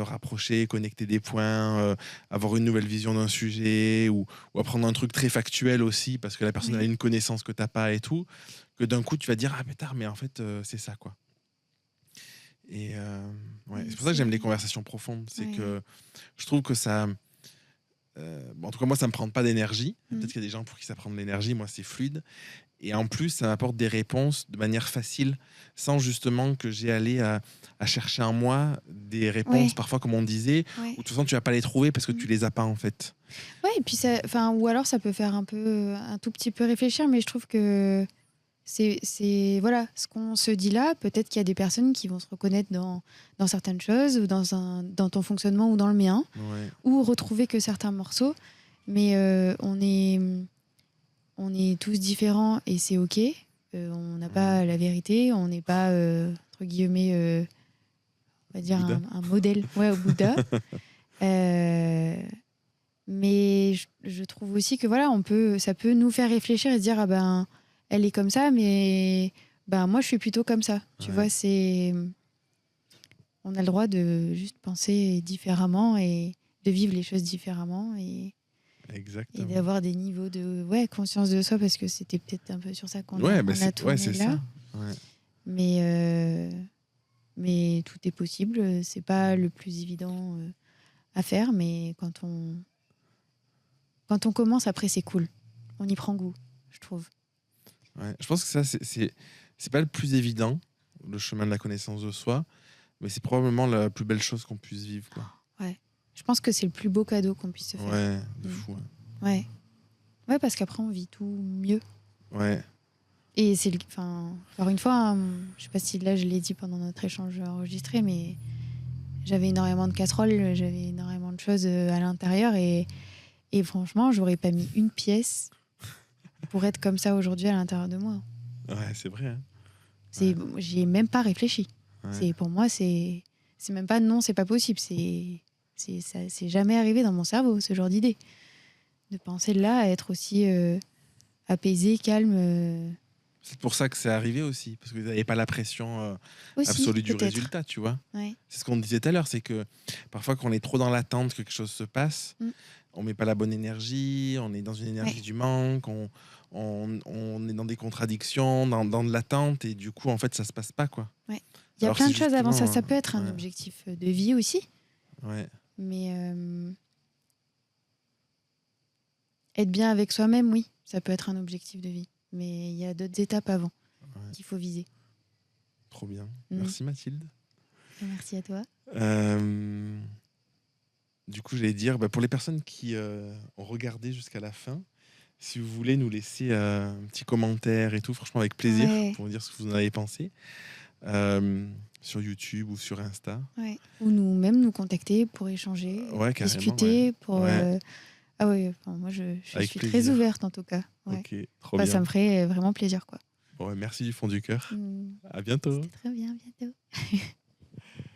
rapprocher, connecter des points, avoir une nouvelle vision d'un sujet ou apprendre un truc très factuel aussi parce que la personne a une connaissance que tu n'as pas et tout, que d'un coup tu vas dire ah pétard mais en fait c'est ça quoi. Et c'est pour ça que j'aime les conversations profondes, c'est que je trouve que ça en tout cas moi ça me prend pas d'énergie, peut-être qu'il y a des gens pour qui ça prend de l'énergie, moi c'est fluide. Et en plus, ça m'apporte des réponses de manière facile, sans justement que j'ai allé à chercher en moi des réponses, parfois comme on disait, où de toute façon tu vas pas les trouver parce que tu les as pas en fait. Ouais, et puis ou alors ça peut faire un tout petit peu réfléchir, mais je trouve que c'est voilà, ce qu'on se dit là, peut-être qu'il y a des personnes qui vont se reconnaître dans certaines choses ou dans ton fonctionnement ou dans le mien, ou retrouver que certains morceaux, mais on est tous différents et c'est OK. On n'a pas la vérité, on n'est pas, entre guillemets, on va dire un modèle au Bouddha. Mais je trouve aussi que voilà, ça peut nous faire réfléchir et se dire elle est comme ça, mais moi je suis plutôt comme ça. Tu vois, on a le droit de juste penser différemment et de vivre les choses différemment et d'avoir des niveaux de conscience de soi, parce que c'était peut-être un peu sur ça qu'on a tourné là. Mais tout est possible. C'est pas le plus évident à faire, mais quand on commence, après c'est cool. On y prend goût, je trouve. Ouais, je pense que ça c'est pas le plus évident, le chemin de la connaissance de soi, mais c'est probablement la plus belle chose qu'on puisse vivre, quoi. Ouais. Je pense que c'est le plus beau cadeau qu'on puisse se faire. Ouais, de fou. Ouais, parce qu'après, on vit tout mieux. Ouais. Et encore une fois, je sais pas si là, je l'ai dit pendant notre échange enregistré, mais j'avais énormément de casseroles, j'avais énormément de choses à l'intérieur et franchement, j'aurais pas mis une pièce pour être comme ça aujourd'hui à l'intérieur de moi. Ouais, c'est vrai. Hein. J'y ai même pas réfléchi. Ouais. Pour moi, c'est même pas non, c'est pas possible. C'est jamais arrivé dans mon cerveau, ce genre d'idée. De penser là à être aussi apaisé, calme. C'est pour ça que c'est arrivé aussi, parce que vous n'avez pas la pression Aussi, absolue du peut-être. résultat, tu vois. Ouais. C'est ce qu'on disait tout à l'heure, c'est que parfois quand on est trop dans l'attente que quelque chose se passe, Mm. on met pas la bonne énergie, on est dans une énergie Ouais. du manque, on est dans des contradictions, dans de l'attente, et du coup, en fait, ça se passe pas, quoi. Ouais. Il y a Alors plein c'est de choses avant ça. justement, Ça peut être un ouais, objectif de vie aussi, ouais, mais être bien avec soi-même, oui, ça peut être un objectif de vie. Mais il y a d'autres étapes avant ouais, qu'il faut viser. trop bien. Mm. Merci Mathilde. Merci à toi. Euh, Du coup, j'allais dire, pour les personnes qui ont regardé jusqu'à la fin, si vous voulez nous laisser un petit commentaire et tout, franchement, avec plaisir, Ouais, pour nous dire ce que vous en avez pensé, euh, sur YouTube ou sur Insta. ouais. Ou nous-mêmes nous contacter pour échanger, Ouais, carrément, ouais. discuter, pour. Ouais, Ah oui, enfin, moi je avec suis très plaisir. ouverte en tout cas. Ouais. Ok, trop Enfin, ça bien. me ferait vraiment plaisir, quoi. Bon, ouais, merci du fond du cœur. Mm. À bientôt. C'était très bien, à bientôt.